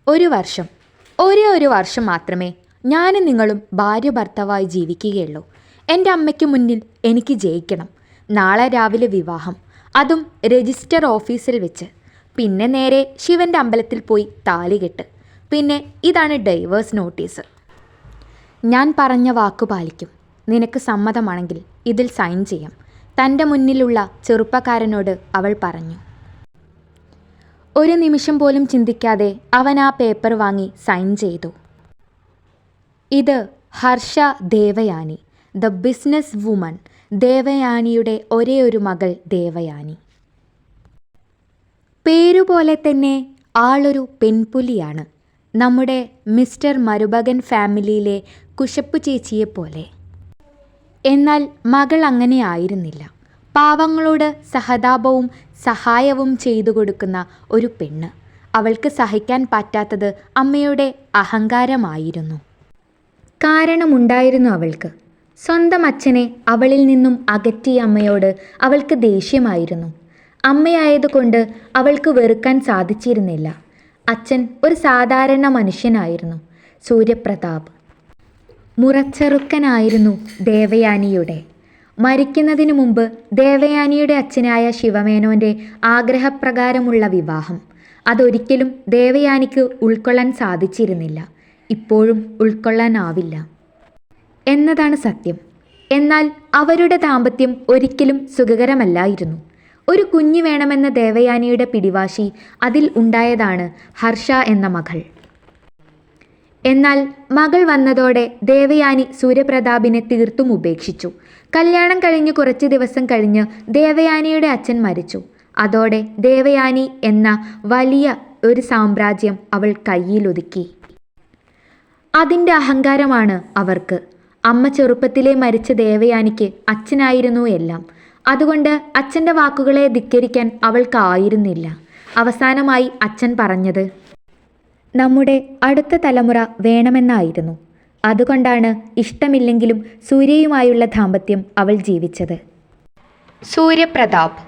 ഒരു വർഷം, ഒരേ ഒരു വർഷം മാത്രമേ ഞാനും നിങ്ങളും ഭാര്യ ഭർത്താവായി ജീവിക്കുകയുള്ളൂ. എൻ്റെ അമ്മയ്ക്ക് മുന്നിൽ എനിക്ക് ജയിക്കണം. നാളെ രാവിലെ വിവാഹം, അതും രജിസ്റ്റർ ഓഫീസിൽ വെച്ച്. പിന്നെ നേരെ ശിവൻ്റെ അമ്പലത്തിൽ പോയി താലികെട്ട്. പിന്നെ ഇതാണ് ഡൈവേഴ്സ് നോട്ടീസ്. ഞാൻ പറഞ്ഞ വാക്കു പാലിക്കും. നിനക്ക് സമ്മതമാണെങ്കിൽ ഇതിൽ സൈൻ ചെയ്യാം. തൻ്റെ മുന്നിലുള്ള ചെറുപ്പക്കാരനോട് അവൾ പറഞ്ഞു. ഒരു നിമിഷം പോലും ചിന്തിക്കാതെ അവൻ ആ പേപ്പർ വാങ്ങി സൈൻ ചെയ്തു. ഇത് Harsha Devayani, the business woman. ദേവയാനിയുടെ ഒരേ ഒരു മകൾ ദേവയാനി. പേരുപോലെ തന്നെ ആളൊരു പെൺപുലിയാണ്. നമ്മുടെ മിസ്റ്റർ മരുമകൻ ഫാമിലിയിലെ കുശപ്പു ചേച്ചിയെപ്പോലെ. എന്നാൽ മകൾ അങ്ങനെ ആയിരുന്നില്ല. പാവങ്ങളോട് സഹതാപവും സഹായവും ചെയ്തു കൊടുക്കുന്ന ഒരു പെണ്ണ്. അവൾക്ക് സഹിക്കാൻ പറ്റാത്തത് അമ്മയുടെ അഹങ്കാരമായിരുന്നു. കാരണമുണ്ടായിരുന്നു അവൾക്ക്. സ്വന്തം അച്ഛനെ അവളിൽ നിന്നും അകറ്റിയ അമ്മയോട് അവൾക്ക് ദേഷ്യമായിരുന്നു. അമ്മയായതുകൊണ്ട് അവൾക്ക് വെറുക്കാൻ സാധിച്ചിരുന്നില്ല. അച്ഛൻ ഒരു സാധാരണ മനുഷ്യനായിരുന്നു. സൂര്യപ്രതാപ് മുറച്ചെറുക്കനായിരുന്നു ദേവയാനിയുടെ. മരിക്കുന്നതിനു മുമ്പ് ദേവയാനിയുടെ അച്ഛനായ ശിവമേനോൻ്റെ ആഗ്രഹപ്രകാരമുള്ള വിവാഹം. അതൊരിക്കലും ദേവയാനിക്ക് ഉൾക്കൊള്ളാൻ സാധിച്ചിരുന്നില്ല. ഇപ്പോഴും ഉൾക്കൊള്ളാനാവില്ല എന്നതാണ് സത്യം. എന്നാൽ അവരുടെ ദാമ്പത്യം ഒരിക്കലും സുഖകരമല്ലായിരുന്നു. ഒരു കുഞ്ഞ് വേണമെന്ന ദേവയാനിയുടെ പിടിവാശി, അതിൽ ഉണ്ടായതാണ് ഹർഷ എന്ന മകൾ. എന്നാൽ മകൾ വന്നതോടെ ദേവയാനി സൂര്യപ്രതാപിനെ തീർത്തും ഉപേക്ഷിച്ചു. കല്യാണം കഴിഞ്ഞ് കുറച്ച് ദിവസം കഴിഞ്ഞ് ദേവയാനിയുടെ അച്ഛൻ മരിച്ചു. അതോടെ ദേവയാനി എന്ന വലിയ ഒരു സാമ്രാജ്യം അവൾ കയ്യിലൊതുക്കി. അതിൻ്റെ അഹങ്കാരമാണ് അവർക്ക്. അമ്മ ചെറുപ്പത്തിലേ മരിച്ച ദേവയാനിക്ക് അച്ഛനായിരുന്നു എല്ലാം. അതുകൊണ്ട് അച്ഛൻ്റെ വാക്കുകളെ ധിക്കരിക്കാൻ അവൾക്കായിരുന്നില്ല. അവസാനമായി അച്ഛൻ പറഞ്ഞത് നമ്മുടെ അടുത്ത തലമുറ വേണമെന്നായിരുന്നു. അതുകൊണ്ടാണ് ഇഷ്ടമില്ലെങ്കിലും സൂര്യയുമായുള്ള ദാമ്പത്യം അവൾ ജീവിച്ചത്. സൂര്യപ്രതാപ്,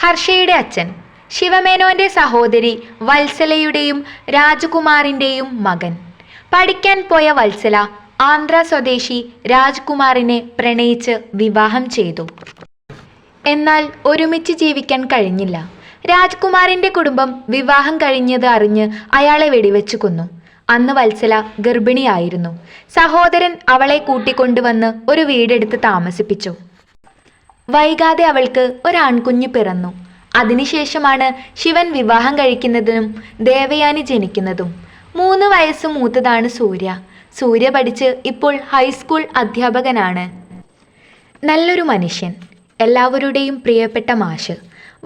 ഹർഷയുടെ അച്ഛൻ, ശിവമേനോൻ്റെ സഹോദരി വത്സലയുടെയും രാജകുമാറിൻ്റെയും മകൻ. പഠിക്കാൻ പോയ വത്സല ആന്ധ്ര സ്വദേശി രാജ്കുമാറിനെ പ്രണയിച്ച് വിവാഹം ചെയ്തു. എന്നാൽ ഒരുമിച്ച് ജീവിക്കാൻ കഴിഞ്ഞില്ല. രാജ്കുമാറിൻ്റെ കുടുംബം വിവാഹം കഴിഞ്ഞത് അറിഞ്ഞ് അയാളെ വെടിവെച്ചു കൊന്നു. അന്ന് വത്സല ഗർഭിണിയായിരുന്നു. സഹോദരൻ അവളെ കൂട്ടിക്കൊണ്ടുവന്ന് ഒരു വീടെടുത്ത് താമസിപ്പിച്ചു. വൈകാതെ അവൾക്ക് ഒരാൺകുഞ്ഞ് പിറന്നു. അതിനുശേഷമാണ് ശിവൻ വിവാഹം കഴിക്കുന്നതും ദേവയാനി ജനിക്കുന്നതും. 3 വയസ്സ് മൂത്തതാണ് സൂര്യ. സൂര്യ പഠിച്ച് ഇപ്പോൾ ഹൈസ്കൂൾ അധ്യാപകനാണ്. നല്ലൊരു മനുഷ്യൻ, എല്ലാവരുടെയും പ്രിയപ്പെട്ട മാഷ്.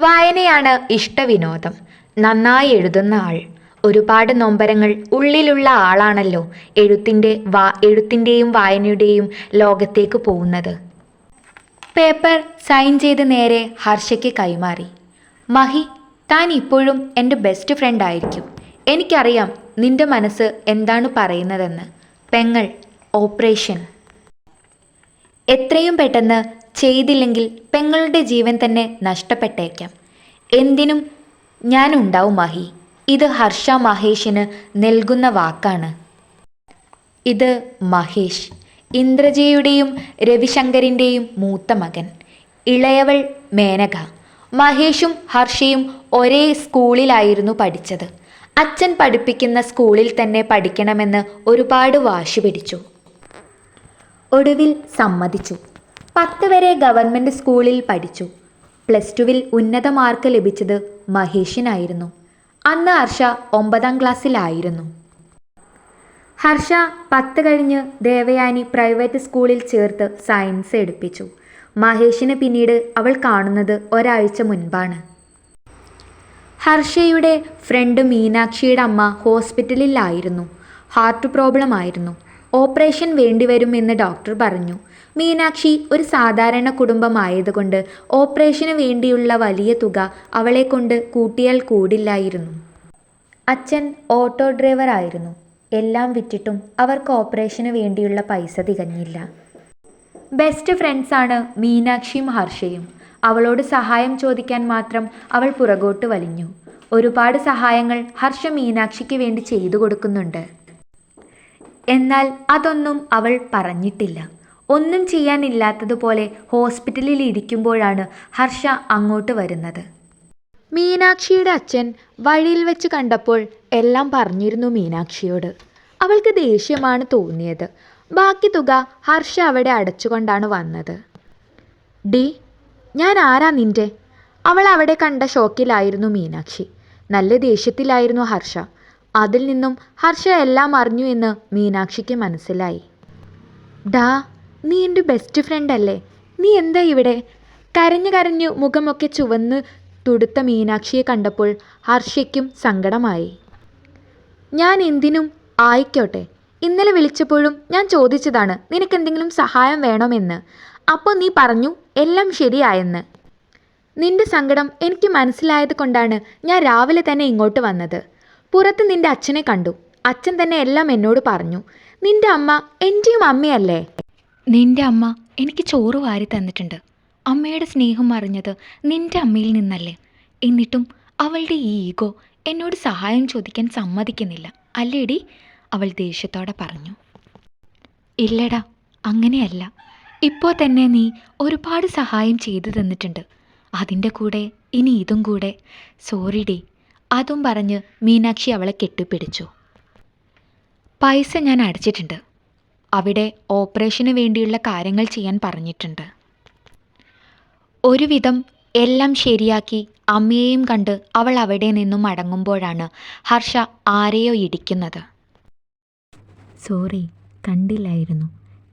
വായനയാണ് ഇഷ്ടവിനോദം. നന്നായി എഴുതുന്ന ആൾ. ഒരുപാട് നൊമ്പരങ്ങൾ ഉള്ളിലുള്ള ആളാണല്ലോ എഴുത്തിൻ്റെയും വായനയുടെയും ലോകത്തേക്ക് പോകുന്നത്. പേപ്പർ സൈൻ ചെയ്ത് നേരെ ഹർഷയ്ക്ക് കൈമാറി. മഹി, താൻ ഇപ്പോഴും എൻ്റെ ബെസ്റ്റ് ഫ്രണ്ട് ആയിരിക്കും. എനിക്കറിയാം നിന്റെ മനസ്സ് എന്താണ് പറയുന്നതെന്ന്. പെങ്ങൾ, ഓപ്പറേഷൻ എത്രയും പെട്ടെന്ന് ചെയ്തില്ലെങ്കിൽ പെങ്ങളുടെ ജീവൻ തന്നെ നഷ്ടപ്പെട്ടേക്കാം. എന്തിനും ഞാനുണ്ടാവും മഹി. ഇത് ഹർഷ മഹേഷിന് നൽകുന്ന വാക്കാണ്. ഇത് മഹേഷ്, ഇന്ദ്രജയുടെയും രവിശങ്കറിൻ്റെയും മൂത്ത മകൻ. ഇളയവൾ മേനക. മഹേഷും ഹർഷയും ഒരേ സ്കൂളിലായിരുന്നു പഠിച്ചത്. അച്ഛൻ പഠിപ്പിക്കുന്ന സ്കൂളിൽ തന്നെ പഠിക്കണമെന്ന് ഒരുപാട് വാശി പിടിച്ചു. ഒടുവിൽ സമ്മതിച്ചു. 10 വരെ ഗവൺമെൻറ് സ്കൂളിൽ പഠിച്ചു. +2 ഉന്നത മാർക്ക് ലഭിച്ചത് മഹേഷിനായിരുന്നു. അന്ന് ഹർഷ 9ാം ക്ലാസ്സിലായിരുന്നു. ഹർഷ 10 കഴിഞ്ഞ് ദേവയാനി പ്രൈവറ്റ് സ്കൂളിൽ ചേർത്ത് സയൻസ് എടുപ്പിച്ചു. മഹേഷിനെ പിന്നീട് അവൾ കാണുന്നത് ഒരാഴ്ച മുൻപാണ്. ഹർഷയുടെ ഫ്രണ്ട് മീനാക്ഷിയുടെ അമ്മ ഹോസ്പിറ്റലിലായിരുന്നു. ഹാർട്ട് പ്രോബ്ലം ആയിരുന്നു. ഓപ്പറേഷൻ വേണ്ടിവരും എന്ന് ഡോക്ടർ പറഞ്ഞു. മീനാക്ഷി ഒരു സാധാരണ കുടുംബമായതുകൊണ്ട് ഓപ്പറേഷന് വേണ്ടിയുള്ള വലിയ തുക അവളെ കൊണ്ട് കൂട്ടിയാൽ കൂടില്ലായിരുന്നു. അച്ഛൻ ഓട്ടോ ഡ്രൈവർ ആയിരുന്നു. എല്ലാം വിറ്റിട്ടും അവർക്ക് ഓപ്പറേഷന് വേണ്ടിയുള്ള പൈസ തികഞ്ഞില്ല. ബെസ്റ്റ് ഫ്രണ്ട്സാണ് മീനാക്ഷിയും ഹർഷയും. അവളോട് സഹായം ചോദിക്കാൻ മാത്രം അവൾ പുറകോട്ട് വലിഞ്ഞു. ഒരുപാട് സഹായങ്ങൾ ഹർഷ മീനാക്ഷിക്ക് വേണ്ടി ചെയ്തു കൊടുക്കുന്നുണ്ട്. എന്നാൽ അതൊന്നും അവൾ പറഞ്ഞിട്ടില്ല. ഒന്നും ചെയ്യാനില്ലാത്തതുപോലെ ഹോസ്പിറ്റലിൽ ഇരിക്കുമ്പോഴാണ് ഹർഷ അങ്ങോട്ട് വരുന്നത്. മീനാക്ഷിയുടെ അച്ഛൻ വഴിയിൽ വെച്ച് കണ്ടപ്പോൾ എല്ലാം പറഞ്ഞിരുന്നു മീനാക്ഷിയോട്. അവൾക്ക് ദേഷ്യമാണ് തോന്നിയത്. ബാക്കി തുക ഹർഷ അവിടെ അടച്ചുകൊണ്ടാണ് വന്നത്. ഡി, ഞാൻ ആരാ നിൻ്റെ? അവൾ അവിടെ കണ്ട ഷോക്കിലായിരുന്നു മീനാക്ഷി. നല്ല ദേഷ്യത്തിലായിരുന്നു ഹർഷ. അതിൽ നിന്നും ഹർഷ എല്ലാം അറിഞ്ഞു എന്ന് മീനാക്ഷിക്ക് മനസ്സിലായി. ഡാ, നീ എൻ്റെ ബെസ്റ്റ് ഫ്രണ്ട് അല്ലേ? നീ എന്താ ഇവിടെ? കരഞ്ഞു കരഞ്ഞു മുഖമൊക്കെ ചുവന്ന് തുടുത്ത മീനാക്ഷിയെ കണ്ടപ്പോൾ ഹർഷയ്ക്കും സങ്കടമായി. ഞാൻ എന്തിനും ആയിക്കോട്ടെ. ഇന്നലെ വിളിച്ചപ്പോഴും ഞാൻ ചോദിച്ചതാണ് നിനക്കെന്തെങ്കിലും സഹായം വേണമെന്ന്. അപ്പോൾ നീ പറഞ്ഞു എല്ലാം ശരിയായെന്ന്. നിന്റെ സങ്കടം എനിക്ക് മനസ്സിലായത് കൊണ്ടാണ് ഞാൻ രാവിലെ തന്നെ ഇങ്ങോട്ട് വന്നത്. പുറത്ത് നിന്റെ അച്ഛനെ കണ്ടു. അച്ഛൻ തന്നെ എല്ലാം എന്നോട് പറഞ്ഞു. നിന്റെ അമ്മ എൻ്റെയും അമ്മയല്ലേ? നിന്റെ അമ്മ എനിക്ക് ചോറ് വാരി തന്നിട്ടുണ്ട്. അമ്മയുടെ സ്നേഹം അറിഞ്ഞത് നിന്റെ അമ്മയിൽ നിന്നല്ലേ? എന്നിട്ടും അവളുടെ ഈ ഈഗോ എന്നോട് സഹായം ചോദിക്കാൻ സമ്മതിക്കുന്നില്ല അല്ലേടി? അവൾ ദേഷ്യത്തോടെ പറഞ്ഞു. ഇല്ലടാ, അങ്ങനെയല്ല. ഇപ്പോൾ തന്നെ നീ ഒരുപാട് സഹായം ചെയ്തു തന്നിട്ടുണ്ട്. അതിൻ്റെ കൂടെ ഇനി ഇതും കൂടെ. Sorry D. അതും പറഞ്ഞ് മീനാക്ഷി അവളെ കെട്ടിപ്പിടിച്ചു. പൈസ ഞാൻ അടച്ചിട്ടുണ്ട്. അവിടെ ഓപ്പറേഷന് വേണ്ടിയുള്ള കാര്യങ്ങൾ ചെയ്യാൻ പറഞ്ഞിട്ടുണ്ട്. ഒരുവിധം എല്ലാം ശരിയാക്കി അമ്മയെയും കണ്ട് അവൾ അവിടെ നിന്നും മടങ്ങുമ്പോഴാണ് ഹർഷ ആരെയോ ഇടിക്കുന്നത്. സോറി, കണ്ടില്ലായിരുന്നു.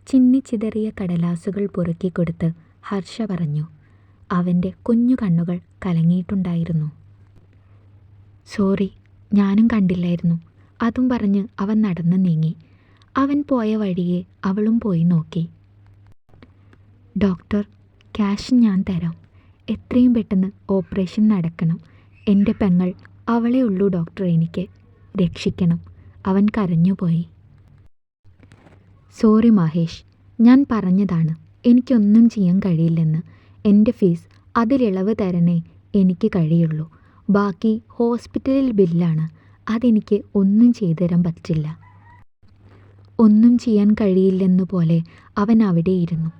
ചിന്നിച്ചിതറിയ കടലാസുകൾ പൊറുക്കിക്കൊടുത്ത് ഹർഷ പറഞ്ഞു. അവൻ്റെ കുഞ്ഞു കണ്ണുകൾ കലങ്ങിയിട്ടുണ്ടായിരുന്നു. സോറി, ഞാനും കണ്ടില്ലായിരുന്നു. അതും പറഞ്ഞ് അവൻ നടന്നു നീങ്ങി. അവൻ പോയ വഴിയെ അവളും പോയി നോക്കി. ഡോക്ടർ, ക്യാഷ് ഞാൻ തരാം. എത്രയും പെട്ടെന്ന് ഓപ്പറേഷൻ നടക്കണം. എൻ്റെ പെങ്ങൾ, അവളെ ഉള്ളൂ ഡോക്ടർ, എനിക്ക് രക്ഷിക്കണം. അവൻ കരഞ്ഞുപോയി. സോറി മഹേഷ്, ഞാൻ പറഞ്ഞതാണ് എനിക്കൊന്നും ചെയ്യാൻ കഴിയില്ലെന്ന്. എൻ്റെ ഫീസ് അതിലിളവ് തരണേ എനിക്ക് കഴിയുള്ളൂ. ബാക്കി ഹോസ്പിറ്റലിൽ ബില്ലാണ്. അതെനിക്ക് ഒന്നും ചെയ്തു തരാൻ പറ്റില്ല. ഒന്നും ചെയ്യാൻ കഴിയില്ലെന്നു പോലെ അവൻ അവിടെ ഇരുന്നു.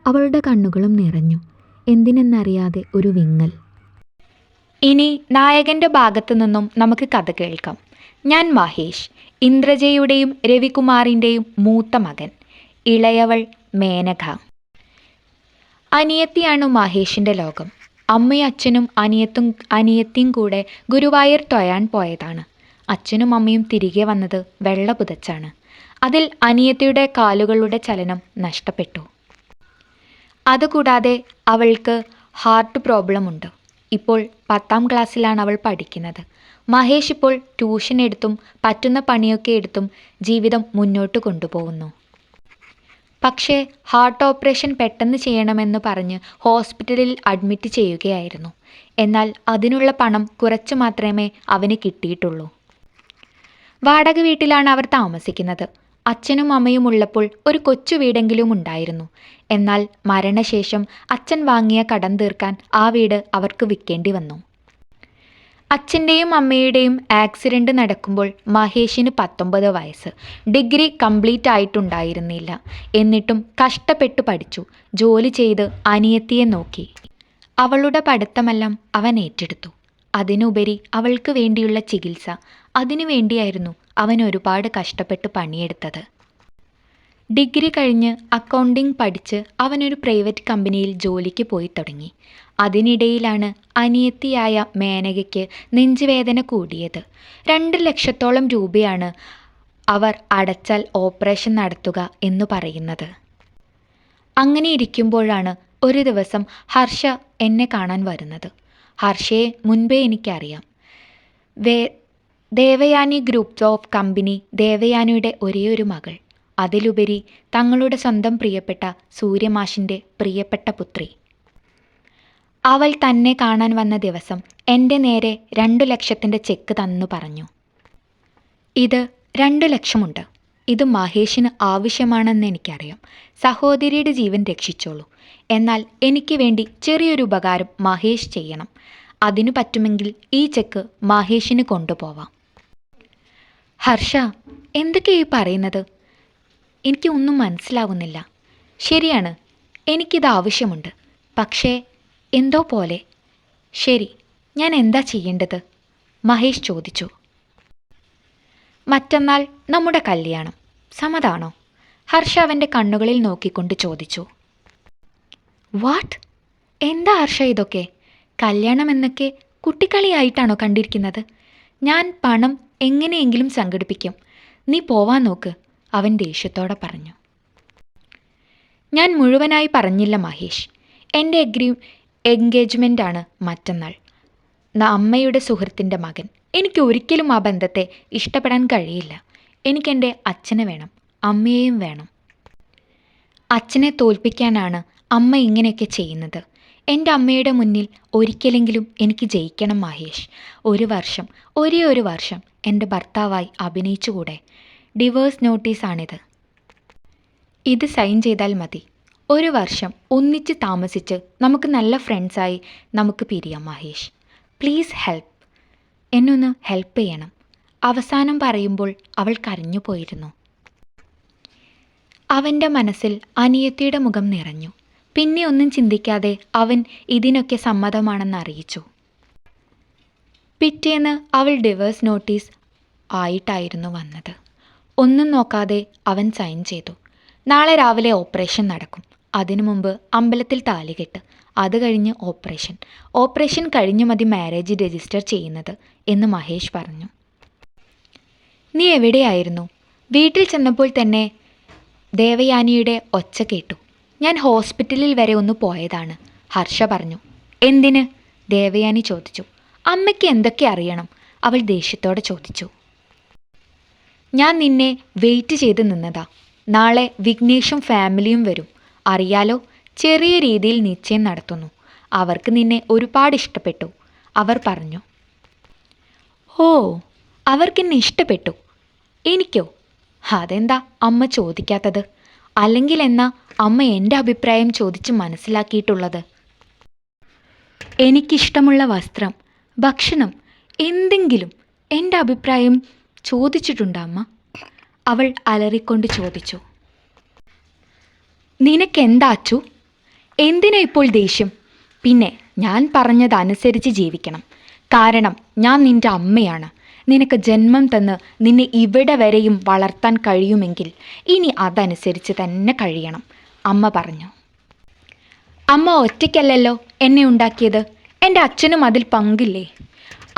അവളുടെ കണ്ണുകളും നിറഞ്ഞു. എന്തിനെന്നറിയാതെ ഒരു വിങ്ങൽ. ഇനി നായകൻ്റെ ഭാഗത്തു നിന്നും നമുക്ക് കഥ കേൾക്കാം. ഞാൻ മഹേഷ്, ഇന്ദ്രജയുടെയും രവികുമാറിൻ്റെയും മൂത്ത മകൻ. ഇളയവൾ മേനക. അനിയത്തിയാണ് മഹേഷിൻ്റെ ലോകം. അമ്മയും അച്ഛനും അനിയത്തിയും കൂടെ ഗുരുവായൂർ തൊഴാൻ പോയതാണ്. അച്ഛനും അമ്മയും തിരികെ വന്നത് വെള്ള പുതച്ചാണ്. അതിൽ അനിയത്തിയുടെ കാലുകളുടെ ചലനം നഷ്ടപ്പെട്ടു. അതുകൂടാതെ അവൾക്ക് ഹാർട്ട് പ്രോബ്ലം ഉണ്ട്. ഇപ്പോൾ 10ാം ക്ലാസ്സിലാണ് അവൾ പഠിക്കുന്നത്. മഹേഷ് ഇപ്പോൾ ട്യൂഷൻ എടുത്തും പറ്റുന്ന പണിയൊക്കെ എടുത്തും ജീവിതം മുന്നോട്ട് കൊണ്ടുപോകുന്നു. പക്ഷേ ഹാർട്ട് ഓപ്പറേഷൻ പെട്ടെന്ന് ചെയ്യണമെന്ന് പറഞ്ഞ് ഹോസ്പിറ്റലിൽ അഡ്മിറ്റ് ചെയ്യുകയായിരുന്നു. എന്നാൽ അതിനുള്ള പണം കുറച്ച് മാത്രമേ അവന് കിട്ടിയിട്ടുള്ളൂ. വാടക വീട്ടിലാണ് അവർ താമസിക്കുന്നത്. അച്ഛനും അമ്മയും ഉള്ളപ്പോൾ ഒരു കൊച്ചു വീടെങ്കിലും ഉണ്ടായിരുന്നു. എന്നാൽ മരണശേഷം അച്ഛൻ വാങ്ങിയ കടം തീർക്കാൻ ആ വീട് അവർക്ക് വിൽക്കേണ്ടി വന്നു. അച്ഛൻ്റെയും അമ്മയുടെയും ആക്സിഡൻറ്റ് നടക്കുമ്പോൾ മഹേഷിന് 19 വയസ്സ്. ഡിഗ്രി കംപ്ലീറ്റ് ആയിട്ടുണ്ടായിരുന്നില്ല. എന്നിട്ടും കഷ്ടപ്പെട്ടു പഠിച്ചു. ജോലി ചെയ്ത് അനിയത്തിയെ നോക്കി. അവളുടെ പഠിത്തമെല്ലാം അവൻ ഏറ്റെടുത്തു. അതിനുപരി അവൾക്ക് വേണ്ടിയുള്ള ചികിത്സ, അതിനു വേണ്ടിയായിരുന്നു അവൻ ഒരുപാട് കഷ്ടപ്പെട്ട് പണിയെടുത്തത്. ഡിഗ്രി കഴിഞ്ഞ് അക്കൗണ്ടിംഗ് പഠിച്ച് അവനൊരു പ്രൈവറ്റ് കമ്പനിയിൽ ജോലിക്ക് പോയി തുടങ്ങി. അതിനിടയിലാണ് അനിയത്തിയായ മേനകയ്ക്ക് നെഞ്ചുവേദന കൂടിയത്. 2 ലക്ഷത്തോളം രൂപയാണ് അവർ അടച്ചാൽ ഓപ്പറേഷൻ നടത്തുക എന്ന് പറയുന്നത്. അങ്ങനെ ഇരിക്കുമ്പോഴാണ് ഒരു ദിവസം ഹർഷ എന്നെ കാണാൻ വരുന്നത്. ഹർഷയെ മുൻപേ എനിക്കറിയാം. ദേവയാനി ഗ്രൂപ്പ് ഓഫ് കമ്പനി ദേവയാനിയുടെ ഒരേയൊരു മകൾ. അതിലുപരി തങ്ങളുടെ സ്വന്തം പ്രിയപ്പെട്ട സൂര്യമാഷിൻ്റെ പ്രിയപ്പെട്ട പുത്രി. അവൾ തന്നെ കാണാൻ വന്ന ദിവസം എൻ്റെ നേരെ 2 ലക്ഷത്തിൻ്റെ ചെക്ക് തന്നു പറഞ്ഞു. ഇത് 2 ലക്ഷമുണ്ട്. ഇത് മഹേഷിന് ആവശ്യമാണെന്ന് എനിക്കറിയാം. സഹോദരിയുടെ ജീവൻ രക്ഷിച്ചോളൂ. എന്നാൽ എനിക്ക് വേണ്ടി ചെറിയൊരു ഉപകാരം മഹേഷ് ചെയ്യണം. അതിനു പറ്റുമെങ്കിൽ ഈ ചെക്ക് മഹേഷിന് കൊണ്ടുപോവാം. ഹർഷ, എന്തൊക്കെയാ ഈ പറയുന്നത്? എനിക്ക് ഒന്നും മനസ്സിലാവുന്നില്ല. ശരിയാണ്, എനിക്കിത് ആവശ്യമുണ്ട്. പക്ഷേ എന്തോ പോലെ. ശരി, ഞാൻ എന്താ ചെയ്യേണ്ടത്? മഹേഷ് ചോദിച്ചു. മറ്റന്നാൾ നമ്മുടെ കല്യാണം. സമ്മതാണോ? ഹർഷ അവൻ്റെ കണ്ണുകളിൽ നോക്കിക്കൊണ്ട് ചോദിച്ചു. വാട്ട്? എന്താ ഹർഷ ഇതൊക്കെ? കല്യാണം എന്നൊക്കെ കുട്ടിക്കളിയായിട്ടാണോ കണ്ടിരിക്കുന്നത്? ഞാൻ പണം എങ്ങനെയെങ്കിലും സംഘടിപ്പിക്കും. നീ പോവാൻ നോക്ക്, അവൻ ദേഷ്യത്തോടെ പറഞ്ഞു. ഞാൻ മുഴുവനായി പറഞ്ഞില്ല മഹേഷ്. എൻ്റെ എൻഗേജ്മെൻ്റാണ് മറ്റന്നാൾ. അമ്മയുടെ സുഹൃത്തിൻ്റെ മകൻ. എനിക്ക് ഒരിക്കലും ആ ബന്ധത്തെ ഇഷ്ടപ്പെടാൻ കഴിയില്ല. എനിക്കെൻ്റെ അച്ഛനെ വേണം, അമ്മയെയും വേണം. അച്ഛനെ തോൽപ്പിക്കാനാണ് അമ്മ ഇങ്ങനെയൊക്കെ ചെയ്യുന്നത്. എൻ്റെ അമ്മയുടെ മുന്നിൽ ഒരിക്കലെങ്കിലും എനിക്ക് ജയിക്കണം മഹേഷ്. ഒരേ ഒരു വർഷം എൻ്റെ ഭർത്താവായി അഭിനയിച്ചുകൂടെ? ഡിവോഴ്സ് നോട്ടീസാണിത്. ഇത് സൈൻ ചെയ്താൽ മതി. ഒരു വർഷം ഒന്നിച്ച് താമസിച്ച് നമുക്ക് നല്ല ഫ്രണ്ട്സായി നമുക്ക് പിരിയാം മഹേഷ്. Please help. എന്നൊന്ന് ഹെൽപ്പ് ചെയ്യണം. അവസാനം പറയുമ്പോൾ അവൾ കരഞ്ഞു പോയിരുന്നു. അവൻ്റെ മനസ്സിൽ അനിയത്തിയുടെ മുഖം നിറഞ്ഞു. പിന്നെ ഒന്നും ചിന്തിക്കാതെ അവൻ ഇതിനൊക്കെ സമ്മതമാണെന്ന് അറിയിച്ചു. പിറ്റേന്ന് അവൾ ഡിവോഴ്സ് നോട്ടീസ് ആയിട്ടായിരുന്നു വന്നത്. ഒന്നും നോക്കാതെ അവൻ സൈൻ ചെയ്തു. നാളെ രാവിലെ ഓപ്പറേഷൻ നടക്കും. അതിനു മുമ്പ് അമ്പലത്തിൽ താലികെട്ട്, അത് കഴിഞ്ഞ് ഓപ്പറേഷൻ കഴിഞ്ഞു മതി മാരേജ് രജിസ്റ്റർ ചെയ്യുന്നത് എന്ന് മഹേഷ് പറഞ്ഞു. നീ എവിടെയായിരുന്നു? വീട്ടിൽ ചെന്നപ്പോൾ തന്നെ ദേവയാനിയുടെ ഒച്ച കേട്ടു. ഞാൻ ഹോസ്പിറ്റലിൽ വരെ ഒന്ന് പോയതാണ്, ഹർഷ പറഞ്ഞു. എന്തിന്? ദേവയാനി ചോദിച്ചു. അമ്മയ്ക്ക് എന്തൊക്കെ അറിയണം? അവൾ ദേഷ്യത്തോടെ ചോദിച്ചു. ഞാൻ നിന്നെ വെയിറ്റ് ചെയ്ത് നിന്നതാ. നാളെ വിഘ്നേഷും ഫാമിലിയും വരും. അറിയാലോ, ചെറിയ രീതിയിൽ നിശ്ചയം നടത്തുന്നു. അവർക്ക് നിന്നെ ഒരുപാട് ഇഷ്ടപ്പെട്ടു, അവർ പറഞ്ഞു. ഓ, അവർക്കെന്നെ ഇഷ്ടപ്പെട്ടു. എനിക്കോ? അതെന്താ അമ്മ ചോദിക്കാത്തത്? അല്ലെങ്കിൽ എന്നാ അമ്മ എൻ്റെ അഭിപ്രായം ചോദിച്ച് മനസ്സിലാക്കിയിട്ടുള്ളത്? എനിക്കിഷ്ടമുള്ള വസ്ത്രം, ഭക്ഷണം, എന്തെങ്കിലും എൻ്റെ അഭിപ്രായം ചോദിച്ചിട്ടുണ്ടോ അമ്മ? അവൾ അലറിക്കൊണ്ട് ചോദിച്ചു. നിനക്കെന്താ അച്ചു? എന്തിനാ ഇപ്പോൾ ദേഷ്യം? പിന്നെ ഞാൻ പറഞ്ഞതനുസരിച്ച് ജീവിക്കണം. കാരണം ഞാൻ നിൻ്റെ അമ്മയാണ്. നിനക്ക് ജന്മം തന്ന് നിന്നെ ഇവിടെ വരെയും വളർത്താൻ കഴിയുമെങ്കിൽ ഇനി അതനുസരിച്ച് തന്നെ കഴിയണം, അമ്മ പറഞ്ഞു. അമ്മ ഒറ്റയ്ക്കല്ലല്ലോ എന്നെ ഉണ്ടാക്കിയത്. എൻ്റെ അച്ഛനും അതിൽ പങ്കില്ലേ?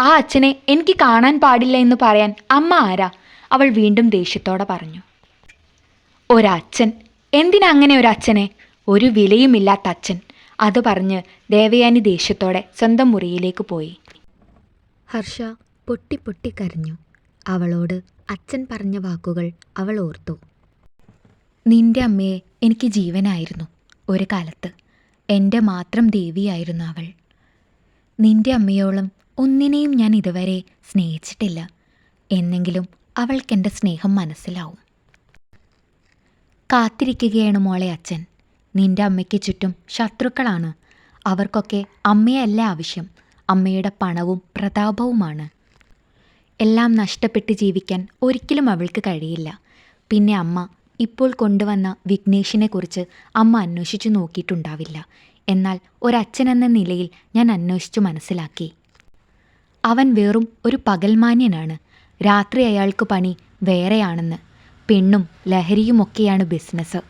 ആ അച്ഛനെ എനിക്ക് കാണാൻ പാടില്ല എന്ന് പറയാൻ അമ്മ ആരാ? അവൾ വീണ്ടും ദേഷ്യത്തോടെ പറഞ്ഞു. ഒരച്ഛൻ? എന്തിനാ അങ്ങനെ ഒരച്ഛനെ? ഒരു വിലയുമില്ലാത്ത അച്ഛൻ. അത് പറഞ്ഞ് ദേവയാനി ദേഷ്യത്തോടെ സ്വന്തം മുറിയിലേക്ക് പോയി. ഹർഷ പൊട്ടി പൊട്ടി കരഞ്ഞു. അവളോട് അച്ഛൻ പറഞ്ഞ വാക്കുകൾ അവൾ ഓർത്തു. നിന്റെ അമ്മയെ എനിക്ക് ജീവനായിരുന്നു ഒരു കാലത്ത്. എൻ്റെ മാത്രം ദേവിയായിരുന്നു അവൾ. നിന്റെ അമ്മയോളം ഒന്നിനെയും ഞാൻ ഇതുവരെ സ്നേഹിച്ചിട്ടില്ല. എന്നെങ്കിലും അവൾക്കെൻ്റെ സ്നേഹം മനസ്സിലാവും. കാത്തിരിക്കുകയാണ് മോളെ അച്ഛൻ. നിന്റെ അമ്മയ്ക്ക് ചുറ്റും ശത്രുക്കളാണ്. അവർക്കൊക്കെ അമ്മയല്ല ആവശ്യം, അമ്മയുടെ പണവും പ്രതാപവുമാണ്. എല്ലാം നഷ്ടപ്പെട്ട് ജീവിക്കാൻ ഒരിക്കലും അവൾക്ക് കഴിയില്ല. പിന്നെ അമ്മ ഇപ്പോൾ കൊണ്ടുവന്ന വിഘ്നേഷിനെക്കുറിച്ച് അമ്മ അന്വേഷിച്ചു നോക്കിയിട്ടുണ്ടാവില്ല. എന്നാൽ ഒരച്ഛനെന്ന നിലയിൽ ഞാൻ അന്വേഷിച്ചു മനസ്സിലാക്കി. അവൻ വെറും ഒരു പകൽമാന്യനാണ്. രാത്രി അയാൾക്ക് പണി വേറെയാണെന്ന്. പെണ്ണും ലഹരിയുമൊക്കെയാണ് ബിസിനസ്.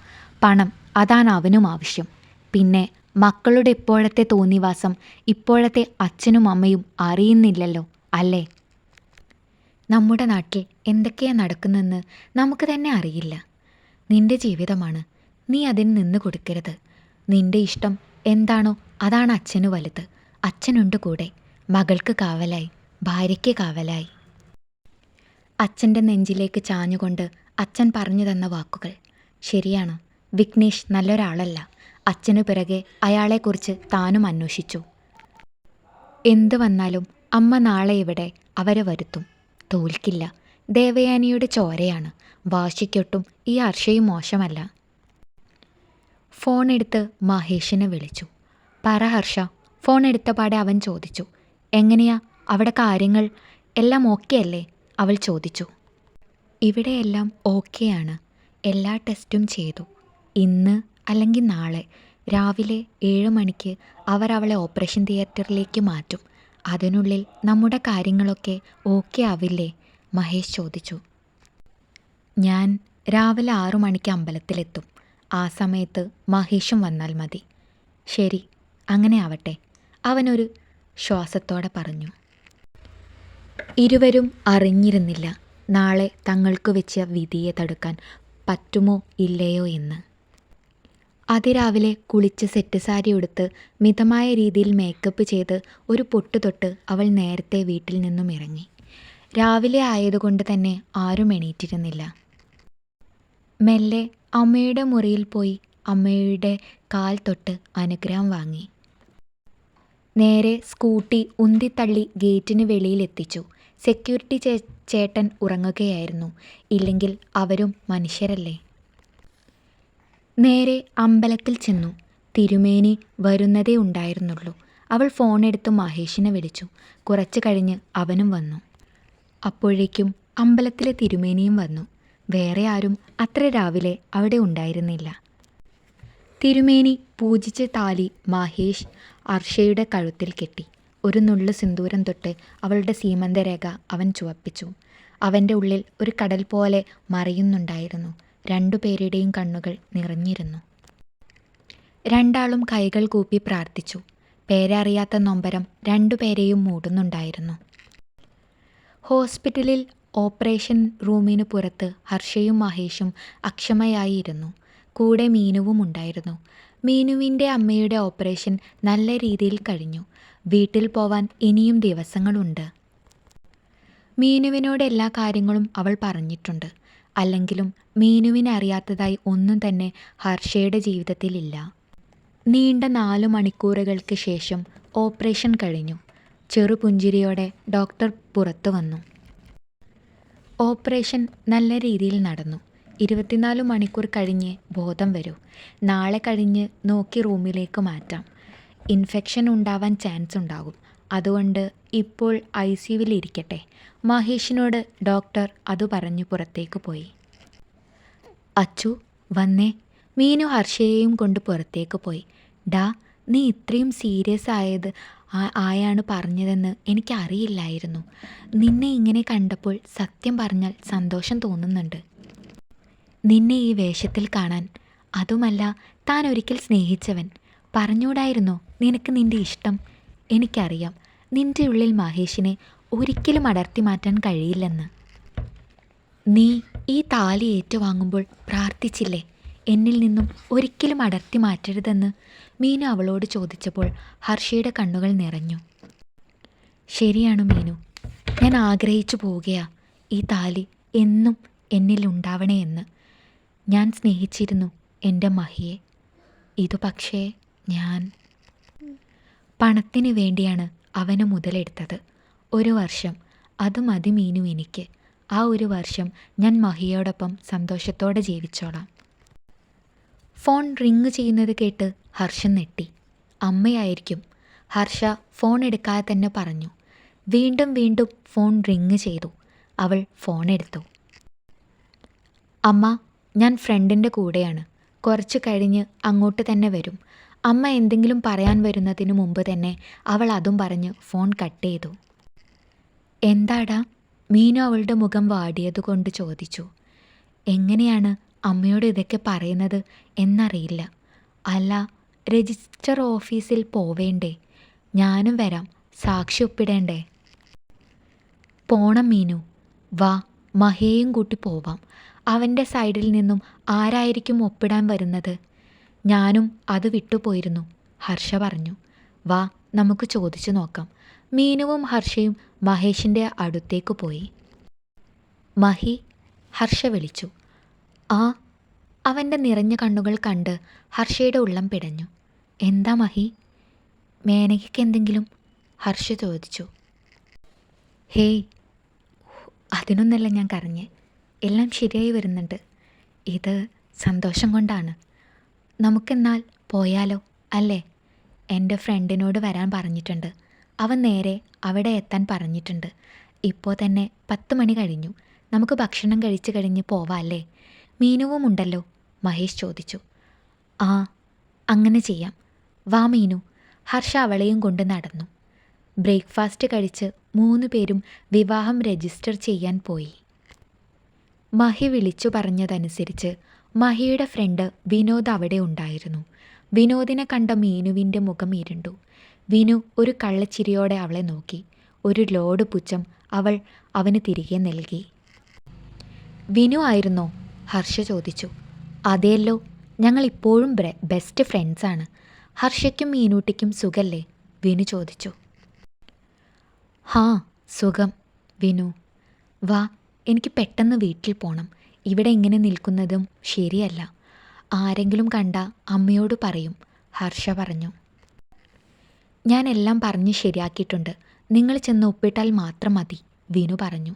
പണം, അതാണ് അവനും ആവശ്യം. പിന്നെ മക്കളുടെ ഇപ്പോഴത്തെ തോന്നിവാസം ഇപ്പോഴത്തെ അച്ഛനും അമ്മയും അറിയുന്നില്ലല്ലോ, അല്ലേ? നമ്മുടെ നാട്ടിൽ എന്തൊക്കെയാണ് നടക്കുന്നതെന്ന് നമുക്ക് തന്നെ അറിയില്ല. നിന്റെ ജീവിതമാണ്, നീ അതിന് നിന്ന് കൊടുക്കരുത്. നിന്റെ ഇഷ്ടം എന്താണോ അതാണ് അച്ഛന് വലുത്. അച്ഛനുണ്ട് കൂടെ, മകൾക്ക് കാവലായി, ഭാര്യയ്ക്ക് കാവലായി. അച്ഛൻ്റെ നെഞ്ചിലേക്ക് ചാഞ്ഞുകൊണ്ട് അച്ഛൻ പറഞ്ഞു തന്ന വാക്കുകൾ ശരിയാണ്. വിഘ്നേഷ് നല്ലൊരാളല്ല. അച്ഛനു പിറകെ അയാളെക്കുറിച്ച് താനും അന്വേഷിച്ചു. എന്തു വന്നാലും അമ്മ നാളെ ഇവിടെ അവരെ വരുത്തും. തോൽക്കില്ല. ദേവയാനിയുടെ ചോരയാണ്. വാശിക്കൊട്ടും ഈ ഹർഷയും മോശമല്ല. ഫോണെടുത്ത് മഹേഷിനെ വിളിച്ചു. പറ ഹർഷ. ഫോൺ എടുത്ത പാടെ അവൻ ചോദിച്ചു. എങ്ങനെയാ അവിടെ കാര്യങ്ങൾ? എല്ലാം ഓക്കെ അല്ലേ? അവൾ ചോദിച്ചു. ഇവിടെയെല്ലാം ഓക്കെയാണ്. എല്ലാ ടെസ്റ്റും ചെയ്തു. ഇന്ന് അല്ലെങ്കിൽ നാളെ രാവിലെ 7 മണിക്ക് അവർ അവളെ ഓപ്പറേഷൻ തിയേറ്ററിലേക്ക് മാറ്റും. അതിനുള്ളിൽ നമ്മുടെ കാര്യങ്ങളൊക്കെ ഓക്കെ ആവില്ലേ? മഹേഷ് ചോദിച്ചു. ഞാൻ രാവിലെ 6 മണിക്ക് അമ്പലത്തിലെത്തും. ആ സമയത്ത് മഹേഷും വന്നാൽ മതി. ശരി, അങ്ങനെ ആവട്ടെ, അവനൊരു ശ്വാസത്തോടെ പറഞ്ഞു. ഇരുവരും അറിഞ്ഞിരുന്നില്ല നാളെ തങ്ങൾക്ക് വെച്ച വിധിയെ തടുക്കാൻ പറ്റുമോ ഇല്ലയോ എന്ന്. അതിരാവിലെ കുളിച്ച് സെറ്റ് സാരി ഉടുത്ത് മിതമായ രീതിയിൽ മേക്കപ്പ് ചെയ്ത് ഒരു പൊട്ട് തൊട്ട് അവൾ നേരത്തെ വീട്ടിൽ നിന്നും ഇറങ്ങി. രാവിലെ ആയതുകൊണ്ട് തന്നെ ആരും എണീറ്റിരുന്നില്ല. മെല്ലെ അമ്മയുടെ മുറിയിൽ പോയി അമ്മയുടെ കാൽ തൊട്ട് അനുഗ്രഹം വാങ്ങി. നേരെ സ്കൂട്ടി ഉന്തിത്തള്ളി ഗേറ്റിന് വെളിയിലെത്തിച്ചു. സെക്യൂരിറ്റി ചേട്ടൻ ഉറങ്ങുകയായിരുന്നു. ഇല്ലെങ്കിൽ അവരും മനുഷ്യരല്ലേ. നേരെ അമ്പലത്തിൽ ചെന്നു. തിരുമേനി വരുന്നതേ ഉണ്ടായിരുന്നുള്ളൂ. അവൾ ഫോണെടുത്ത് മഹേഷിനെ വിളിച്ചു. കുറച്ച് കഴിഞ്ഞ് അവനും വന്നു. അപ്പോഴേക്കും അമ്പലത്തിലെ തിരുമേനിയും വന്നു. വേറെ ആരും അത്ര രാവിലെ അവിടെ ഉണ്ടായിരുന്നില്ല. തിരുമേനി പൂജിച്ച താലി മഹേഷ് അർഷയുടെ കഴുത്തിൽ കെട്ടി. ഒരു നുള്ളു സിന്ദൂരം തൊട്ട് അവളുടെ സീമന്തരേഖ അവൻ ചുവപ്പിച്ചു. അവൻ്റെ ഉള്ളിൽ ഒരു കടൽ പോലെ മറിയുന്നുണ്ടായിരുന്നു. രണ്ടുപേരുടെയും കണ്ണുകൾ നിറഞ്ഞിരുന്നു. രണ്ടാളും കൈകൾ കൂപ്പി പ്രാർത്ഥിച്ചു. പേരറിയാത്ത നൊമ്പരം രണ്ടുപേരെയും മൂടുന്നുണ്ടായിരുന്നു. ഹോസ്പിറ്റലിൽ ഓപ്പറേഷൻ റൂമിന് പുറത്ത് ഹർഷയും മഹേഷും അക്ഷമയായിരുന്നു. കൂടെ മീനുവും ഉണ്ടായിരുന്നു. മീനുവിൻ്റെ അമ്മയുടെ ഓപ്പറേഷൻ നല്ല രീതിയിൽ കഴിഞ്ഞു. വീട്ടിൽ പോവാൻ ഇനിയും ദിവസങ്ങളുണ്ട്. മീനുവിനോട് എല്ലാ കാര്യങ്ങളും അവൾ പറഞ്ഞിട്ടുണ്ട്. അല്ലെങ്കിലും മീനുവിനറിയാത്തതായി ഒന്നും തന്നെ ഹർഷയുടെ ജീവിതത്തിലില്ല. നീണ്ട 4 മണിക്കൂറുകൾക്ക് ശേഷം ഓപ്പറേഷൻ കഴിഞ്ഞു. ചെറുപുഞ്ചിരിയോടെ ഡോക്ടർ പുറത്തു വന്നു. ഓപ്പറേഷൻ നല്ല രീതിയിൽ നടന്നു. 24 മണിക്കൂർ കഴിഞ്ഞ് ബോധം വരൂ. നാളെ കഴിഞ്ഞ് നോക്കി റൂമിലേക്ക് മാറ്റാം. ഇൻഫെക്ഷൻ ഉണ്ടാവാൻ ചാൻസ് ഉണ്ടാകും. അതുകൊണ്ട് ഇപ്പോൾ ICUവിൽ ഇരിക്കട്ടെ. മഹേഷിനോട് ഡോക്ടർ അത് പറഞ്ഞു പുറത്തേക്ക് പോയി. അച്ചു വന്നേ. മീനു ഹർഷയെയും കൊണ്ട് പുറത്തേക്ക് പോയി. ഡാ, നീ ഇത്രയും സീരിയസ് ആയാണ് പറഞ്ഞതെന്ന് എനിക്കറിയില്ലായിരുന്നു. നിന്നെ ഇങ്ങനെ കണ്ടപ്പോൾ സത്യം പറഞ്ഞാൽ സന്തോഷം തോന്നുന്നുണ്ട്. നിന്നെ ഈ വേഷത്തിൽ കാണാൻ. അതുമല്ല, താൻ ഒരിക്കൽ സ്നേഹിച്ചവൻ. പറഞ്ഞൂടായിരുന്നോ നിനക്ക് നിൻ്റെ ഇഷ്ടം? എനിക്കറിയാം നിൻ്റെ ഉള്ളിൽ മഹേഷിനെ ഒരിക്കലും അടർത്തി മാറ്റാൻ കഴിയില്ലെന്ന്. നീ ഈ താലി ഏറ്റുവാങ്ങുമ്പോൾ പ്രാർത്ഥിച്ചില്ലേ എന്നിൽ നിന്നും ഒരിക്കലും അടർത്തി മാറ്റരുതെന്ന്? മീനു അവളോട് ചോദിച്ചപ്പോൾ ഹർഷയുടെ കണ്ണുകൾ നിറഞ്ഞു. ശരിയാണ് മീനു, ഞാൻ ആഗ്രഹിച്ചു പോവുകയാ ഈ താലി എന്നും എന്നിൽ ഉണ്ടാവണേ എന്ന്. ഞാൻ സ്നേഹിച്ചിരുന്നു എൻ്റെ മഹിയെ. ഇതു പക്ഷേ ഞാൻ പണത്തിന് വേണ്ടിയാണ് അവന് മുതലെടുത്തത്. 1 വർഷം, അത് മതി മീനു എനിക്ക്. ആ 1 വർഷം ഞാൻ മഹിയോടൊപ്പം സന്തോഷത്തോടെ ജീവിച്ചോളാം. ഫോൺ റിങ് ചെയ്യുന്നത് കേട്ട് ഹർഷൻ നെട്ടി. അമ്മയായിരിക്കും. ഹർഷ ഫോൺ എടുക്കാതെ തന്നെ പറഞ്ഞു. വീണ്ടും വീണ്ടും ഫോൺ റിങ് ചെയ്തു. അവൾ ഫോൺ എടുത്തു. അമ്മ, ഞാൻ ഫ്രണ്ടിൻ്റെ കൂടെയാണ്. കുറച്ച് കഴിഞ്ഞ് അങ്ങോട്ട് തന്നെ വരും. അമ്മ എന്തെങ്കിലും പറയാൻ വരുന്നതിന് മുമ്പ് തന്നെ അവൾ അതും പറഞ്ഞ് ഫോൺ കട്ട് ചെയ്തു. എന്താടാ? മീനു അവളുടെ മുഖം വാടിയതുകൊണ്ട് ചോദിച്ചു. എങ്ങനെയാണ് അമ്മയോട് ഇതൊക്കെ പറയുന്നത് എന്നറിയില്ല. അല്ല, രജിസ്റ്റർ ഓഫീസിൽ പോവേണ്ടേ? ഞാനും വരാം. സാക്ഷി ഒപ്പിടേണ്ടേ? പോണം മീനു, വാ, മഹേയും കൂട്ടി പോവാം. അവൻ്റെ സൈഡിൽ നിന്നും ആരായിരിക്കും ഒപ്പിടാൻ വരുന്നത്? ഞാനും അത് വിട്ടുപോയിരുന്നു, ഹർഷ പറഞ്ഞു. വാ, നമുക്ക് ചോദിച്ചു നോക്കാം. മീനുവും ഹർഷയും മഹേഷിൻ്റെ അടുത്തേക്ക് പോയി. മഹി, ഹർഷ വിളിച്ചു. ആ. അവൻ്റെ നിറഞ്ഞ കണ്ണുകൾ കണ്ട് ഹർഷയുടെ ഉള്ളം പിടഞ്ഞു. എന്താ മഹി? മേനകയ്ക്ക് എന്തെങ്കിലും? ഹർഷ ചോദിച്ചു. ഹേയ്, അതിനൊന്നല്ല ഞാൻ കരഞ്ഞ്. എല്ലാം ശരിയായി വരുന്നുണ്ട്. ഇത് സന്തോഷം കൊണ്ടാണ്. നമുക്കെന്നാൽ പോയാലോ അല്ലേ? എൻ്റെ ഫ്രണ്ടിനോട് വരാൻ പറഞ്ഞിട്ടുണ്ട്. അവൻ നേരെ അവിടെ എത്താൻ പറഞ്ഞിട്ടുണ്ട്. ഇപ്പോൾ തന്നെ 10 മണി കഴിഞ്ഞു. നമുക്ക് ഭക്ഷണം കഴിച്ച് കഴിഞ്ഞ് പോവാല്ലേ? മീനുവും ഉണ്ടല്ലോ, മഹേഷ് ചോദിച്ചു. ആ, അങ്ങനെ ചെയ്യാം. വാ മീനു. ഹർഷ അവളെയും കൊണ്ട് നടന്നു. ബ്രേക്ക്ഫാസ്റ്റ് കഴിച്ച് 3 പേരും വിവാഹം രജിസ്റ്റർ ചെയ്യാൻ പോയി. മഹി വിളിച്ചു പറഞ്ഞതനുസരിച്ച് മഹിയുടെ ഫ്രണ്ട് വിനോദ് അവിടെ ഉണ്ടായിരുന്നു. വിനോദിനെ കണ്ട മീനുവിൻ്റെ മുഖം ഇരുണ്ടു. വിനു ഒരു കള്ളച്ചിരിയോടെ അവളെ നോക്കി. ഒരു ലോഡ് പുച്ഛം അവൾ അവന് തിരികെ നൽകി. വിനു ആയിരുന്നോ? ഹർഷ ചോദിച്ചു. അതേല്ലോ, ഞങ്ങൾ ഇപ്പോഴും ബെസ്റ്റ് ഫ്രണ്ട്സാണ്. ഹർഷയ്ക്കും മീനൂട്ടിക്കും സുഖല്ലേ? വിനു ചോദിച്ചു. ഹാ, സുഖം വിനു. വാ, എനിക്ക് പെട്ടെന്ന് വീട്ടിൽ പോകണം. ഇവിടെ ഇങ്ങനെ നിൽക്കുന്നതും ശരിയല്ല. ആരെങ്കിലും കണ്ട അമ്മയോട് പറയും, ഹർഷ പറഞ്ഞു. ഞാൻ എല്ലാം പറഞ്ഞ് ശരിയാക്കിയിട്ടുണ്ട്. നിങ്ങൾ ചെന്ന് ഒപ്പിട്ടാൽ മാത്രം മതി, വിനു പറഞ്ഞു.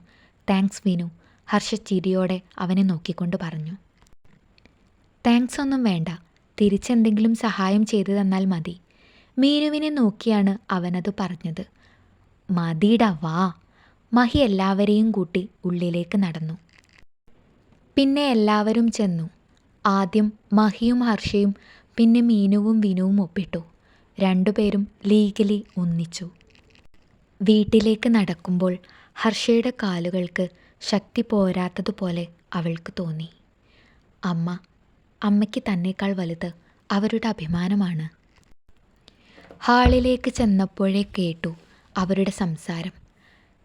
താങ്ക്സ് വിനു, ഹർഷ ചിരിയോടെ അവനെ നോക്കിക്കൊണ്ട് പറഞ്ഞു. താങ്ക്സ് ഒന്നും വേണ്ട, തിരിച്ചെന്തെങ്കിലും സഹായം ചെയ്തു തന്നാൽ മതി. മീനുവിനെ നോക്കിയാണ് അവനത് പറഞ്ഞത്. മതിടാ, വാ. മഹി എല്ലാവരെയും കൂട്ടി ഉള്ളിലേക്ക് നടന്നു. പിന്നെ എല്ലാവരും ചെന്നു. ആദ്യം മഹിയും ഹർഷയും, പിന്നെ മീനുവും വിനുവും ഒപ്പിട്ടു. 2 പേരും ലീഗലി ഒന്നിച്ചു. വീട്ടിലേക്ക് നടക്കുമ്പോൾ ഹർഷയുടെ കാലുകൾക്ക് ശക്തി പോരാത്തതുപോലെ അവൾക്ക് തോന്നി. അമ്മയ്ക്ക് തന്നേക്കാൾ വലുത് അവരുടെ അഭിമാനമാണ്. ഹാളിലേക്ക് ചെന്നപ്പോഴേ കേട്ടു അവരുടെ സംസാരം.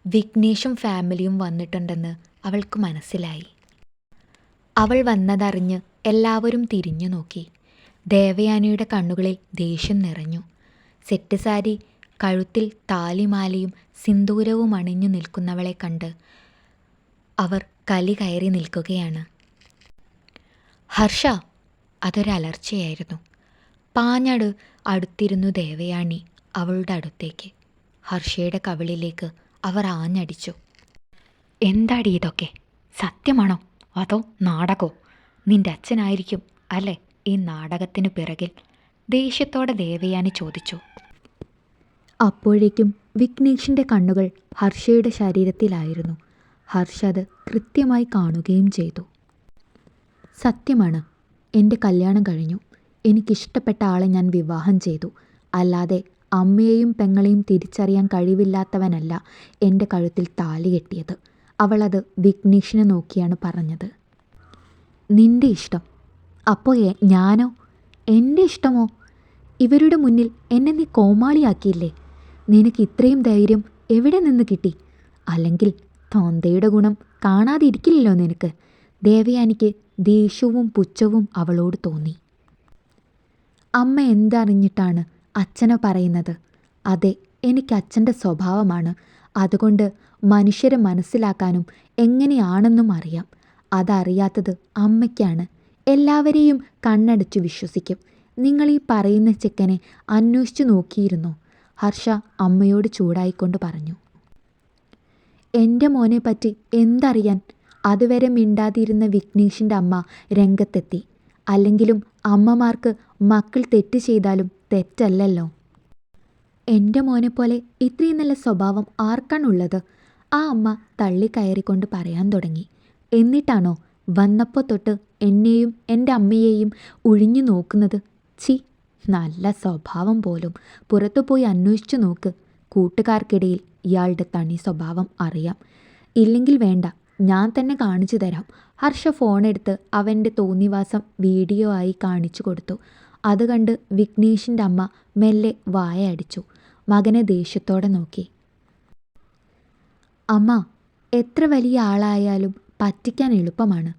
വിഘ്നേഷും ഫാമിലിയും വന്നിട്ടുണ്ടെന്ന് അവൾക്ക് മനസ്സിലായി. അവൾ വന്നതറിഞ്ഞ് എല്ലാവരും തിരിഞ്ഞു നോക്കി. ദേവയാനിയുടെ കണ്ണുകളിൽ ദേഷ്യം നിറഞ്ഞു. സെറ്റ് സാരി, കഴുത്തിൽ താലിമാലയും സിന്ദൂരവും അണിഞ്ഞു നിൽക്കുന്നവളെ കണ്ട് അവർ കലി കയറി നിൽക്കുകയാണ്. ഹർഷ! അതൊരലർച്ചയായിരുന്നു. പാഞ്ഞട് അടുത്തിരുന്നു ദേവയാനി അവളുടെ അടുത്തേക്ക്. ഹർഷയുടെ കവിളിലേക്ക് അവർ ആഞ്ഞടിച്ചു. എന്താടി ഇതൊക്കെ? സത്യമാണോ അതോ നാടകോ? നിന്റെ അച്ഛനായിരിക്കും അല്ലേ ഈ നാടകത്തിനു പിറകിൽ? ദേഷ്യത്തോടെ ദേവയാനി ചോദിച്ചു. അപ്പോഴേക്കും വിഘ്നേഷിൻ്റെ കണ്ണുകൾ ഹർഷയുടെ ശരീരത്തിലായിരുന്നു. ഹർഷ അത് കൃത്യമായി കാണുകയും ചെയ്തു. സത്യമാണ്, എൻ്റെ കല്യാണം കഴിഞ്ഞു. എനിക്കിഷ്ടപ്പെട്ട ആളെ ഞാൻ വിവാഹം ചെയ്തു. അല്ലാതെ അമ്മയെയും പെങ്ങളെയും തിരിച്ചറിയാൻ കഴിവില്ലാത്തവനല്ല എൻ്റെ കഴുത്തിൽ താലി കെട്ടിയത്. അവളത് വിഘ്നേഷിനെ നോക്കിയാണ് പറഞ്ഞത്. നിൻ്റെ ഇഷ്ടം? അപ്പോൾ ഞാനോ? എൻ്റെ ഇഷ്ടമോ? ഇവരുടെ മുന്നിൽ എന്നെ നീ കോമാളിയാക്കിയില്ലേ? നിനക്ക് ഇത്രയും ധൈര്യം എവിടെ നിന്ന് കിട്ടി? അല്ലെങ്കിൽ തൊന്തയുടെ ഗുണം കാണാതിരിക്കില്ലല്ലോ നിനക്ക്. ദേവയാനിക്ക് ദേഷ്യവും പുച്ഛവും അവളോട് തോന്നി. അമ്മ എന്തറിഞ്ഞിട്ടാണ് അച്ഛനെ പറയുന്നത്? അതെ, എനിക്ക് അച്ഛൻ്റെ സ്വഭാവമാണ്. അതുകൊണ്ട് മനുഷ്യരെ മനസ്സിലാക്കാനും എങ്ങനെയാണെന്നും അറിയാം. അതറിയാത്തത് അമ്മയ്ക്കാണ്. എല്ലാവരെയും കണ്ണടച്ചു വിശ്വസിക്കും. നിങ്ങളീ പറയുന്ന ചെക്കനെ അന്വേഷിച്ചു നോക്കിയിരുന്നോ? ഹർഷ അമ്മയോട് ചൂടായിക്കൊണ്ട് പറഞ്ഞു. എൻ്റെ മോനെ പറ്റി എന്തറിയാൻ? അതുവരെ മിണ്ടാതിരുന്ന വിഘ്നേഷിൻ്റെ അമ്മ രംഗത്തെത്തി. അല്ലെങ്കിലും അമ്മമാർക്ക് മക്കൾ തെറ്റ് ചെയ്താലും തെറ്റല്ലല്ലോ. എൻ്റെ മോനെ പോലെ ഇത്രയും നല്ല സ്വഭാവം ആർക്കാണുള്ളത്? ആ അമ്മ തള്ളിക്കയറിക്കൊണ്ട് പറയാൻ തുടങ്ങി. എന്നിട്ടാണോ വന്നപ്പോൾ തൊട്ട് എന്നെയും എൻ്റെ അമ്മയെയും ഒഴിഞ്ഞു നോക്കുന്നത്? ചി, നല്ല സ്വഭാവം പോലും. പുറത്തു പോയി അന്വേഷിച്ചു നോക്ക്. കൂട്ടുകാർക്കിടയിൽ ഇയാളുടെ തനി സ്വഭാവം അറിയാം. ഇല്ലെങ്കിൽ വേണ്ട, ഞാൻ തന്നെ കാണിച്ചു തരാം. ഹർഷ ഫോണെടുത്ത് അവൻ്റെ തോന്നിവാസം വീഡിയോ ആയി കാണിച്ചു കൊടുത്തു. അത് കണ്ട് വിഘ്നേഷിൻ്റെ അമ്മ മെല്ലെ വായ അടിച്ചു. മകനെ ദേഷ്യത്തോടെ നോക്കി. അമ്മ, എത്ര വലിയ ആളായാലും പറ്റിക്കാൻ എളുപ്പമാണ്,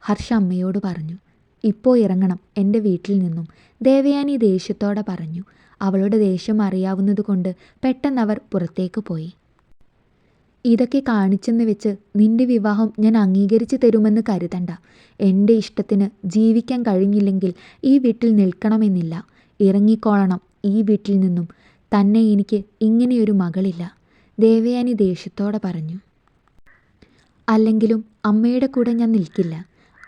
ഹർഷ അമ്മയോട് പറഞ്ഞു. ഇപ്പോൾ ഇറങ്ങണം എൻ്റെ വീട്ടിൽ നിന്നും, ദേവയാനി ദേഷ്യത്തോടെ പറഞ്ഞു. അവളുടെ ദേഷ്യം അറിയാവുന്നതുകൊണ്ട് പെട്ടെന്നവർ പുറത്തേക്ക് പോയി. ഇതൊക്കെ കാണിച്ചെന്ന് വെച്ച് നിന്റെ വിവാഹം ഞാൻ അംഗീകരിച്ചു തരുമെന്ന് കരുതണ്ട. എൻ്റെ ഇഷ്ടത്തിന് ജീവിക്കാൻ കഴിഞ്ഞില്ലെങ്കിൽ ഈ വീട്ടിൽ നിൽക്കണമെന്നില്ല. ഇറങ്ങിക്കോളണം ഈ വീട്ടിൽ നിന്നും. തന്നെ എനിക്ക് ഇങ്ങനെയൊരു മകളില്ല, ദേവയാനി ദേഷ്യത്തോടെ പറഞ്ഞു. അല്ലെങ്കിലും അമ്മയുടെ കൂടെ ഞാൻ നിൽക്കില്ല.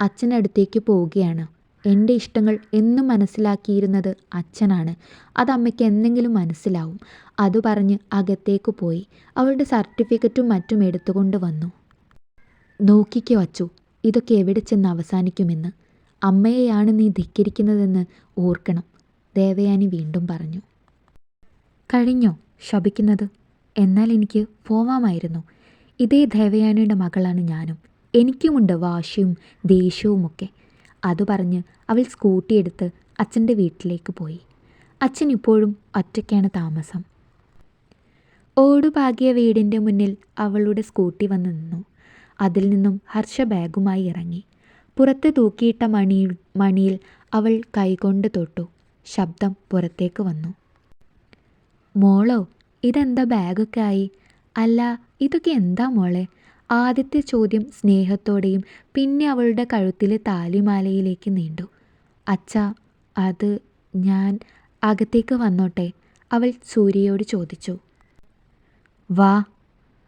അച്ഛനടുത്തേക്ക് പോവുകയാണ്, എൻ്റെ ഇഷ്ടങ്ങൾ എന്നും മനസ്സിലാക്കിയിരുന്നത് അച്ഛനാണ്. അത് അമ്മയ്ക്ക് എന്തെങ്കിലും മനസ്സിലാവും. അതു പറഞ്ഞ് അകത്തേക്ക് പോയി അവളുടെ സർട്ടിഫിക്കറ്റും മറ്റും എടുത്തുകൊണ്ട് വന്നു. നോക്കിക്കോ അച്ചു, ഇതൊക്കെ എവിടെ ചെന്ന് അവസാനിക്കുമെന്ന്. അമ്മയെയാണ് നീ ധിക്കരിക്കുന്നതെന്ന് ഓർക്കണം, ദേവയാനി വീണ്ടും പറഞ്ഞു. കഴിഞ്ഞോ ശപിക്കുന്നത്? എന്നാൽ എനിക്ക് പോവാമായിരുന്നു. ഇതേ ദേവയാനിയുടെ മകളാണ് ഞാനും. എനിക്കുമുണ്ട് വാശിയും ദേഷ്യവുമൊക്കെ. അതു പറഞ്ഞ് അവൾ സ്കൂട്ടി എടുത്ത് അച്ഛൻ്റെ വീട്ടിലേക്ക് പോയി. അച്ഛൻ ഇപ്പോഴും ഒറ്റയ്ക്കാണ് താമസം. ഓടുപാകിയ വീടിൻ്റെ മുന്നിൽ അവളുടെ സ്കൂട്ടി വന്ന് നിന്നു. അതിൽ നിന്നും ഹർഷ ബാഗുമായി ഇറങ്ങി. പുറത്ത് തൂക്കിയിട്ട മണിയിൽ അവൾ കൈകൊണ്ട് തൊട്ടു. ശബ്ദം പുറത്തേക്ക് വന്നു. മോളോ, ഇതെന്താ ബാഗൊക്കെ ആയി? അല്ല, ഇതൊക്കെ എന്താ മോളെ? ആദ്യത്തെ ചോദ്യം സ്നേഹത്തോടെയും പിന്നെ അവളുടെ കഴുത്തിലെ താലിമാലയിലേക്ക് നീണ്ടു. അച്ഛാ, അത് ഞാൻ അകത്തേക്ക് വന്നോട്ടെ? അവൾ സൂര്യയോട് ചോദിച്ചു. വാ.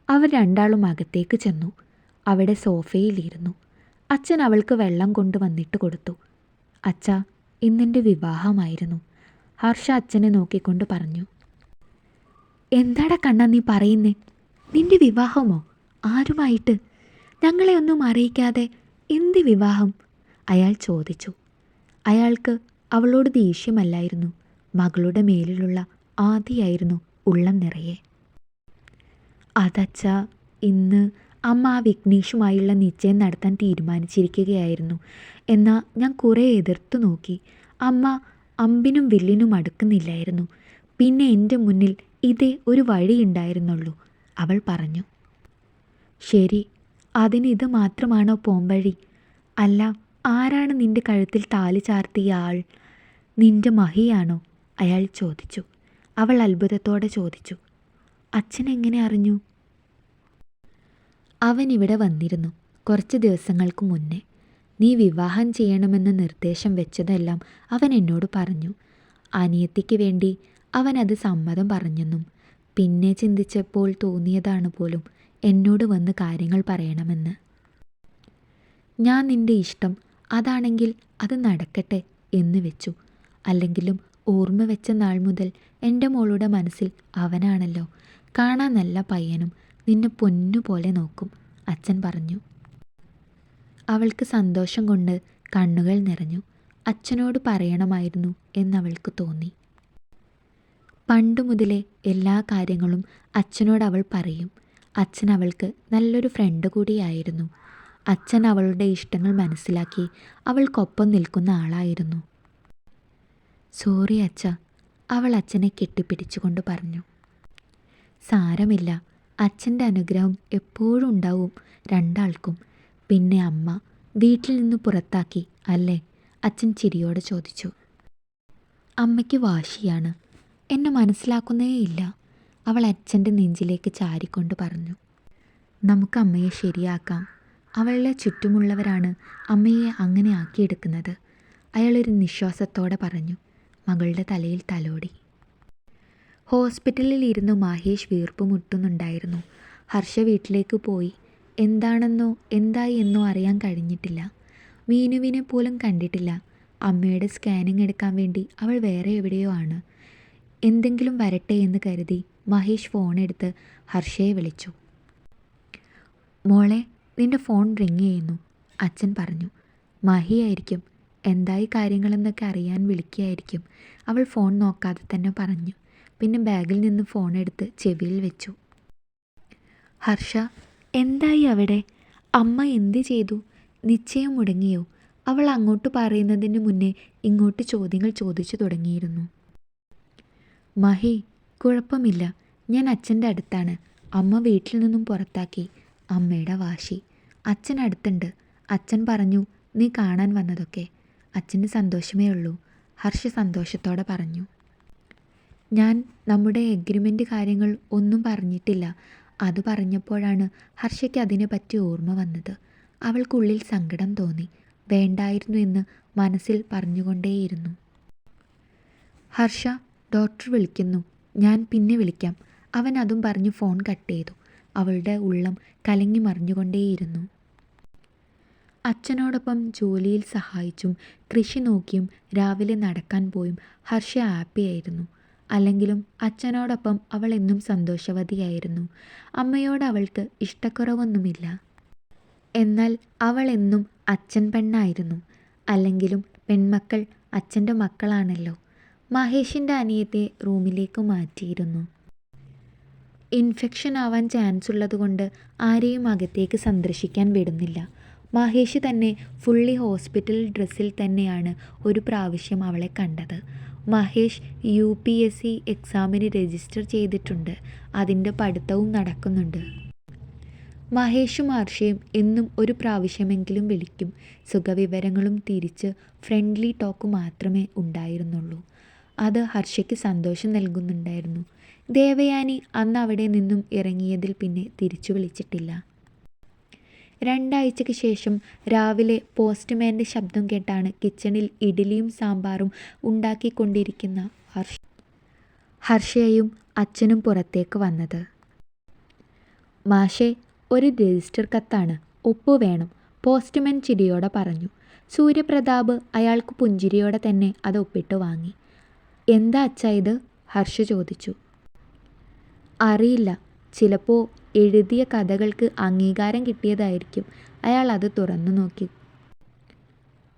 അവർ രണ്ടാളും അകത്തേക്ക് ചെന്നു. അവിടെ സോഫയിലിരുന്നു. അച്ഛൻ അവൾക്ക് വെള്ളം കൊണ്ടുവന്നിട്ട് കൊടുത്തു. അച്ഛാ, ഇന്നെൻ്റെ വിവാഹമായിരുന്നു. ഹർഷ അച്ഛനെ നോക്കിക്കൊണ്ട് പറഞ്ഞു. എന്താടാ കണ്ണാ നീ പറയുന്നേ? നിന്റെ വിവാഹമോ? ആരുമായിട്ട്? ഞങ്ങളെ ഒന്നും അറിയിക്കാതെ എന്ത് വിവാഹം? അയാൾ ചോദിച്ചു. അയാൾക്ക് അവളോട് ദേഷ്യമല്ലായിരുന്നു, മകളുടെ മേലിലുള്ള ആദിയായിരുന്നു ഉള്ളം നിറയെ. അതച്ഛാ, ഇന്ന് അമ്മ ആ വിഘ്നേഷുമായുള്ള നിശ്ചയം നടത്താൻ തീരുമാനിച്ചിരിക്കുകയായിരുന്നു. എന്നാൽ ഞാൻ കുറേ എതിർത്തു നോക്കി. അമ്മ അമ്പിനും വില്ലിനും അടുക്കുന്നില്ലായിരുന്നു. പിന്നെ എൻ്റെ മുന്നിൽ ഇതേ ഒരു വഴിയുണ്ടായിരുന്നുള്ളൂ, അവൾ പറഞ്ഞു. ശരി, അതിന് ഇത് മാത്രമാണോ പോംവഴി? അല്ല, ആരാണ് നിന്റെ കഴുത്തിൽ താലി ചാർത്തിയ ആൾ? നിന്റെ മഹിയാണോ? അയാൾ ചോദിച്ചു. അവൾ അത്ഭുതത്തോടെ ചോദിച്ചു. അച്ഛൻ എങ്ങനെ അറിഞ്ഞു? അവൻ ഇവിടെ വന്നിരുന്നു കുറച്ച് ദിവസങ്ങൾക്ക് മുന്നേ. നീ വിവാഹം ചെയ്യണമെന്ന് നിർദ്ദേശം വെച്ചതെല്ലാം അവൻ എന്നോട് പറഞ്ഞു. അനിയത്തിക്ക് വേണ്ടി അവൻ അത് സമ്മതം പറഞ്ഞെന്നും പിന്നെ ചിന്തിച്ചപ്പോൾ തോന്നിയതാണ് പോലും എന്നോട് വന്ന് കാര്യങ്ങൾ പറയണമെന്ന്. ഞാൻ നിന്റെ ഇഷ്ടം അതാണെങ്കിൽ അത് നടക്കട്ടെ എന്ന് വെച്ചു. അല്ലെങ്കിലും ഓർമ്മ വെച്ച നാൾ മുതൽ എൻ്റെ മോളുടെ മനസ്സിൽ അവനാണല്ലോ. കാണാൻ നല്ല പയ്യനും, നിന്നെ പൊന്നുപോലെ നോക്കും, അച്ഛൻ പറഞ്ഞു. അവൾക്ക് സന്തോഷം കൊണ്ട് കണ്ണുകൾ നിറഞ്ഞു. അച്ഛനോട് പറയണമായിരുന്നു എന്നവൾക്ക് തോന്നി. പണ്ടു മുതലേ എല്ലാ കാര്യങ്ങളും അച്ഛനോട് അവൾ പറയും. അച്ഛൻ അവൾക്ക് നല്ലൊരു ഫ്രണ്ട് കൂടിയായിരുന്നു. അച്ഛൻ അവളുടെ ഇഷ്ടങ്ങൾ മനസ്സിലാക്കി അവൾക്കൊപ്പം നിൽക്കുന്ന ആളായിരുന്നു. സോറി അച്ഛ, അവൾ അച്ഛനെ കെട്ടിപ്പിടിച്ചുകൊണ്ട് പറഞ്ഞു. സാരമില്ല, അച്ഛൻ്റെ അനുഗ്രഹം എപ്പോഴും ഉണ്ടാവും രണ്ടാൾക്കും. പിന്നെ അമ്മ വീട്ടിൽ നിന്ന് പുറത്താക്കി അല്ലേ? അച്ഛൻ ചിരിയോടെ ചോദിച്ചു. അമ്മയ്ക്ക് വാശിയാണ്, എന്നെ മനസ്സിലാക്കുന്നേയില്ല, അവൾ അച്ഛൻ്റെ നെഞ്ചിലേക്ക് ചാരിക്കൊണ്ട് പറഞ്ഞു. നമുക്ക് അമ്മയെ ശരിയാക്കാം. അവളുടെ ചുറ്റുമുള്ളവരാണ് അമ്മയെ അങ്ങനെ ആക്കിയെടുക്കുന്നത്, അയാളൊരു നിശ്വാസത്തോടെ പറഞ്ഞു. മകളുടെ തലയിൽ തലോടി. ഹോസ്പിറ്റലിൽ ഇരുന്ന് മഹേഷ് വീർപ്പ് മുട്ടുന്നുണ്ടായിരുന്നു. ഹർഷ വീട്ടിലേക്ക് പോയി. എന്താണെന്നോ എന്തായി എന്നോ അറിയാൻ കഴിഞ്ഞിട്ടില്ല. മീനുവിനെ പോലും കണ്ടിട്ടില്ല. അമ്മയുടെ സ്കാനിങ് എടുക്കാൻ വേണ്ടി അവൾ വേറെ എവിടെയോ ആണ്. എന്തെങ്കിലും വരട്ടെ എന്ന് കരുതി മഹേഷ് ഫോണെടുത്ത് ഹർഷയെ വിളിച്ചു. മോളെ, നിൻ്റെ ഫോൺ റിങ് ചെയ്യുന്നു, അച്ഛൻ പറഞ്ഞു. മഹിയായിരിക്കും, എന്തായി കാര്യങ്ങളെന്നൊക്കെ അറിയാൻ വിളിക്കുകയായിരിക്കും, അവൾ ഫോൺ നോക്കാതെ തന്നെ പറഞ്ഞു. പിന്നെ ബാഗിൽ നിന്ന് ഫോണെടുത്ത് ചെവിയിൽ വെച്ചു. ഹർഷ, എന്തായി അവിടെ? അമ്മ എന്ത് ചെയ്തു? നിശ്ചയം മുടങ്ങിയോ? അവൾ അങ്ങോട്ട് പറയുന്നതിന് മുന്നേ ഇങ്ങോട്ട് ചോദ്യങ്ങൾ ചോദിച്ചു തുടങ്ങിയിരുന്നു. മഹി, കുഴപ്പമില്ല, ഞാൻ അച്ഛൻ്റെ അടുത്താണ്. അമ്മ വീട്ടിൽ നിന്നും പുറത്താക്കി. അമ്മയുടെ വാശി. അച്ഛൻ അടുത്തുണ്ട്. അച്ഛൻ പറഞ്ഞു നീ കാണാൻ വന്നതൊക്കെ. അച്ഛന് സന്തോഷമേ ഉള്ളൂ, ഹർഷ സന്തോഷത്തോടെ പറഞ്ഞു. ഞാൻ നമ്മുടെ എഗ്രിമെൻ്റ് കാര്യങ്ങൾ ഒന്നും പറഞ്ഞിട്ടില്ല. അത് പറഞ്ഞപ്പോഴാണ് ഹർഷയ്ക്ക് അതിനെപ്പറ്റി ഓർമ്മ വന്നത്. അവൾക്കുള്ളിൽ സങ്കടം തോന്നി. വേണ്ടായിരുന്നു എന്ന് മനസ്സിൽ പറഞ്ഞുകൊണ്ടേയിരുന്നു. ഹർഷ, ഡോക്ടർ വിളിക്കുന്നു, ഞാൻ പിന്നെ വിളിക്കാം. അവൻ അതും പറഞ്ഞ് ഫോൺ കട്ട് ചെയ്തു. അവളുടെ ഉള്ളം കലങ്ങി മറിഞ്ഞുകൊണ്ടേയിരുന്നു. അച്ഛനോടൊപ്പം ജോലിയിൽ സഹായിച്ചും കൃഷി നോക്കിയും രാവിലെ നടക്കാൻ പോയും ഹർഷ ഹാപ്പിയായിരുന്നു. അല്ലെങ്കിലും അച്ഛനോടൊപ്പം അവൾ എന്നും സന്തോഷവതിയായിരുന്നു. അമ്മയോട് അവൾക്ക് ഇഷ്ടക്കുറവൊന്നുമില്ല. എന്നാൽ അവൾ എന്നും അച്ഛൻ പെണ്ണായിരുന്നു. അല്ലെങ്കിലും പെൺമക്കൾ അച്ഛൻ്റെ മക്കളാണല്ലോ. മഹേഷിൻ്റെ അനിയത്തെ റൂമിലേക്ക് മാറ്റിയിരുന്നു. ഇൻഫെക്ഷൻ ആവാൻ ചാൻസ് ഉള്ളതുകൊണ്ട് ആരെയും അകത്തേക്ക് സന്ദർശിക്കാൻ വിടുന്നില്ല. മഹേഷ് തന്നെ ഫുള്ളി ഹോസ്പിറ്റൽ ഡ്രസ്സിൽ തന്നെയാണ് ഒരു പ്രാവശ്യം അവളെ കണ്ടത്. മഹേഷ് UPSC എക്സാമിന് രജിസ്റ്റർ ചെയ്തിട്ടുണ്ട്. അതിൻ്റെ പഠിത്തവും നടക്കുന്നുണ്ട്. മഹേഷും ഹർഷയും എന്നും ഒരു പ്രാവശ്യമെങ്കിലും വിളിക്കും. സുഖവിവരങ്ങളും തിരിച്ച് ഫ്രണ്ട്ലി ടോക്ക് മാത്രമേ ഉണ്ടായിരുന്നുള്ളൂ. അത് ഹർഷയ്ക്ക് സന്തോഷം നൽകുന്നുണ്ടായിരുന്നു. ദേവയാനി അന്ന് അവിടെ നിന്നും ഇറങ്ങിയതിൽ പിന്നെ തിരിച്ചു വിളിച്ചിട്ടില്ല. 2 ആഴ്ചയ്ക്ക് ശേഷം രാവിലെ പോസ്റ്റ്മാൻ്റെ ശബ്ദം കേട്ടാണ് കിച്ചണിൽ ഇഡ്ഡലിയും സാമ്പാറും ഉണ്ടാക്കിക്കൊണ്ടിരിക്കുന്ന ഹർഷയും അച്ഛനും പുറത്തേക്ക് വന്നത്. മാഷേ, ഒരു രജിസ്റ്റർ കത്താണ്, ഒപ്പ് വേണം, പോസ്റ്റ്മാൻ ചിരിയോടെ പറഞ്ഞു. സൂര്യപ്രതാപ് അയാൾക്ക് പുഞ്ചിരിയോടെ തന്നെ അത് ഒപ്പിട്ട് വാങ്ങി. എന്താ അച്ഛാ ഇത്? ഹർഷ ചോദിച്ചു. അറിയില്ല, ചിലപ്പോൾ എഴുതിയ കഥകൾക്ക് അംഗീകാരം കിട്ടിയതായിരിക്കും. അയാൾ അത് തുറന്നു നോക്കി.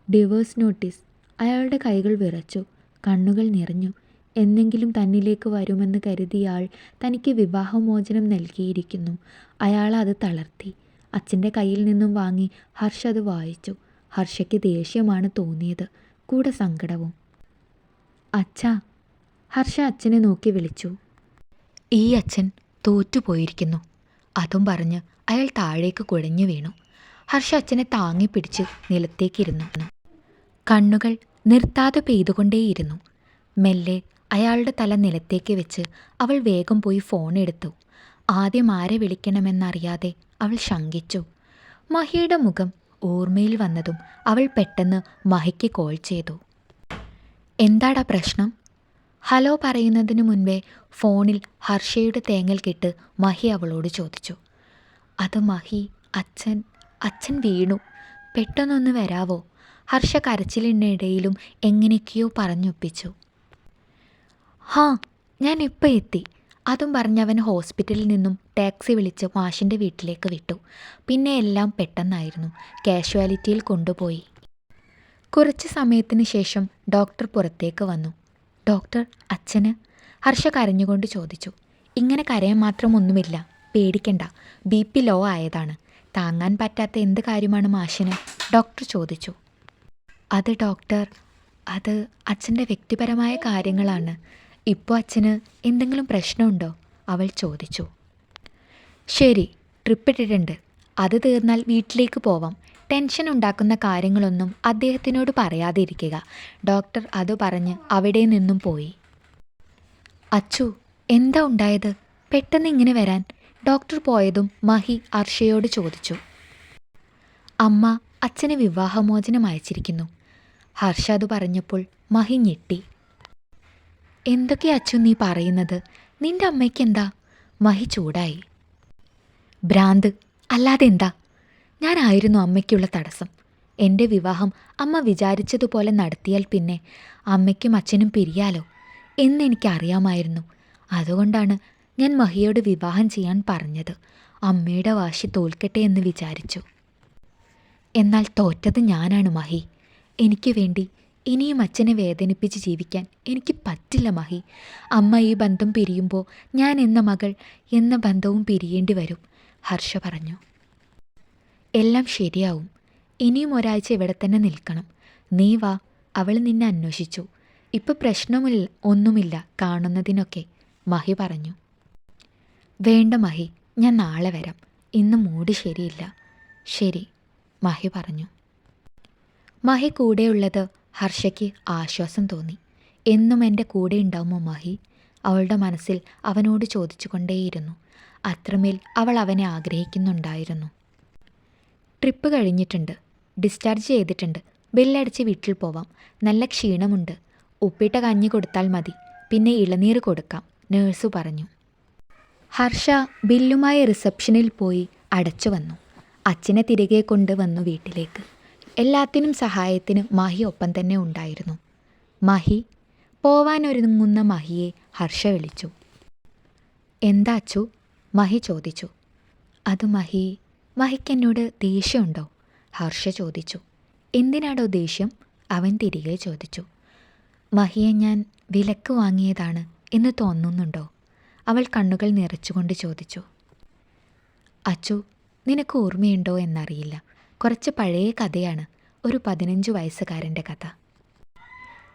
Divorce notice. അയാളുടെ കൈകൾ വിറച്ചു, കണ്ണുകൾ നിറഞ്ഞു. എന്നെങ്കിലും തന്നിലേക്ക് വരുമെന്ന് കരുതിയ ആൾ തനിക്ക് വിവാഹമോചനം നൽകിയിരിക്കുന്നു. അയാൾ അത് തളർത്തി. അച്ഛൻ്റെ കയ്യിൽ നിന്നും വാങ്ങി ഹർഷ അത് വായിച്ചു. ഹർഷയ്ക്ക് ദേഷ്യമാണ് തോന്നിയത്, കൂടെ സങ്കടവും. അച്ഛാ, ഹർഷ അച്ഛനെ നോക്കി വിളിച്ചു. ഈ അച്ഛൻ തോറ്റുപോയിരിക്കുന്നു. അതും പറഞ്ഞ് അയാൾ താഴേക്ക് കുഴഞ്ഞു വീണു. ഹർഷ അച്ഛനെ താങ്ങി പിടിച്ച് നിലത്തേക്കിരുന്നു. കണ്ണുകൾ നിർത്താതെ പെയ്തുകൊണ്ടേയിരുന്നു. മെല്ലെ അയാളുടെ തല നിലത്തേക്ക് വെച്ച് അവൾ വേഗം പോയി ഫോൺ എടുത്തു. ആദ്യം ആരെ വിളിക്കണമെന്നറിയാതെ അവൾ ശങ്കിച്ചു. മഹിയുടെ മുഖം ഓർമ്മയിൽ വന്നതും അവൾ പെട്ടെന്ന് മഹിക്ക് കോൾ ചെയ്തു. എന്താടാ പ്രശ്നം? ഹലോ പറയുന്നതിനു മുൻപേ ഫോണിൽ ഹർഷയുടെ തേങ്ങൽ കെട്ട് മഹി അവളോട് ചോദിച്ചു. അത് മഹി, അച്ഛൻ വീണു, പെട്ടെന്നൊന്ന് വരാവോ? ഹർഷ കരച്ചിലിനിടയിലും എങ്ങനെയൊക്കെയോ പറഞ്ഞൊപ്പിച്ചു. ഹാ, ഞാൻ ഇപ്പം എത്തി. അതും പറഞ്ഞവൻ ഹോസ്പിറ്റലിൽ നിന്നും ടാക്സി വിളിച്ച് മാഷിൻ്റെ വീട്ടിലേക്ക് വിട്ടു. പിന്നെ എല്ലാം പെട്ടെന്നായിരുന്നു. കാഷ്വാലിറ്റിയിൽ കൊണ്ടുപോയി. കുറച്ച് സമയത്തിന് ശേഷം ഡോക്ടർ പുറത്തേക്ക് വന്നു. ഡോക്ടർ, അച്ഛന്? ഹർഷ കരഞ്ഞുകൊണ്ട് ചോദിച്ചു. ഇങ്ങനെ കരയാൻ മാത്രം ഒന്നുമില്ല, പേടിക്കണ്ട. BP ലോ ആയതാണ്. താങ്ങാൻ പറ്റാത്ത എന്ത് കാര്യമാണ് മാഷിന്? ഡോക്ടർ ചോദിച്ചു. അത് ഡോക്ടർ, അത് അച്ഛൻ്റെ വ്യക്തിപരമായ കാര്യങ്ങളാണ്. ഇപ്പോൾ അച്ഛന് എന്തെങ്കിലും പ്രശ്നമുണ്ടോ? അവൾ ചോദിച്ചു. ശരി, ട്രിപ്പ് ഇട്ടിട്ടുണ്ട്. അത് തീർന്നാൽ വീട്ടിലേക്ക് പോവാം. ടെൻഷൻ ഉണ്ടാക്കുന്ന കാര്യങ്ങളൊന്നും അദ്ദേഹത്തിനോട് പറയാതെ ഇരിക്കുക. ഡോക്ടർ അത് പറഞ്ഞ് അവിടെ നിന്നും പോയി. അച്ചു, എന്താ ഉണ്ടായത്? പെട്ടെന്ന് ഇങ്ങനെ വരാൻ? ഡോക്ടർ പോയതും മഹി ഹർഷയോട് ചോദിച്ചു. അമ്മ അച്ഛന് വിവാഹമോചനം അയച്ചിരിക്കുന്നു. ഹർഷ അത് പറഞ്ഞപ്പോൾ മഹി ഞെട്ടി. എന്തൊക്കെയാ അച്ചു നീ പറയുന്നത്? നിന്റെ അമ്മയ്ക്ക് എന്താ? മഹി ചൂടായി. ഭ്രാന്ത് അല്ലാതെ എന്താ? ഞാനായിരുന്നു അമ്മയ്ക്കുള്ള തടസ്സം. എൻ്റെ വിവാഹം അമ്മ വിചാരിച്ചതുപോലെ നടത്തിയാൽ പിന്നെ അമ്മയ്ക്കും അച്ഛനും പിരിയാലോ എന്നെനിക്കറിയാമായിരുന്നു. അതുകൊണ്ടാണ് ഞാൻ മഹിയോട് വിവാഹം ചെയ്യാൻ പറഞ്ഞത്. അമ്മയുടെ വാശി തോൽക്കട്ടെ എന്ന് വിചാരിച്ചു. എന്നാൽ തോറ്റത് ഞാനാണ് മഹി. എനിക്ക് വേണ്ടി ഇനിയും അച്ഛനെ വേദനിപ്പിച്ച് ജീവിക്കാൻ എനിക്ക് പറ്റില്ല മഹി. അമ്മ ഈ ബന്ധം പിരിയുമ്പോൾ ഞാൻ എന്ന മകൾ എന്ന ബന്ധവും പിരിയേണ്ടി വരും, ഹർഷ പറഞ്ഞു. എല്ലാം ശരിയാവും. ഇനിയും ഒരാഴ്ച ഇവിടെ തന്നെ നിൽക്കണം. നീ വാ, അവൾ നിന്നെ അന്വേഷിച്ചു. ഇപ്പം പ്രശ്നമില്ല, ഒന്നുമില്ല കാണുന്നതിനൊക്കെ, മഹി പറഞ്ഞു. വേണ്ട മഹി, ഞാൻ നാളെ വരാം. ഇന്ന് മൂഡ് ശരിയില്ല. ശരി, മഹി പറഞ്ഞു. മഹി കൂടെയുള്ളത് ഹർഷയ്ക്ക് ആശ്വാസം തോന്നി. എന്നും എൻ്റെ കൂടെ ഉണ്ടാവുമോ മഹി? അവളുടെ മനസ്സിൽ അവനോട് ചോദിച്ചു കൊണ്ടേയിരുന്നു. അത്രമേൽ അവൾ അവനെ ആഗ്രഹിക്കുന്നുണ്ടായിരുന്നു. ട്രിപ്പ് കഴിഞ്ഞിട്ടുണ്ട്, ഡിസ്ചാർജ് ചെയ്തിട്ടുണ്ട്. ബില്ലടിച്ച് വീട്ടിൽ പോവാം. നല്ല ക്ഷീണമുണ്ട്. ഉപ്പിട്ട കഞ്ഞി കൊടുത്താൽ മതി, പിന്നെ ഇളനീർ കൊടുക്കാം, നേഴ്സ് പറഞ്ഞു. ഹർഷ ബില്ലുമായി റിസപ്ഷനിൽ പോയി അടച്ചു വന്നു. അച്ഛനെ തിരികെ കൊണ്ടുവന്നു വീട്ടിലേക്ക്. എല്ലാത്തിനും സഹായത്തിന് മഹി ഒപ്പം തന്നെ ഉണ്ടായിരുന്നു. മഹി. പോവാനൊരുങ്ങുന്ന മഹിയെ ഹർഷ വിളിച്ചു. എന്താ അച്ചു? മഹി ചോദിച്ചു. അത് മഹിക്കെന്നോട് ദേഷ്യമുണ്ടോ? ഹർഷ ചോദിച്ചു. എന്തിനാടോ ദേഷ്യം? അവൻ തിരികെ ചോദിച്ചു. മഹിയെ ഞാൻ വിലക്ക് വാങ്ങിയതാണ് എന്ന് തോന്നുന്നുണ്ടോ? അവൾ കണ്ണുകൾ നിറച്ചുകൊണ്ട് ചോദിച്ചു. അച്ചു, നിനക്ക് ഓർമ്മയുണ്ടോ എന്നറിയില്ല, കുറച്ച് പഴയ കഥയാണ്, ഒരു 15 വയസ്സുകാരൻ്റെ കഥ.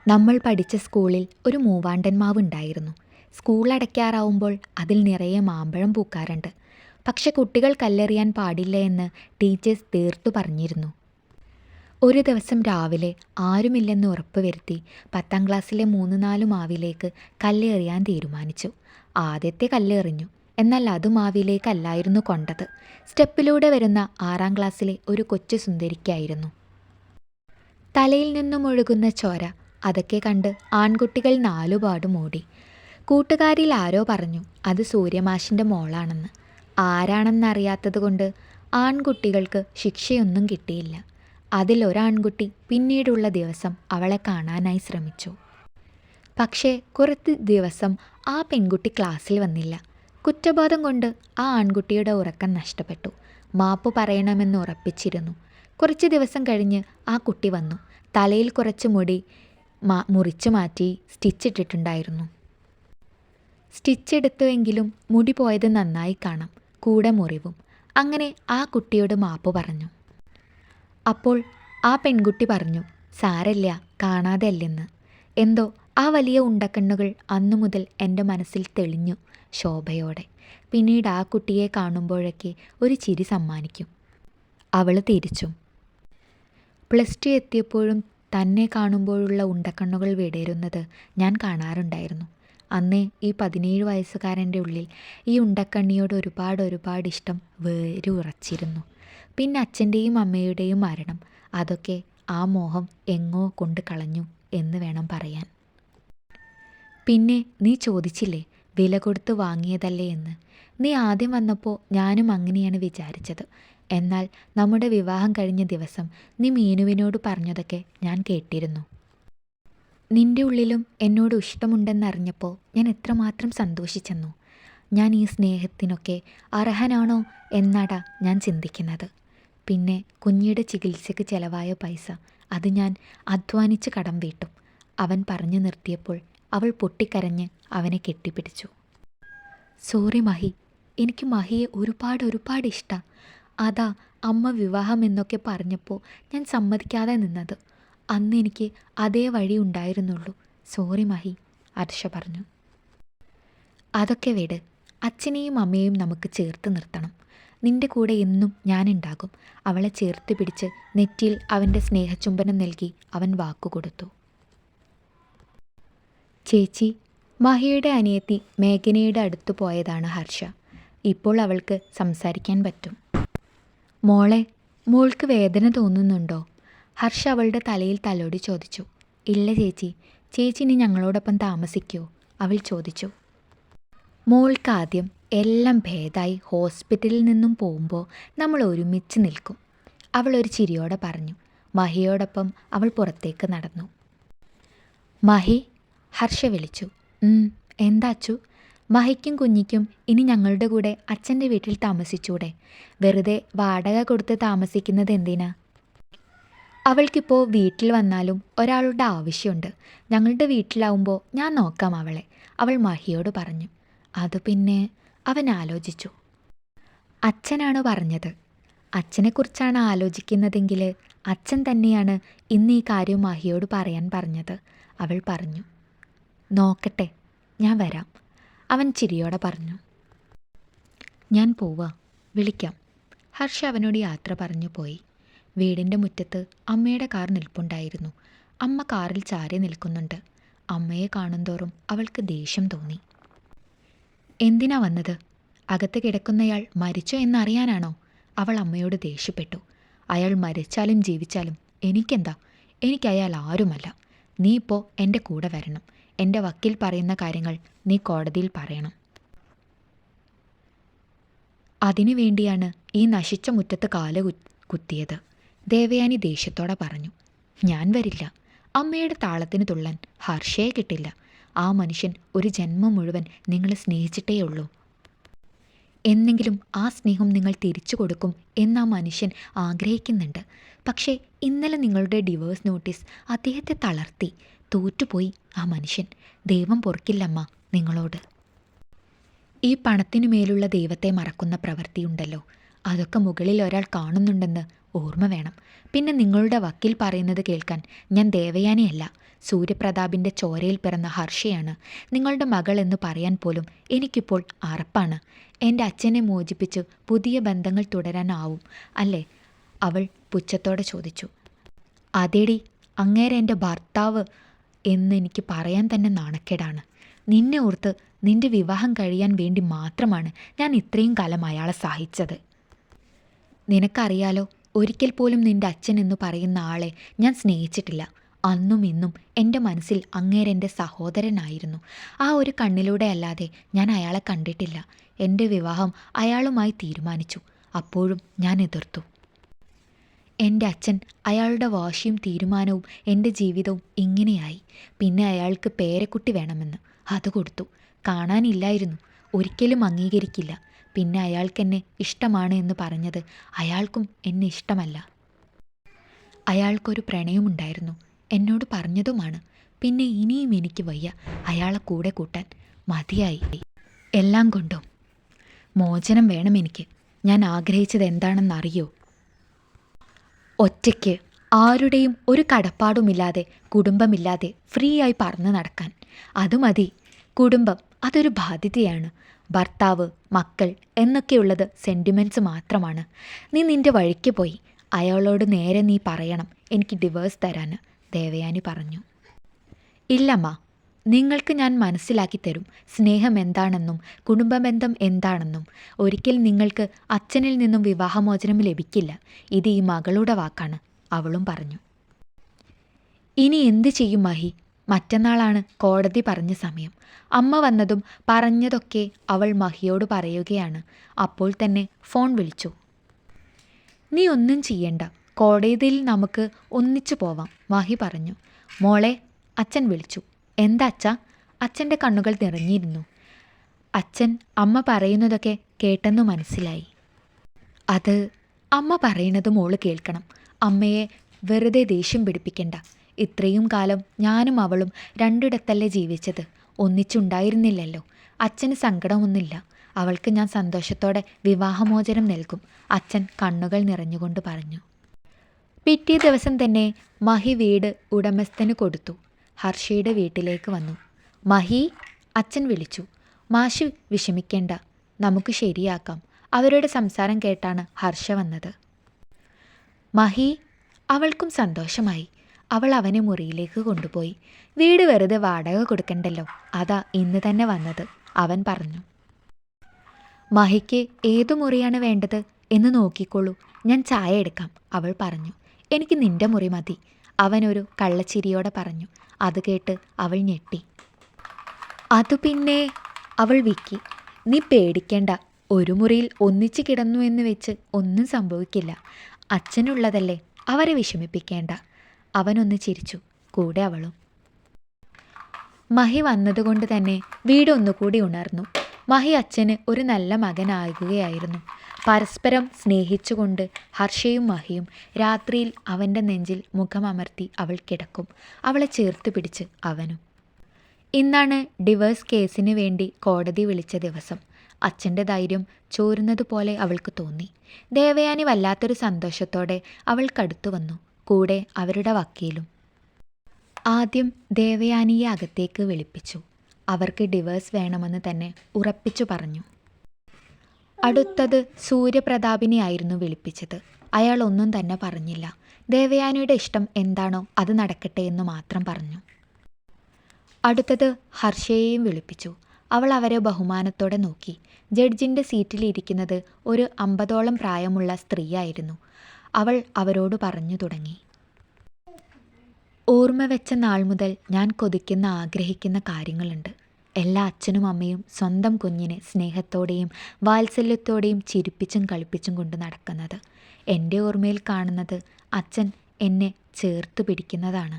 നമ്മൾ പഠിച്ച സ്കൂളിൽ ഒരു മൂവാണ്ടൻ മാവ് ഉണ്ടായിരുന്നു. സ്കൂൾ അടയ്ക്കാറാവുമ്പോൾ അതിൽ നിറയെ മാമ്പഴം പൂക്കാറുണ്ട്. പക്ഷെ കുട്ടികൾ കല്ലെറിയാൻ പാടില്ല എന്ന് ടീച്ചേഴ്സ് തീർത്തു പറഞ്ഞിരുന്നു. ഒരു ദിവസം രാവിലെ ആരുമില്ലെന്ന് ഉറപ്പുവരുത്തി 10ാം ക്ലാസ്സിലെ 3-4 മാവിലേക്ക് കല്ലെറിയാൻ തീരുമാനിച്ചു. ആദ്യത്തെ കല്ലെറിഞ്ഞു. എന്നാൽ അത് മാവിലേക്കല്ലായിരുന്നു കൊണ്ടത്. സ്റ്റെപ്പിലൂടെ വരുന്ന 6ാം ക്ലാസ്സിലെ ഒരു കൊച്ചു സുന്ദരിക്കായിരുന്നു. തലയിൽ നിന്നും ഒഴുകുന്ന ചോര അതൊക്കെ കണ്ട് ആൺകുട്ടികൾ 4 പാടും ഓടി. കൂട്ടുകാരിൽ ആരോ പറഞ്ഞു അത് സൂര്യമാഷിൻ്റെ മോളാണെന്ന്. ആരാണെന്നറിയാത്തത് കൊണ്ട് ആൺകുട്ടികൾക്ക് ശിക്ഷയൊന്നും കിട്ടിയില്ല. അതിലൊരാൺകുട്ടി പിന്നീടുള്ള ദിവസം അവളെ കാണാനായി ശ്രമിച്ചു. പക്ഷേ കുറച്ച് ദിവസം ആ പെൺകുട്ടി ക്ലാസ്സിൽ വന്നില്ല. കുറ്റബോധം കൊണ്ട് ആ ആൺകുട്ടിയുടെ ഉറക്കം നഷ്ടപ്പെട്ടു. മാപ്പ് പറയണമെന്ന് ഉറപ്പിച്ചിരുന്നു. കുറച്ച് ദിവസം കഴിഞ്ഞ് ആ കുട്ടി വന്നു. തലയിൽ കുറച്ച് മുടി മുറിച്ചു മാറ്റി സ്റ്റിച്ചിട്ടിട്ടുണ്ടായിരുന്നു. സ്റ്റിച്ചെടുത്തുവെങ്കിലും മുടി പോയത് നന്നായി കാണാം, കൂടെ മുറിവും. അങ്ങനെ ആ കുട്ടിയോട് മാപ്പ് പറഞ്ഞു. അപ്പോൾ ആ പെൺകുട്ടി പറഞ്ഞു, സാരല്ല, കാണാതെ അല്ലെന്ന്. എന്തോ ആ വലിയ ഉണ്ടക്കണ്ണുകൾ അന്നു മുതൽ എൻ്റെ മനസ്സിൽ തെളിഞ്ഞു ശോഭയോടെ. പിന്നീട് ആ കുട്ടിയെ കാണുമ്പോഴൊക്കെ ഒരു ചിരി സമ്മാനിക്കും. അവൾ തിരിച്ചും. +2 എത്തിയപ്പോഴും തന്നെ കാണുമ്പോഴുള്ള ഉണ്ടക്കണ്ണുകൾ വിടരുന്നത് ഞാൻ കാണാറുണ്ടായിരുന്നു. അന്നേ ഈ 17 വയസ്സുകാരൻ്റെ ഉള്ളിൽ ഈ ഉണ്ടക്കണ്ണിയോട് ഒരുപാട് ഇഷ്ടം വേരുറച്ചിരുന്നു. പിന്നെ അച്ഛൻ്റെയും അമ്മയുടെയും മരണം, അതൊക്കെ ആ മോഹം എങ്ങോ കൊണ്ട് കളഞ്ഞു എന്ന് വേണം പറയാൻ. പിന്നെ നീ ചോദിച്ചില്ലേ വില കൊടുത്ത് വാങ്ങിയതല്ലേ എന്ന്. നീ ആദ്യം വന്നപ്പോൾ ഞാനും അങ്ങനെയാണ് വിചാരിച്ചത്. എന്നാൽ നമ്മുടെ വിവാഹം കഴിഞ്ഞ ദിവസം നീ മീനുവിനോട് പറഞ്ഞതൊക്കെ ഞാൻ കേട്ടിരുന്നു. നിൻ്റെ ഉള്ളിലും എന്നോട് ഇഷ്ടമുണ്ടെന്നറിഞ്ഞപ്പോൾ ഞാൻ എത്രമാത്രം സന്തോഷിച്ചെന്നു. ഞാൻ ഈ സ്നേഹത്തിനൊക്കെ അർഹനാണോ എന്നാടാ ഞാൻ ചിന്തിക്കുന്നത്. പിന്നെ കുഞ്ഞിയുടെ ചികിത്സയ്ക്ക് ചിലവായ പൈസ അത് ഞാൻ അധ്വാനിച്ച് കടം വീട്ടും. അവൻ പറഞ്ഞു നിർത്തിയപ്പോൾ അവൾ പൊട്ടിക്കരഞ്ഞ് അവനെ കെട്ടിപ്പിടിച്ചു. സോറി മഹി, എനിക്ക് മഹിയെ ഒരുപാട് ഇഷ്ടമാണ്. അതാ അമ്മ വിവാഹം എന്നൊക്കെ പറഞ്ഞപ്പോൾ ഞാൻ സമ്മതിക്കാതെ നിന്നത്. അന്ന് എനിക്ക് അതേ വഴി ഉണ്ടായിരുന്നുള്ളൂ. സോറി മഹി, ഹർഷ പറഞ്ഞു. അതൊക്കെ വിട്. അച്ഛനെയും അമ്മയെയും നമുക്ക് ചേർത്ത് നിർത്തണം. നിന്റെ കൂടെ എന്നും ഞാനുണ്ടാകും. അവളെ ചേർത്ത് പിടിച്ച് നെറ്റിയിൽ അവൻ്റെ സ്നേഹചുംബനം നൽകി അവൻ വാക്കുകൊടുത്തു. ചേച്ചി. മഹിയുടെ അനിയത്തി മേഘനയുടെ അടുത്ത് പോയതാണ് ഹർഷ. ഇപ്പോൾ അവൾക്ക് സംസാരിക്കാൻ പറ്റും. മോൾക്ക് വേദന തോന്നുന്നുണ്ടോ? ഹർഷ അവളുടെ തലയിൽ തലോടി ചോദിച്ചു. ഇല്ല ചേച്ചി. ചേച്ചി ഇനി ഞങ്ങളോടൊപ്പം താമസിക്കുമോ? അവൾ ചോദിച്ചു. മോൾക്കാദ്യം എല്ലാം ഭേദമായി ഹോസ്പിറ്റലിൽ നിന്നും പോകുമ്പോൾ നമ്മൾ ഒരുമിച്ച് നിൽക്കും, അവൾ ഒരു ചിരിയോടെ പറഞ്ഞു. മഹിയോടൊപ്പം അവൾ പുറത്തേക്ക് നടന്നു. മഹി, ഹർഷ വിളിച്ചു. എന്താ അച്ചു? മഹിക്കും കുഞ്ഞിക്കും ഇനി ഞങ്ങളുടെ കൂടെ അച്ഛൻ്റെ വീട്ടിൽ താമസിച്ചൂടെ? വെറുതെ വാടക കൊടുത്ത് താമസിക്കുന്നത് എന്തിനാ? അവൾക്കിപ്പോൾ വീട്ടിൽ വന്നാലും ഒരാളുടെ ആവശ്യമുണ്ട്. ഞങ്ങളുടെ വീട്ടിലാവുമ്പോൾ ഞാൻ നോക്കാം അവളെ, അവൾ മഹിയോട് പറഞ്ഞു. അത് പിന്നെ അവൻ ആലോചിച്ചു. അച്ഛനാണ് പറഞ്ഞത്. അച്ഛനെക്കുറിച്ചാണ് ആലോചിക്കുന്നതെങ്കിൽ അച്ഛൻ തന്നെയാണ് ഇന്ന് ഈ കാര്യം മഹിയോട് പറയാൻ പറഞ്ഞത്, അവൾ പറഞ്ഞു. നോക്കട്ടെ, ഞാൻ വരാം, അവൻ ചിരിയോടെ പറഞ്ഞു. ഞാൻ പോവാ, വിളിക്കാം. ഹർഷ അവനോട് യാത്ര പറഞ്ഞു പോയി. വീടിൻ്റെ മുറ്റത്ത് അമ്മയുടെ കാർ നിൽപ്പുണ്ടായിരുന്നു. അമ്മ കാറിൽ ചാരി നിൽക്കുന്നുണ്ട്. അമ്മയെ കാണുന്തോറും അവൾക്ക് ദേഷ്യം തോന്നി. എന്തിനാ വന്നത്? അകത്ത് കിടക്കുന്നയാൾ മരിച്ചോ എന്നറിയാനാണോ? അവൾ അമ്മയോട് ദേഷ്യപ്പെട്ടു. അയാൾ മരിച്ചാലും ജീവിച്ചാലും എനിക്കെന്താ? എനിക്കയാൾ ആരുമല്ല. നീ ഇപ്പോൾ എൻ്റെ കൂടെ വരണം. എൻ്റെ വക്കീൽ പറയുന്ന കാര്യങ്ങൾ നീ കോടതിയിൽ പറയണം. അതിനു വേണ്ടിയാണ് ഈ നശിച്ച മുറ്റത്ത് കാല് കുത്തിയത്. ദേവയാനി ദേഷ്യത്തോടെ പറഞ്ഞു. ഞാൻ വരില്ല. അമ്മയുടെ താളത്തിന് തുള്ളൻ ഹർഷയെ കിട്ടില്ല. ആ മനുഷ്യൻ ഒരു ജന്മം മുഴുവൻ നിങ്ങളെ സ്നേഹിച്ചിട്ടേയുള്ളൂ. എന്നെങ്കിലും ആ സ്നേഹം നിങ്ങൾ തിരിച്ചു കൊടുക്കും എന്ന് ആ മനുഷ്യൻ ആഗ്രഹിക്കുന്നുണ്ട്. പക്ഷേ ഇന്നലെ നിങ്ങളുടെ ഡിവോഴ്സ് നോട്ടീസ് അദ്ദേഹത്തെ തളർത്തി. തോറ്റുപോയി ആ മനുഷ്യൻ. ദൈവം പൊറുക്കില്ലമ്മ നിങ്ങളോട്. ഈ പണത്തിനു മേലുള്ള ദൈവത്തെ മറക്കുന്ന പ്രവൃത്തിയുണ്ടല്ലോ, അതൊക്കെ മുകളിൽ ഒരാൾ കാണുന്നുണ്ടെന്ന് ഓർമ്മ വേണം. പിന്നെ നിങ്ങളുടെ വക്കീൽ പറയുന്നത് കേൾക്കാൻ ഞാൻ ദേവയാനിയല്ല, സൂര്യപ്രതാപിൻ്റെ ചോരയിൽ പിറന്ന ഹർഷയാണ്. നിങ്ങളുടെ മകൾ എന്ന് പറയാൻ പോലും എനിക്കിപ്പോൾ അറപ്പാണ്. എൻ്റെ അച്ഛനെ മോചിപ്പിച്ച് പുതിയ ബന്ധങ്ങൾ തുടരാനാവും അല്ലേ? അവൾ പുച്ഛത്തോടെ ചോദിച്ചു. അതേടി, അങ്ങേരെ എൻ്റെ ഭർത്താവ് എന്ന് എനിക്ക് പറയാൻ തന്നെ നാണക്കേടാണ്. നിന്നെ ഓർത്ത് നിന്റെ വിവാഹം കഴിയാൻ വേണ്ടി മാത്രമാണ് ഞാൻ ഇത്രയും കാലം അയാളെ സഹിച്ചത്. നിനക്കറിയാലോ, ഒരിക്കൽ പോലും നിന്റെ അച്ഛൻ എന്ന് പറയുന്ന ആളെ ഞാൻ സ്നേഹിച്ചിട്ടില്ല. അന്നും ഇന്നും എൻ്റെ മനസ്സിൽ അങ്ങേരെൻ്റെ സഹോദരനായിരുന്നു. ആ ഒരു കണ്ണിലൂടെ അല്ലാതെ ഞാൻ അയാളെ കണ്ടിട്ടില്ല. എൻ്റെ വിവാഹം അയാളുമായി തീരുമാനിച്ചു. അപ്പോഴും ഞാൻ എതിർത്തു. എൻ്റെ അച്ഛൻ അയാളുടെ വാശിയും തീരുമാനവും എൻ്റെ ജീവിതവും ഇങ്ങനെയായി. പിന്നെ അയാൾക്ക് പേരക്കുട്ടി വേണമെന്ന്, അത് കൊടുത്തു. കാണാനില്ലായിരുന്നു, ഒരിക്കലും അംഗീകരിക്കില്ല. പിന്നെ അയാൾക്കെന്നെ ഇഷ്ടമാണ് എന്ന് പറഞ്ഞത് അയാൾക്കും എന്നെ ഇഷ്ടമല്ല. അയാൾക്കൊരു പ്രണയമുണ്ടായിരുന്നു, എന്നോട് പറഞ്ഞതുമാണ്. പിന്നെ ഇനിയും എനിക്ക് വയ്യ അയാളെ കൂടെ കൂട്ടാൻ. മതിയായി എല്ലാം കൊണ്ടും. മോചനം വേണം എനിക്ക്. ഞാൻ ആഗ്രഹിച്ചത് എന്താണെന്നറിയോ? ഒറ്റയ്ക്ക്, ആരുടെയും ഒരു കടപ്പാടുമില്ലാതെ, കുടുംബമില്ലാതെ ഫ്രീ ആയി പറന്ന് നടക്കാൻ. അത് മതി. കുടുംബം അതൊരു ബാധ്യതയാണ്. ഭർത്താവ്, മക്കൾ എന്നൊക്കെയുള്ളത് സെൻറ്റിമെൻറ്റ്സ് മാത്രമാണ്. നീ നിൻ്റെ വഴിക്ക് പോയി അയാളോട് നേരെ നീ പറയണം എനിക്ക് ഡിവോഴ്സ് തരാൻ, ദേവയാനി പറഞ്ഞു. ഇല്ലമ്മ, നിങ്ങൾക്ക് ഞാൻ മനസ്സിലാക്കി തരും സ്നേഹം എന്താണെന്നും കുടുംബബന്ധം എന്താണെന്നും. ഒരിക്കൽ നിങ്ങൾക്ക് അച്ഛനിൽ നിന്നും വിവാഹമോചനം ലഭിക്കില്ല. ഇത് ഈ മകളുടെ വാക്കാണ്, അവളും പറഞ്ഞു. ഇനി എന്ത് ചെയ്യും മഹി? മറ്റന്നാളാണ് കോടതി പറഞ്ഞ സമയം. അമ്മ വന്നതും പറഞ്ഞതൊക്കെ അവൾ മഹിയോട് പറയുകയാണ്. അപ്പോൾ തന്നെ ഫോൺ വിളിച്ചു. നീ ഒന്നും ചെയ്യണ്ട, കോടതിയിൽ നമുക്ക് ഒന്നിച്ചു പോവാം, മഹി പറഞ്ഞു. മോളെ, അച്ഛൻ വിളിച്ചു. എന്താ അച്ഛാ? അച്ഛൻ്റെ കണ്ണുകൾ നിറഞ്ഞിരുന്നു. അച്ഛൻ അമ്മ പറയുന്നതൊക്കെ കേട്ടെന്നു മനസ്സിലായി. അത് അമ്മ പറയുന്നത് മോള് കേൾക്കണം. അമ്മയെ വെറുതെ ദേഷ്യം പിടിപ്പിക്കണ്ട. ഇത്രയും കാലം ഞാനും അവളും രണ്ടിടത്തല്ലേ ജീവിച്ചത്, ഒന്നിച്ചുണ്ടായിരുന്നില്ലല്ലോ. അച്ഛന് സങ്കടമൊന്നുമില്ല. അവൾക്ക് ഞാൻ സന്തോഷത്തോടെ വിവാഹമോചനം നൽകും, അച്ഛൻ കണ്ണുകൾ നിറഞ്ഞുകൊണ്ട് പറഞ്ഞു. പിറ്റേ ദിവസം തന്നെ മഹി വീട് ഉടമസ്ഥന് കൊടുത്തു. ഹർഷയുടെ വീട്ടിലേക്ക് വന്നു. മഹി, അച്ഛൻ വിളിച്ചു. മാഷി വിഷമിക്കേണ്ട, നമുക്ക് ശരിയാക്കാം. അവരുടെ സംസാരം കേട്ടാണ് ഹർഷ വന്നത്. മഹി, അവൾക്കും സന്തോഷമായി. അവൾ അവനെ മുറിയിലേക്ക് കൊണ്ടുപോയി. വീട് വെറുതെ വാടക കൊടുക്കണ്ടല്ലോ, അതാ ഇന്ന് തന്നെ വന്നത്, അവൻ പറഞ്ഞു. മഹിക്ക് ഏതു മുറിയാണ് വേണ്ടത് എന്ന് നോക്കിക്കോളൂ, ഞാൻ ചായ എടുക്കാം, അവൾ പറഞ്ഞു. എനിക്ക് നിന്റെ മുറി മതി, അവനൊരു കള്ളച്ചിരിയോടെ പറഞ്ഞു. അത് കേട്ട് അവൾ ഞെട്ടി. അതു പിന്നെ, അവൾ വിക്കി. നീ പേടിക്കേണ്ട, ഒരു മുറിയിൽ ഒന്നിച്ച് കിടന്നു എന്ന് വെച്ച് ഒന്നും സംഭവിക്കില്ല. അച്ഛനുള്ളതല്ലേ, അവരെ വിഷമിപ്പിക്കേണ്ട. അവനൊന്ന് ചിരിച്ചു, കൂടെ അവളും. മഹി വന്നതുകൊണ്ട് തന്നെ വീട് ഒന്നുകൂടി ഉണർന്നു. മഹി അച്ഛന് ഒരു നല്ല മകനാകുകയായിരുന്നു. പരസ്പരം സ്നേഹിച്ചുകൊണ്ട് ഹർഷയും മഹിയും രാത്രിയിൽ അവൻ്റെ നെഞ്ചിൽ മുഖമമർത്തി അവൾ കിടക്കും. അവളെ ചേർത്ത് പിടിച്ച് അവനും. ഇന്നാണ് ഡിവോഴ്സ് കേസിന് വേണ്ടി കോടതി വിളിച്ച ദിവസം. അച്ഛൻ്റെ ധൈര്യം ചോരുന്നതുപോലെ അവൾക്ക് തോന്നി. ദേവയാനി വല്ലാത്തൊരു സന്തോഷത്തോടെ അവൾക്കടുത്തു വന്നു, കൂടെ അവരുടെ വക്കീലും. ആദ്യം ദേവയാനിയെ അകത്തേക്ക് വിളിപ്പിച്ചു. അവർക്ക് ഡിവോഴ്സ് വേണമെന്ന് തന്നെ ഉറപ്പിച്ചു പറഞ്ഞു. അടുത്തത് സൂര്യപ്രതാപിനെയായിരുന്നു വിളിപ്പിച്ചത്. അയാൾ ഒന്നും തന്നെ പറഞ്ഞില്ല. ദേവയാനിയുടെ ഇഷ്ടം എന്താണോ അത് നടക്കട്ടെ എന്ന് മാത്രം പറഞ്ഞു. അടുത്തത് ഹർഷയെയും വിളിപ്പിച്ചു. അവൾ അവരെ ബഹുമാനത്തോടെ നോക്കി. ജഡ്ജിൻ്റെ സീറ്റിലിരിക്കുന്നത് ഒരു 50ഓളം പ്രായമുള്ള സ്ത്രീയായിരുന്നു. അവൾ അവരോട് പറഞ്ഞു തുടങ്ങി. ഓർമ്മ വെച്ച നാൾ മുതൽ ഞാൻ കൊതിക്കുന്ന ആഗ്രഹിക്കുന്ന കാര്യങ്ങളുണ്ട്. എല്ലാ അച്ഛനും അമ്മയും സ്വന്തം കുഞ്ഞിനെ സ്നേഹത്തോടെയും വാത്സല്യത്തോടെയും ചിരിപ്പിച്ചും കളിപ്പിച്ചും കൊണ്ട് നടക്കുന്നത്. എൻ്റെ ഓർമ്മയിൽ കാണുന്നത് അച്ഛൻ എന്നെ ചേർത്ത് പിടിക്കുന്നതാണ്.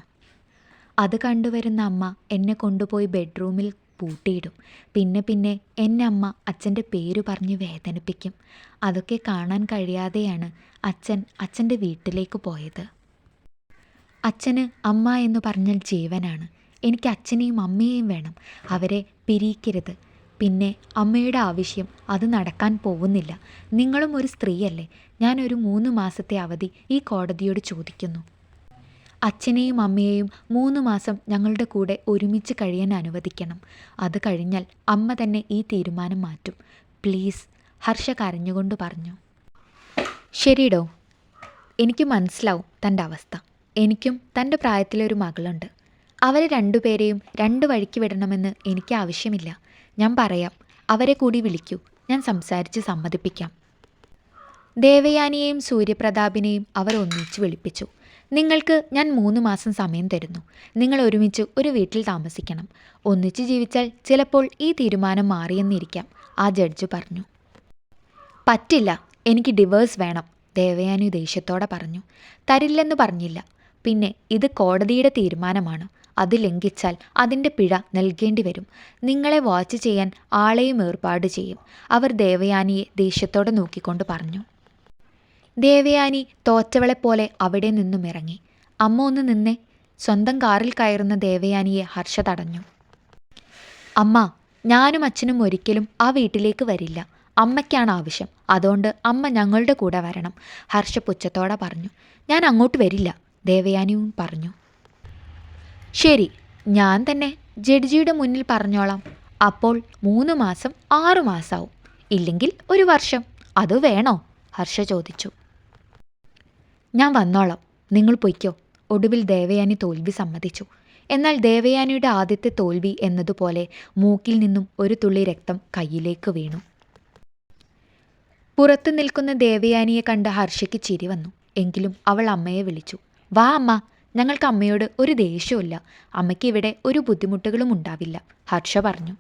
അത് കണ്ടുവരുന്ന അമ്മ എന്നെ കൊണ്ടുപോയി ബെഡ്റൂമിൽ പൂട്ടിയിടും. പിന്നെ എന്നെ അമ്മ അച്ഛൻ്റെ പേര് പറഞ്ഞ് വേദനിപ്പിക്കും. അതൊക്കെ കാണാൻ കഴിയാതെയാണ് അച്ഛൻ അച്ഛൻ്റെ വീട്ടിലേക്ക് പോയത്. അച്ഛന് അമ്മ എന്ന് പറഞ്ഞാൽ ജീവനാണ്. എനിക്ക് അച്ഛനെയും അമ്മയെയും വേണം. അവരെ പിരിയിക്കരുത്. പിന്നെ അമ്മയുടെ ആവശ്യം അത് നടക്കാൻ പോകുന്നില്ല. നിങ്ങളും ഒരു സ്ത്രീയല്ലേ? ഞാനൊരു 3 മാസത്തെ അവധി ഈ കോടതിയോട് ചോദിക്കുന്നു. അച്ഛനെയും അമ്മയെയും 3 മാസം ഞങ്ങളുടെ കൂടെ ഒരുമിച്ച് കഴിയാൻ അനുവദിക്കണം. അത് കഴിഞ്ഞാൽ അമ്മ തന്നെ ഈ തീരുമാനം മാറ്റും. പ്ലീസ്, ഹർഷ കരഞ്ഞുകൊണ്ട് പറഞ്ഞു. ശരിടോ, എനിക്ക് മനസ്സിലാവും തൻ്റെ അവസ്ഥ. എനിക്കും തൻ്റെ പ്രായത്തിലൊരു മകളുണ്ട്. അവരെ രണ്ടുപേരെയും 2 വഴിക്ക് വിടണമെന്ന് എനിക്ക് ആവശ്യമില്ല. ഞാൻ പറയാം, അവരെ കൂടി വിളിക്കൂ. ഞാൻ സംസാരിച്ച് സമ്മതിപ്പിക്കാം. ദേവയാനിയെയും സൂര്യപ്രതാപിനെയും അവർ ഒന്നിച്ച് വിളിപ്പിച്ചു. നിങ്ങൾക്ക് ഞാൻ 3 മാസം സമയം തരുന്നു. നിങ്ങൾ ഒരുമിച്ച് ഒരു വീട്ടിൽ താമസിക്കണം. ഒന്നിച്ച് ജീവിച്ചാൽ ചിലപ്പോൾ ഈ തീരുമാനം മാറിയെന്നിരിക്കാം, ആ ജഡ്ജ് പറഞ്ഞു. പറ്റില്ല, എനിക്ക് ഡിവേഴ്സ് വേണം, ദേവയാനി ദേഷ്യത്തോടെ പറഞ്ഞു. തരില്ലെന്ന് പറഞ്ഞില്ല. പിന്നെ ഇത് കോടതിയുടെ തീരുമാനമാണ്. അത് ലംഘിച്ചാൽ അതിൻ്റെ പിഴ നൽകേണ്ടി വരും. നിങ്ങളെ വാച്ച് ചെയ്യാൻ ആളെയും ഏർപ്പാട് ചെയ്യും, അവർ ദേവയാനിയെ ദേഷ്യത്തോടെ നോക്കിക്കൊണ്ട് പറഞ്ഞു. ദേവയാനി തോറ്റവളെപ്പോലെ അവിടെ നിന്നും ഇറങ്ങി. അമ്മ ഒന്ന് നിന്നേ. സ്വന്തം കാറിൽ കയറുന്ന ദേവയാനിയെ ഹർഷ തടഞ്ഞു. അമ്മ, ഞാനും അച്ഛനും ഒരിക്കലും ആ വീട്ടിലേക്ക് വരില്ല. അമ്മയ്ക്കാണ് ആവശ്യം. അതുകൊണ്ട് അമ്മ ഞങ്ങളുടെ കൂടെ വരണം, ഹർഷ പുച്ഛത്തോടെ പറഞ്ഞു. ഞാൻ അങ്ങോട്ട് വരില്ല, ദേവയാനിയും പറഞ്ഞു. ശരി, ഞാൻ തന്നെ ജഡ്ജിയുടെ മുന്നിൽ പറഞ്ഞോളാം. അപ്പോൾ 3 മാസം 6 മാസമാവും. ഇല്ലെങ്കിൽ 1 വർഷം. അത് വേണോ? ഹർഷ ചോദിച്ചു. ഞാൻ വന്നോളാം, നിങ്ങൾ പൊയ്ക്കോ. ഒടുവിൽ ദേവയാനി തോൽവി സമ്മതിച്ചു. എന്നാൽ ദേവയാനിയുടെ ആദ്യത്തെ തോൽവി എന്നതുപോലെ മൂക്കിൽ നിന്നും ഒരു തുള്ളി രക്തം കയ്യിലേക്ക് വീണു. പുറത്തു നിൽക്കുന്ന ദേവയാനിയെ കണ്ട് ഹർഷയ്ക്ക് ചിരി വന്നു. എങ്കിലും അവൾ അമ്മയെ വിളിച്ചു. വാ അമ്മ, ഞങ്ങൾക്ക് അമ്മയോട് ഒരു ദേഷ്യമില്ല. അമ്മയ്ക്ക് ഇവിടെ ഒരു ബുദ്ധിമുട്ടുകളും ഉണ്ടാവില്ല, ഹർഷ പറഞ്ഞു.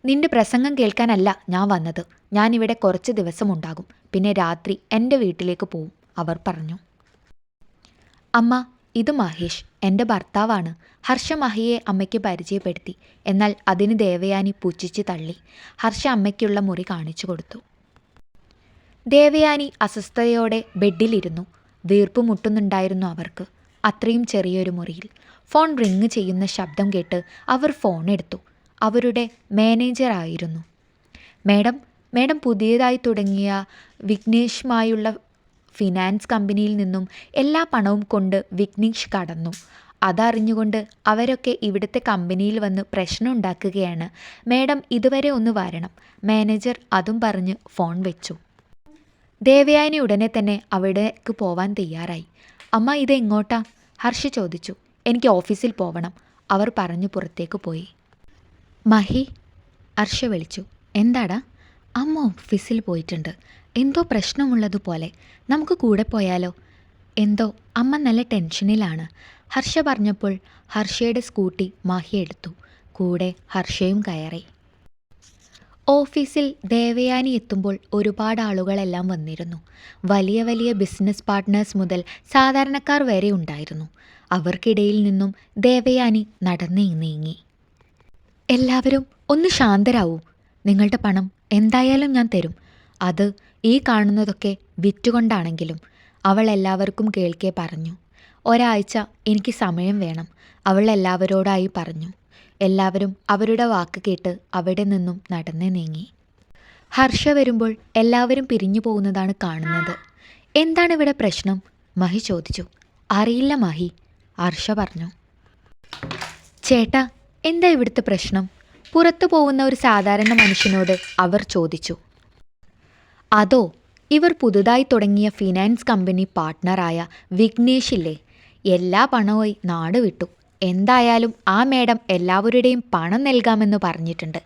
നിന്റെ പ്രസംഗം കേൾക്കാനല്ല ഞാൻ വന്നത്. ഞാനിവിടെ കുറച്ച് ദിവസം ഉണ്ടാകും. പിന്നെ രാത്രി എൻ്റെ വീട്ടിലേക്ക് പോവും, അവർ പറഞ്ഞു. അമ്മ, ഇത് മഹേഷ്, എൻ്റെ ഭർത്താവാണ്. ഹർഷ മഹിയെ അമ്മയ്ക്ക് പരിചയപ്പെടുത്തി. എന്നാൽ അതിന് ദേവയാനി പുച്ഛിച്ച് തള്ളി. ഹർഷ അമ്മയ്ക്കുള്ള മുറി കാണിച്ചു കൊടുത്തു. ദേവയാനി അസ്വസ്ഥതയോടെ ബെഡിലിരുന്നു. വീർപ്പ് മുട്ടുന്നുണ്ടായിരുന്നു അവർക്ക്. അത്രയും ചെറിയൊരു മുറിയിൽ. ഫോൺ റിങ് ചെയ്യുന്ന ശബ്ദം കേട്ട് അവർ ഫോൺ എടുത്തു. അവരുടെ മാനേജറായിരുന്നു. മേഡം പുതിയതായി തുടങ്ങിയ വിഘ്നേഷുമായുള്ള ഫിനാൻസ് കമ്പനിയിൽ നിന്നും എല്ലാ പണവും കൊണ്ട് വിഘ്നേഷ് കടന്നു. അതറിഞ്ഞുകൊണ്ട് അവരൊക്കെ ഇവിടുത്തെ കമ്പനിയിൽ വന്ന് പ്രശ്നം ഉണ്ടാക്കുകയാണ്. മേഡം ഇതുവരെ ഒന്ന് വരണം, മാനേജർ അതും പറഞ്ഞ് ഫോൺ വെച്ചു. ദേവയാനി ഉടനെ തന്നെ അവിടേക്ക് പോവാൻ തയ്യാറായി. അമ്മ, ഇത് എങ്ങോട്ടാ? ഹർഷ ചോദിച്ചു. എനിക്ക് ഓഫീസിൽ പോവണം, അവർ പറഞ്ഞു പുറത്തേക്ക് പോയി. മഹി, ഹർഷ വിളിച്ചു. എന്താടാ? അമ്മ ഓഫീസിൽ പോയിട്ടുണ്ട്. എന്തോ പ്രശ്നമുള്ളതുപോലെ. നമുക്ക് കൂടെ പോയാലോ? എന്തോ അമ്മ നല്ല ടെൻഷനിലാണ്, ഹർഷ പറഞ്ഞപ്പോൾ ഹർഷയുടെ സ്കൂട്ടി മഹി എടുത്തു. കൂടെ ഹർഷയും കയറി. ഓഫീസിൽ ദേവയാനി എത്തുമ്പോൾ ഒരുപാട് ആളുകളെല്ലാം വന്നിരുന്നു. വലിയ വലിയ ബിസിനസ് പാർട്ട്നേഴ്സ് മുതൽ സാധാരണക്കാർ വരെ ഉണ്ടായിരുന്നു. അവർക്കിടയിൽ നിന്നും ദേവയാനി നടന്നേ നീങ്ങി. എല്ലാവരും ഒന്ന് ശാന്തരാവൂ. നിങ്ങളുടെ പണം എന്തായാലും ഞാൻ തരും. അത് ഈ കാണുന്നതൊക്കെ വിറ്റുകൊണ്ടാണെങ്കിലും, അവൾ എല്ലാവർക്കും കേൾക്കെ പറഞ്ഞു. ഒരാഴ്ച എനിക്ക് സമയം വേണം, അവൾ എല്ലാവരോടായി പറഞ്ഞു. എല്ലാവരും അവരുടെ വാക്ക് കേട്ട് അവിടെ നിന്നും നടന്നേ നീങ്ങി. ഹർഷ വരുമ്പോൾ എല്ലാവരും പിരിഞ്ഞു പോകുന്നതാണ് കാണുന്നത്. എന്താണ് ഇവിടെ പ്രശ്നം? മഹി ചോദിച്ചു. അറിയില്ല മഹി, ഹർഷ പറഞ്ഞു. ചേട്ടാ, എന്താ ഇവിടുത്തെ പ്രശ്നം? പുറത്തു പോകുന്ന ഒരു സാധാരണ മനുഷ്യനോട് അവർ ചോദിച്ചു. അതോ, ഇവർ പുതുതായി തുടങ്ങിയ ഫിനാൻസ് കമ്പനി പാർട്ട്ണറായ വിഘ്നേഷില്ലേ, എല്ലാ പണവുമായി നാട് വിട്ടു. എന്തായാലും ആ മേഡം എല്ലാവരുടെയും പണം നൽകാമെന്ന് പറഞ്ഞിട്ടുണ്ട്.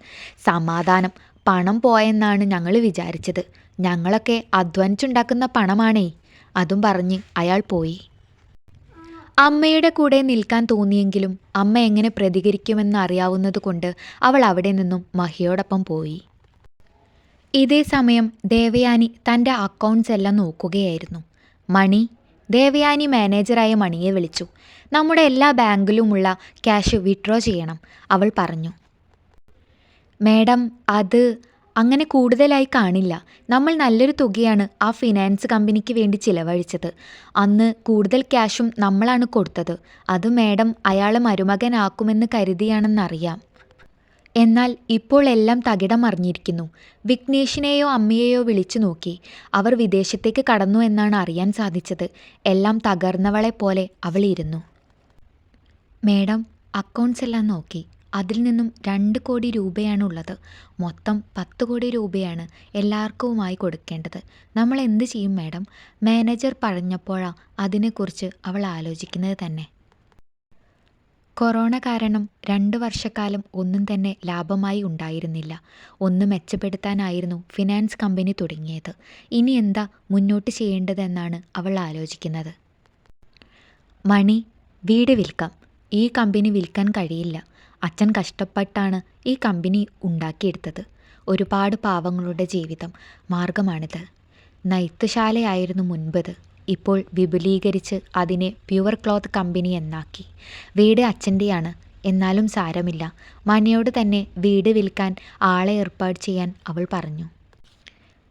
സമാധാനം. പണം പോയെന്നാണ് ഞങ്ങൾ വിചാരിച്ചത്. ഞങ്ങളൊക്കെ അധ്വാനിച്ചുണ്ടാക്കുന്ന പണമാണേ. അതും പറഞ്ഞ് അയാൾ പോയി. അമ്മയുടെ കൂടെ നിൽക്കാൻ തോന്നിയെങ്കിലും അമ്മ എങ്ങനെ പ്രതികരിക്കുമെന്ന് അറിയാവുന്നത് കൊണ്ട് അവൾ അവിടെ നിന്നും മഹിയോടൊപ്പം പോയി. ഇതേ സമയം ദേവയാനി തൻ്റെ അക്കൗണ്ട്സ് എല്ലാം നോക്കുകയായിരുന്നു. മണി, ദേവയാനി മാനേജറായ മണിയെ വിളിച്ചു. നമ്മുടെ എല്ലാ ബാങ്കിലുമുള്ള ക്യാഷ് വിഡ്രോ ചെയ്യണം, അവൾ പറഞ്ഞു. മേഡം, അത് അങ്ങനെ കൂടുതലായി കാണില്ല. നമ്മൾ നല്ലൊരു തുകയാണ് ആ ഫിനാൻസ് കമ്പനിക്ക് വേണ്ടി ചിലവഴിച്ചത്. അന്ന് കൂടുതൽ ക്യാഷും നമ്മളാണ് കൊടുത്തത്. അത് മേഡം അയാളെ മരുമകനാക്കുമെന്ന് കരുതിയാണെന്നറിയാം. എന്നാൽ ഇപ്പോൾ എല്ലാം തകിടം മറിഞ്ഞിരിക്കുന്നു. വിഘ്നേഷിനെയോ അമ്മയെയോ വിളിച്ചു നോക്കി. അവർ വിദേശത്തേക്ക് കടന്നു എന്നാണ് അറിയാൻ സാധിച്ചത്. എല്ലാം തകർന്നവളെപ്പോലെ അവൾ ഇരുന്നു. മേഡം, അക്കൗണ്ട്സ് എല്ലാം നോക്കി. അതിൽ നിന്നും 2 കോടി രൂപയാണുള്ളത്. മൊത്തം 10 കോടി രൂപയാണ് എല്ലാവർക്കുമായി കൊടുക്കേണ്ടത്. നമ്മൾ എന്ത് ചെയ്യും മേഡം? മാനേജർ പറഞ്ഞപ്പോഴാണ് അതിനെക്കുറിച്ച് അവൾ ആലോചിക്കുന്നത് തന്നെ. കൊറോണ കാരണം 2 വർഷക്കാലം ഒന്നും തന്നെ ലാഭമായി ഉണ്ടായിരുന്നില്ല. ഒന്ന് മെച്ചപ്പെടുത്താനായിരുന്നു ഫിനാൻസ് കമ്പനി തുടങ്ങിയത്. ഇനി എന്താ മുന്നോട്ട് ചെയ്യേണ്ടതെന്നാണ് അവൾ ആലോചിക്കുന്നത്. മണി, വീട് വിൽക്കാം. ഈ കമ്പനി വിൽക്കാൻ കഴിയില്ല. അച്ഛൻ കഷ്ടപ്പെട്ടാണ് ഈ കമ്പനി ഉണ്ടാക്കിയെടുത്തത്. ഒരുപാട് പാവങ്ങളുടെ ജീവിതം മാർഗമാണിത്. നെയ്ത്തുശാലയായിരുന്നു മുൻപത്. ഇപ്പോൾ വിപുലീകരിച്ച് അതിനെ പ്യുവർ ക്ലോത്ത് കമ്പനി എന്നാക്കി. വീട് അച്ഛൻ്റെയാണ്. എന്നാലും സാരമില്ല. മണിയോട് തന്നെ വീട് വിൽക്കാൻ ആളെ ഏർപ്പാട് ചെയ്യാൻ അവൾ പറഞ്ഞു.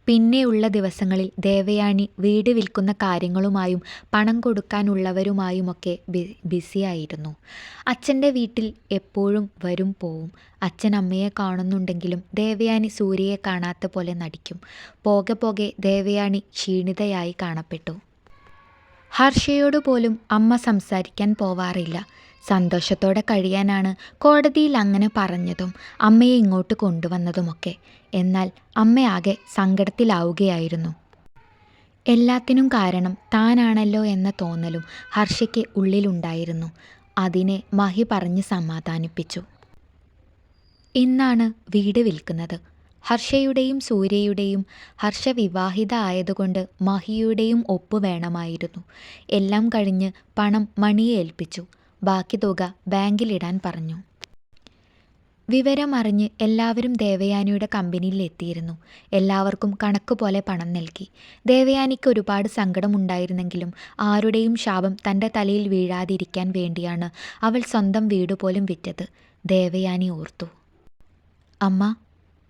പിന്നെയുള്ള ദിവസങ്ങളിൽ ദേവയാനി വീട് വിൽക്കുന്ന കാര്യങ്ങളുമായും പണം കൊടുക്കാനുള്ളവരുമായുമൊക്കെ ബിസിയായിരുന്നു. അച്ഛൻ്റെ വീട്ടിൽ എപ്പോഴും വരും പോവും. അച്ഛൻ അമ്മയെ കാണുന്നുണ്ടെങ്കിലും ദേവയാനി സൂര്യയെ കാണാത്ത പോലെ നടിക്കും. പോകെ പോകെ ദേവയാനി ക്ഷീണിതയായി കാണപ്പെട്ടു. ഹർഷയോട് പോലും അമ്മ സംസാരിക്കാൻ പോവാറില്ല. സന്തോഷത്തോടെ കഴിയാനാണ് കോടതിയിൽ അങ്ങനെ പറഞ്ഞതും അമ്മയെ ഇങ്ങോട്ട് കൊണ്ടുവന്നതുമൊക്കെ. എന്നാൽ അമ്മയാകെ സങ്കടത്തിലാവുകയായിരുന്നു. എല്ലാത്തിനും കാരണം താനാണല്ലോ എന്ന തോന്നലും ഹർഷയ്ക്ക് ഉള്ളിലുണ്ടായിരുന്നു. അതിനെ മഹി പറഞ്ഞ് സമാധാനിപ്പിച്ചു. ഇന്നാണ് വീട് വിൽക്കുന്നത്. ഹർഷയുടെയും സൂര്യയുടെയും. ഹർഷ വിവാഹിത ആയതുകൊണ്ട് മഹിയുടെയും ഒപ്പ് വേണമായിരുന്നു. എല്ലാം കഴിഞ്ഞ് പണം മണിയെ ഏൽപ്പിച്ചു. ബാക്കി തുക ബാങ്കിലിടാൻ പറഞ്ഞു. വിവരമറിഞ്ഞ് എല്ലാവരും ദേവയാനിയുടെ കമ്പനിയിൽ എത്തിയിരുന്നു. എല്ലാവർക്കും കണക്ക് പോലെ പണം നൽകി. ദേവയാനിക്ക് ഒരുപാട് സങ്കടമുണ്ടായിരുന്നെങ്കിലും ആരുടെയും ശാപം തൻ്റെ തലയിൽ വീഴാതിരിക്കാൻ വേണ്ടിയാണ് അവൾ സ്വന്തം വീട് പോലും വിറ്റത്. ദേവയാനി ഓർത്തു. അമ്മ.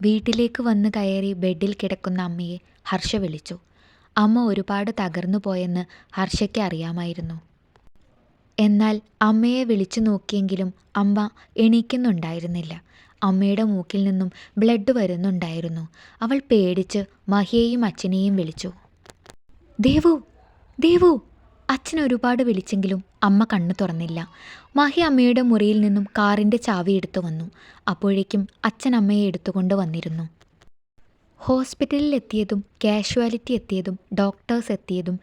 വീട്ടിലേക്ക് വന്ന് കയറി ബെഡിൽ കിടക്കുന്ന അമ്മയെ ഹർഷ വിളിച്ചു. അമ്മ ഒരുപാട് തകർന്നു പോയെന്ന് ഹർഷയ്ക്ക് അറിയാമായിരുന്നു. എന്നാൽ അമ്മയെ വിളിച്ചു നോക്കിയെങ്കിലും അമ്മ എണീക്കുന്നുണ്ടായിരുന്നില്ല. അമ്മയുടെ മൂക്കിൽ നിന്നും ബ്ലഡ് വരുന്നുണ്ടായിരുന്നു. അവൾ പേടിച്ച് മഹിയെയും അച്ഛനെയും വിളിച്ചു. ദേവു, ദേവു! അച്ഛൻ ഒരുപാട് വിളിച്ചെങ്കിലും അമ്മ കണ്ണു തുറന്നില്ല. മഹി അമ്മയുടെ മുറിയിൽ നിന്നും കാറിൻ്റെ ചാവി എടുത്തു വന്നു. അപ്പോഴേക്കും അച്ഛൻ അമ്മയെ എടുത്തുകൊണ്ട് വന്നിരുന്നു. ഹോസ്പിറ്റലിൽ എത്തിയതും കാഷ്വാലിറ്റി എത്തിയതും ഡോക്ടേഴ്സ് എത്തിയതും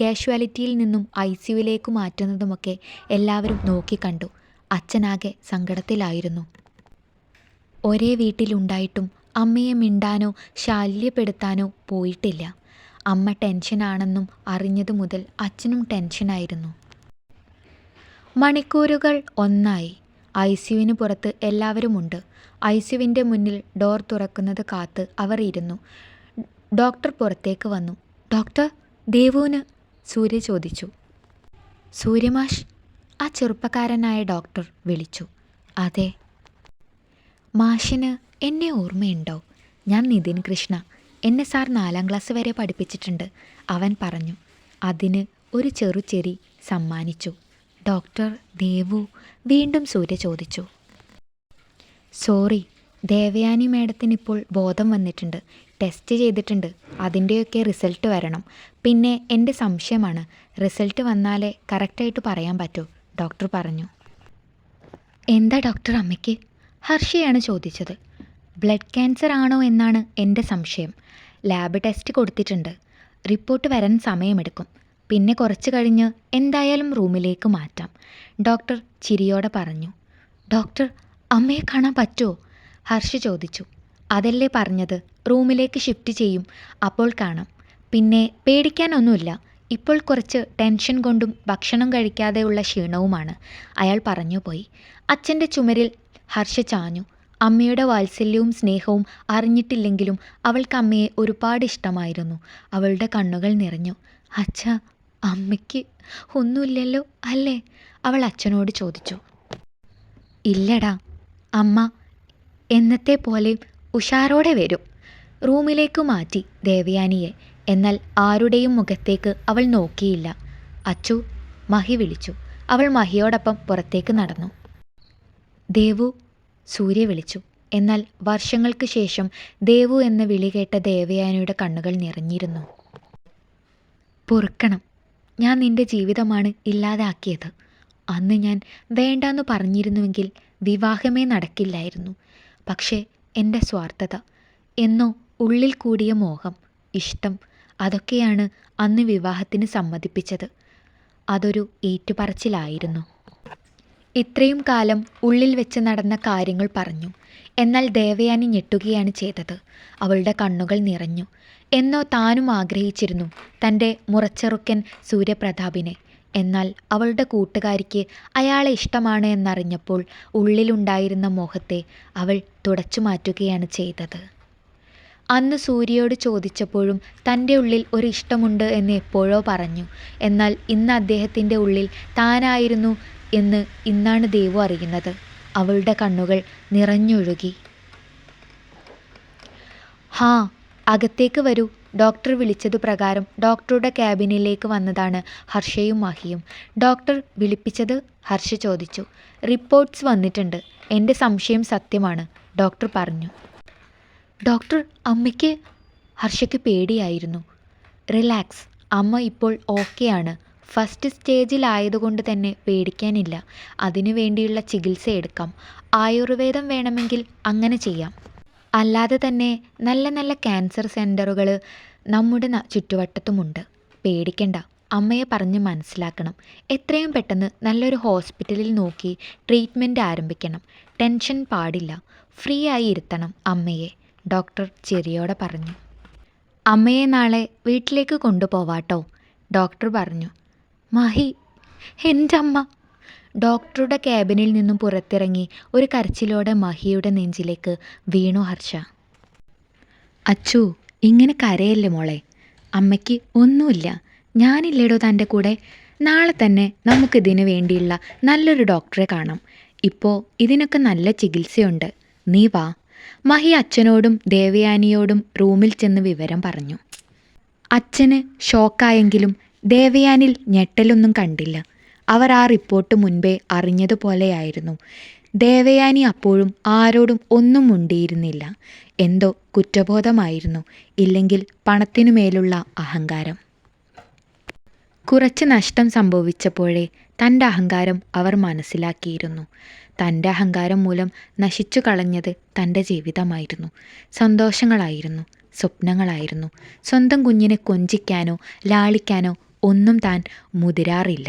കാഷ്വാലിറ്റിയിൽ നിന്നും ICUവിലേക്ക് മാറ്റുന്നതുമൊക്കെ എല്ലാവരും നോക്കിക്കണ്ടു. അച്ഛനാകെ സങ്കടത്തിലായിരുന്നു. ഒരേ വീട്ടിലുണ്ടായിട്ടും അമ്മയെ മിണ്ടാനോ ശല്യപ്പെടുത്താനോ പോയിട്ടില്ല. അമ്മ ടെൻഷനാണെന്നും അറിഞ്ഞതു മുതൽ അച്ഛനും ടെൻഷനായിരുന്നു. മണിക്കൂറുകൾ ഒന്നായി. ICUവിന് പുറത്ത് എല്ലാവരുമുണ്ട്. ICUവിൻ്റെ മുന്നിൽ ഡോർ തുറക്കുന്നത് കാത്ത് അവർ ഇരുന്നു. ഡോക്ടർ പുറത്തേക്ക് വന്നു. ഡോക്ടർ, ദേവുവിന്? സൂര്യ ചോദിച്ചു. സൂര്യമാഷ്, ആ ചെറുപ്പക്കാരനായ ഡോക്ടർ വിളിച്ചു. അതെ. മാഷിന് എന്നെ ഓർമ്മയുണ്ടോ? ഞാൻ നിതിൻ കൃഷ്ണ. എന്നെ സാർ 4ാം ക്ലാസ് വരെ പഠിപ്പിച്ചിട്ടുണ്ട്, അവൻ പറഞ്ഞു. അതിന് ഒരു ചെറുചെറി സമ്മാനിച്ചു. ഡോക്ടർ ദേവു? വീണ്ടും സൂര്യ ചോദിച്ചു. സോറി, ദേവയാനി മേഡത്തിനിപ്പോൾ ബോധം വന്നിട്ടുണ്ട്. ടെസ്റ്റ് ചെയ്തിട്ടുണ്ട്. അതിൻ്റെയൊക്കെ റിസൾട്ട് വരണം. പിന്നെ എൻ്റെ സംശയമാണ്. റിസൾട്ട് വന്നാലേ കറക്റ്റായിട്ട് പറയാൻ പറ്റൂ, ഡോക്ടർ പറഞ്ഞു. എന്താ ഡോക്ടർ അമ്മയ്ക്ക്? ഹർഷയാണ് ചോദിച്ചത്. ബ്ലഡ് ക്യാൻസർ ആണോ എന്നാണ് എൻ്റെ സംശയം. ലാബ് ടെസ്റ്റ് കൊടുത്തിട്ടുണ്ട്. റിപ്പോർട്ട് വരാൻ സമയമെടുക്കും. പിന്നെ കുറച്ച് കഴിഞ്ഞ് എന്തായാലും റൂമിലേക്ക് മാറ്റാം, ഡോക്ടർ ചിരിയോടെ പറഞ്ഞു. ഡോക്ടർ, അമ്മയെ കാണാൻ പറ്റുമോ? ഹർഷ ചോദിച്ചു. അതല്ലേ പറഞ്ഞത്, റൂമിലേക്ക് ഷിഫ്റ്റ് ചെയ്യും, അപ്പോൾ കാണാം. പിന്നെ പേടിക്കാനൊന്നുമില്ല. ഇപ്പോൾ കുറച്ച് ടെൻഷൻ കൊണ്ടും ഭക്ഷണം കഴിക്കാതെയുള്ള ക്ഷീണവുമാണ്, അയാൾ പറഞ്ഞു പോയി. അച്ഛൻ്റെ ചുമരിൽ ഹർഷ ചാഞ്ഞു. അമ്മയുടെ വാത്സല്യവും സ്നേഹവും അറിഞ്ഞിട്ടില്ലെങ്കിലും അവൾക്ക് അമ്മയെ ഒരുപാട് ഇഷ്ടമായിരുന്നു. അവളുടെ കണ്ണുകൾ നിറഞ്ഞു. അച്ഛാ, അമ്മയ്ക്ക് ഒന്നുമില്ലല്ലോ അല്ലേ? അവൾ അച്ഛനോട് ചോദിച്ചു. ഇല്ലടാ, അമ്മ എന്നത്തെ പോലെ ഉഷാറോടെ വരും. റൂമിലേക്ക് മാറ്റി ദേവയാനിയെ. എന്നാൽ ആരുടെയും മുഖത്തേക്ക് അവൾ നോക്കിയില്ല. അച്ചു, മഹി വിളിച്ചു. അവൾ മഹിയോടൊപ്പം പുറത്തേക്ക് നടന്നു. ദേവു, സൂര്യ വിളിച്ചു. എന്നാൽ വർഷങ്ങൾക്ക് ശേഷം ദേവു എന്ന വിളി കേട്ട ദേവയാനിയുടെ കണ്ണുകൾ നിറഞ്ഞിരുന്നു. പൊറുക്കണം, ഞാൻ നിന്റെ ജീവിതമാണ് ഇല്ലാതാക്കിയത്. അന്ന് ഞാൻ വേണ്ടാന്ന് പറഞ്ഞിരുന്നുവെങ്കിൽ വിവാഹമേ നടക്കില്ലായിരുന്നു. പക്ഷേ എൻ്റെ സ്വാർത്ഥത, എന്നോ ഉള്ളിൽ കൂടിയ മോഹം, ഇഷ്ടം, അതൊക്കെയാണ് അന്ന് വിവാഹത്തിന് സമ്മതിപ്പിച്ചത്. അതൊരു ഏറ്റുപറച്ചിലായിരുന്നു. ഇത്രയും കാലം ഉള്ളിൽ വെച്ച് നടന്ന കാര്യങ്ങൾ പറഞ്ഞു. എന്നാൽ ദേവയാനി ഞെട്ടുകയാണ് ചെയ്തത്. അവളുടെ കണ്ണുകൾ നിറഞ്ഞു. എന്നോ താനും ആഗ്രഹിച്ചിരുന്നു തൻ്റെ മുറച്ചെറുക്കൻ സൂര്യപ്രതാപിനെ. എന്നാൽ അവളുടെ കൂട്ടുകാരിക്ക് അയാളെ ഇഷ്ടമാണ് എന്നറിഞ്ഞപ്പോൾ ഉള്ളിലുണ്ടായിരുന്ന മോഹത്തെ അവൾ തുടച്ചു മാറ്റുകയാണ് ചെയ്തത്. അന്ന് സൂര്യയോട് ചോദിച്ചപ്പോഴും തൻ്റെ ഉള്ളിൽ ഒരു ഇഷ്ടമുണ്ട് എന്ന് എപ്പോഴോ പറഞ്ഞു. എന്നാൽ ഇന്ന് അദ്ദേഹത്തിൻ്റെ ഉള്ളിൽ താനായിരുന്നു എന്ന് ഇന്നാണ് ദേവു അറിയുന്നത്. അവളുടെ കണ്ണുകൾ നിറഞ്ഞൊഴുകി. ഹാ, അകത്തേക്ക് വരൂ. ഡോക്ടർ വിളിച്ചതു പ്രകാരം ഡോക്ടറുടെ ക്യാബിനിലേക്ക് വന്നതാണ് ഹർഷയും മഹിയും. ഡോക്ടർ വിളിപ്പിച്ചത്? ഹർഷ ചോദിച്ചു. റിപ്പോർട്ട്സ് വന്നിട്ടുണ്ട്. എൻ്റെ സംശയം സത്യമാണ്, ഡോക്ടർ പറഞ്ഞു. ഡോക്ടർ, അമ്മയ്ക്ക്? ഹർഷയ്ക്ക് പേടിയായിരുന്നു. റിലാക്സ്, അമ്മ ഇപ്പോൾ ഓക്കെയാണ്. ഫസ്റ്റ് സ്റ്റേജിലായതുകൊണ്ട് തന്നെ പേടിക്കാനില്ല. അതിനു വേണ്ടിയുള്ള ചികിത്സ എടുക്കാം. ആയുർവേദം വേണമെങ്കിൽ അങ്ങനെ ചെയ്യാം. അല്ലാതെ തന്നെ നല്ല നല്ല ക്യാൻസർ സെൻ്ററുകൾ നമ്മുടെ ചുറ്റുവട്ടത്തുമുണ്ട്. പേടിക്കണ്ട, അമ്മയെ പറഞ്ഞ് മനസ്സിലാക്കണം. എത്രയും പെട്ടെന്ന് നല്ലൊരു ഹോസ്പിറ്റലിൽ നോക്കി ട്രീറ്റ്മെൻറ്റ് ആരംഭിക്കണം. ടെൻഷൻ പാടില്ല. ഫ്രീ ആയി ഇരുത്തണം അമ്മയെ, ഡോക്ടർ ചിരിയോടെ പറഞ്ഞു. അമ്മയെ നാളെ വീട്ടിലേക്ക് കൊണ്ടുപോവാട്ടോ, ഡോക്ടർ പറഞ്ഞു. മഹി, എൻ്റെ അമ്മ. ഡോക്ടറുടെ ക്യാബിനിൽ നിന്നും പുറത്തിറങ്ങി ഒരു കരച്ചിലോടെ മഹിയുടെ നെഞ്ചിലേക്ക് വീണു ഹർഷ. അച്ചു, ഇങ്ങനെ കരയല്ലേ മോളെ. അമ്മയ്ക്ക് ഒന്നുമില്ല. ഞാനില്ലേടോ തൻ്റെ കൂടെ. നാളെ തന്നെ നമുക്കിതിനു വേണ്ടിയുള്ള നല്ലൊരു ഡോക്ടറെ കാണാം. ഇപ്പോൾ ഇതിനൊക്കെ നല്ല ചികിത്സയുണ്ട്. നീ വാ. മഹി അച്ഛനോടും ദേവയാനിയോടും റൂമിൽ ചെന്ന് വിവരം പറഞ്ഞു. അച്ഛന് ഷോക്കായെങ്കിലും ദേവയാനിൽ ഞെട്ടലൊന്നും കണ്ടില്ല. അവർ ആ റിപ്പോർട്ട് മുൻപേ അറിഞ്ഞതുപോലെയായിരുന്നു. ദേവയാനി അപ്പോഴും ആരോടും ഒന്നും മുണ്ടിയിരുന്നില്ല. എന്തോ കുറ്റബോധമായിരുന്നു, ഇല്ലെങ്കിൽ പണത്തിനു മേലുള്ള അഹങ്കാരം. കുറച്ച് നഷ്ടം സംഭവിച്ചപ്പോഴേ തൻ്റെ അഹങ്കാരം അവർ മനസ്സിലാക്കിയിരുന്നു. തൻ്റെ അഹങ്കാരം മൂലം നശിച്ചു കളഞ്ഞത് തൻ്റെ ജീവിതമായിരുന്നു, സന്തോഷങ്ങളായിരുന്നു, സ്വപ്നങ്ങളായിരുന്നു. സ്വന്തം കുഞ്ഞിനെ കൊഞ്ചിക്കാനോ ലാളിക്കാനോ ഒന്നും താൻ മുതിരാറില്ല.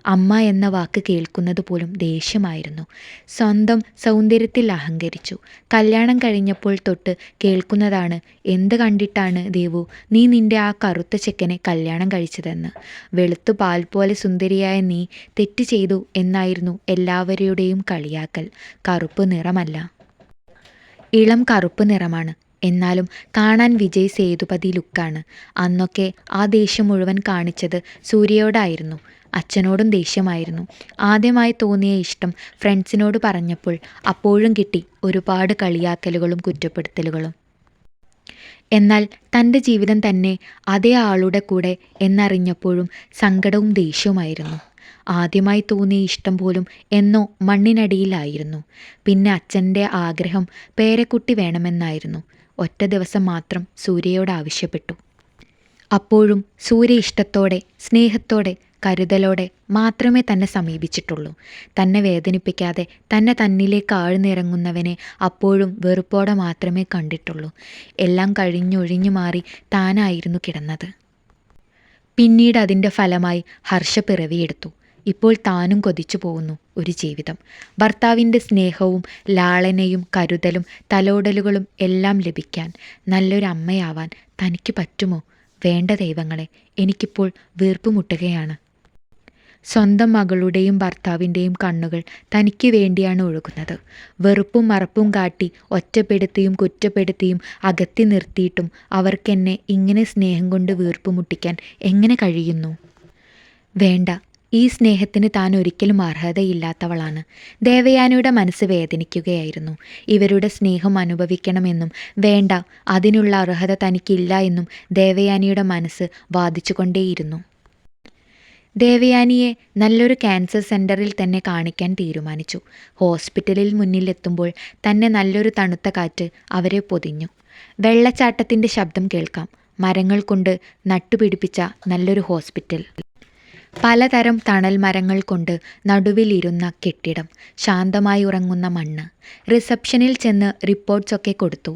അമ്മ എന്ന വാക്ക് കേൾക്കുന്നത് പോലും ദേഷ്യമായിരുന്നു. സ്വന്തം സൗന്ദര്യത്തിൽ അഹങ്കരിച്ചു. കല്യാണം കഴിഞ്ഞപ്പോൾ തൊട്ട് കേൾക്കുന്നതാണ്, എന്ത് കണ്ടിട്ടാണ് ദേവു നീ നിൻ്റെ ആ കറുത്ത ചെക്കനെ കല്യാണം കഴിച്ചതെന്ന്. വെളുത്തു പാൽ പോലെ സുന്ദരിയായ നീ തെറ്റ് ചെയ്തു എന്നായിരുന്നു എല്ലാവരുടെയും കളിയാക്കൽ. കറുപ്പ് നിറമല്ല, ഇളം കറുപ്പ് നിറമാണ്. എന്നാലും കാണാൻ വിജയ് സേതുപതി ലുക്കാണ്. അന്നൊക്കെ ആ ദേഷ്യം മുഴുവൻ കാണിച്ചത് സൂര്യയോടായിരുന്നു. അച്ഛനോടും ദേഷ്യമായിരുന്നു. ആദ്യമായി തോന്നിയ ഇഷ്ടം ഫ്രണ്ട്സിനോട് പറഞ്ഞപ്പോൾ അപ്പോഴും കിട്ടി ഒരുപാട് കളിയാക്കലുകളും കുറ്റപ്പെടുത്തലുകളും. എന്നാൽ തൻ്റെ ജീവിതം തന്നെ അതേ ആളുടെ കൂടെ എന്നറിഞ്ഞപ്പോഴും സങ്കടവും ദേഷ്യവുമായിരുന്നു. ആദ്യമായി തോന്നിയ ഇഷ്ടം പോലും എന്നോ മണ്ണിനടിയിലായിരുന്നു. പിന്നെ അച്ഛൻ്റെ ആഗ്രഹം പേരക്കുട്ടി വേണമെന്നായിരുന്നു. ഒറ്റ ദിവസം മാത്രം സൂര്യയോട് ആവശ്യപ്പെട്ടു. അപ്പോഴും സൂര്യ ഇഷ്ടത്തോടെ, സ്നേഹത്തോടെ, കരുതലോടെ മാത്രമേ തന്നെ സമീപിച്ചിട്ടുള്ളൂ. തന്നെ വേദനിപ്പിക്കാതെ തന്നെ തന്നിലേക്ക് ആഴ്ന്നിറങ്ങുന്നവനെ അപ്പോഴും വെറുപ്പോടെ മാത്രമേ കണ്ടിട്ടുള്ളൂ. എല്ലാം കഴിഞ്ഞൊഴിഞ്ഞു മാറി താനായിരുന്നു കിടന്നത്. പിന്നീട് അതിൻ്റെ ഫലമായി ഹർഷ പിറവിയെടുത്തു. ഇപ്പോൾ താനും കൊതിച്ചു പോകുന്നു ഒരു ജീവിതം. ഭർത്താവിൻ്റെ സ്നേഹവും ലാളനയും കരുതലും തലോടലുകളും എല്ലാം ലഭിക്കാൻ നല്ലൊരു അമ്മയാവാൻ തനിക്ക് പറ്റുമോ? വേണ്ട ദൈവങ്ങളെ, എനിക്കിപ്പോൾ വീർപ്പുമുട്ടുകയാണ്. സ്വന്തം മകളുടെയും ഭർത്താവിൻ്റെയും കണ്ണുകൾ തനിക്ക് വേണ്ടിയാണ് ഒഴുകുന്നത്. വെറുപ്പും മറപ്പും കാട്ടി ഒറ്റപ്പെടുത്തിയും കുറ്റപ്പെടുത്തിയും അകറ്റി നിർത്തിയിട്ടും അവർക്കെന്നെ ഇങ്ങനെ സ്നേഹം കൊണ്ട് വീർപ്പ് മുട്ടിക്കാൻ എങ്ങനെ കഴിയുന്നു? വേണ്ട, ഈ സ്നേഹത്തിന് താൻ ഒരിക്കലും അർഹതയില്ലാത്തവളാണ്. ദേവയാനിയുടെ മനസ്സ് വേദനിക്കുകയായിരുന്നു. ഇവരുടെ സ്നേഹം അനുഭവിക്കണമെന്നും വേണ്ട, അതിനുള്ള അർഹത തനിക്കില്ല എന്നും ദേവയാനിയുടെ മനസ്സ് വാദിച്ചുകൊണ്ടേയിരുന്നു. ദേവയാനിയെ നല്ലൊരു ക്യാൻസർ സെൻ്ററിൽ തന്നെ കാണിക്കാൻ തീരുമാനിച്ചു. ഹോസ്പിറ്റലിൽ മുന്നിലെത്തുമ്പോൾ തന്നെ നല്ലൊരു തണുത്ത കാറ്റ് അവരെ പൊതിഞ്ഞു. വെള്ളച്ചാട്ടത്തിൻ്റെ ശബ്ദം കേൾക്കാം. മരങ്ങൾ കൊണ്ട് നട്ടുപിടിപ്പിച്ച നല്ലൊരു ഹോസ്പിറ്റൽ. പലതരം തണൽ മരങ്ങൾ കൊണ്ട് നടുവിലിരുന്ന കെട്ടിടം. ശാന്തമായി ഉറങ്ങുന്ന മണ്ണ്. റിസപ്ഷനിൽ ചെന്ന് റിപ്പോർട്ട്സൊക്കെ കൊടുത്തു.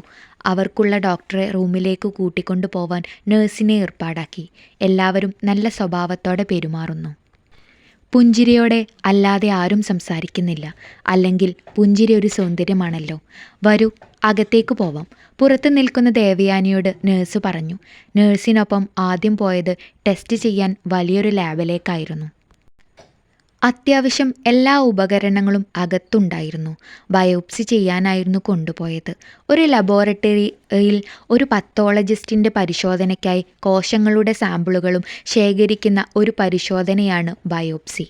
അവർക്കുള്ള ഡോക്ടറെ റൂമിലേക്ക് കൂട്ടിക്കൊണ്ടു പോവാൻ നഴ്സിനെ ഏർപ്പാടാക്കി. എല്ലാവരും നല്ല സ്വഭാവത്തോടെ പെരുമാറുന്നു. പുഞ്ചിരിയോടെ അല്ലാതെ ആരും സംസാരിക്കുന്നില്ല. അല്ലെങ്കിൽ പുഞ്ചിരി ഒരു സൗന്ദര്യമാണല്ലോ. വരൂ, അകത്തേക്ക് പോവാം. പുറത്ത് നിൽക്കുന്ന ദേവയാനിയോട് നേഴ്സ് പറഞ്ഞു. നേഴ്സിനൊപ്പം ആദ്യം പോയത് ടെസ്റ്റ് ചെയ്യാൻ വലിയൊരു ലാബിലേക്കായിരുന്നു. അത്യാവശ്യം എല്ലാ ഉപകരണങ്ങളും അകത്തുണ്ടായിരുന്നു. ബയോപ്സി ചെയ്യാനായിരുന്നു കൊണ്ടുപോയത്. ഒരു ലബോറട്ടറിയിൽ ഒരു പത്തോളജിസ്റ്റിൻ്റെ പരിശോധനയ്ക്കായി കോശങ്ങളുടെ സാമ്പിളുകളും ശേഖരിക്കുന്ന ഒരു പരിശോധനയാണ് ബയോപ്സി.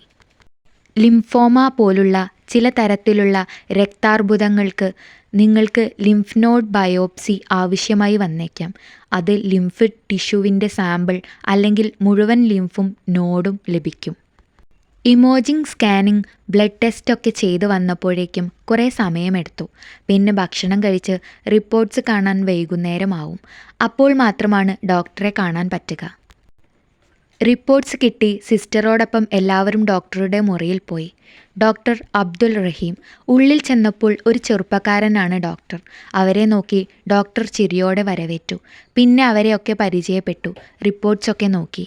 ലിംഫോമ പോലുള്ള ചില തരത്തിലുള്ള രക്താർബുദങ്ങൾക്ക് നിങ്ങൾക്ക് ലിംഫ് നോഡ് ബയോപ്സി ആവശ്യമായി വന്നേക്കാം. അത് ലിംഫ് ടിഷ്യൂവിൻ്റെ സാമ്പിൾ അല്ലെങ്കിൽ മുഴുവൻ ലിംഫും നോഡും ലഭിക്കും. ഇമേജിംഗ്, സ്കാനിങ്, ബ്ലഡ് ടെസ്റ്റൊക്കെ ചെയ്തു വന്നപ്പോഴേക്കും കുറേ സമയമെടുത്തു. പിന്നെ ഭക്ഷണം കഴിച്ച് റിപ്പോർട്ട്സ് കാണാൻ വൈകുന്നേരമാവും. അപ്പോൾ മാത്രമാണ് ഡോക്ടറെ കാണാൻ പറ്റുക. റിപ്പോർട്ട്സ് കിട്ടി സിസ്റ്ററോടൊപ്പം എല്ലാവരും ഡോക്ടറുടെ മുറിയിൽ പോയി. ഡോക്ടർ അബ്ദുൽ റഹീം. ഉള്ളിൽ ചെന്നപ്പോൾ ഒരു ചെറുപ്പക്കാരനാണ് ഡോക്ടർ. അവരെ നോക്കി ഡോക്ടർ ചിരിയോടെ വരവേറ്റു. പിന്നെ അവരെയൊക്കെ പരിചയപ്പെട്ടു. റിപ്പോർട്ട്സൊക്കെ നോക്കി.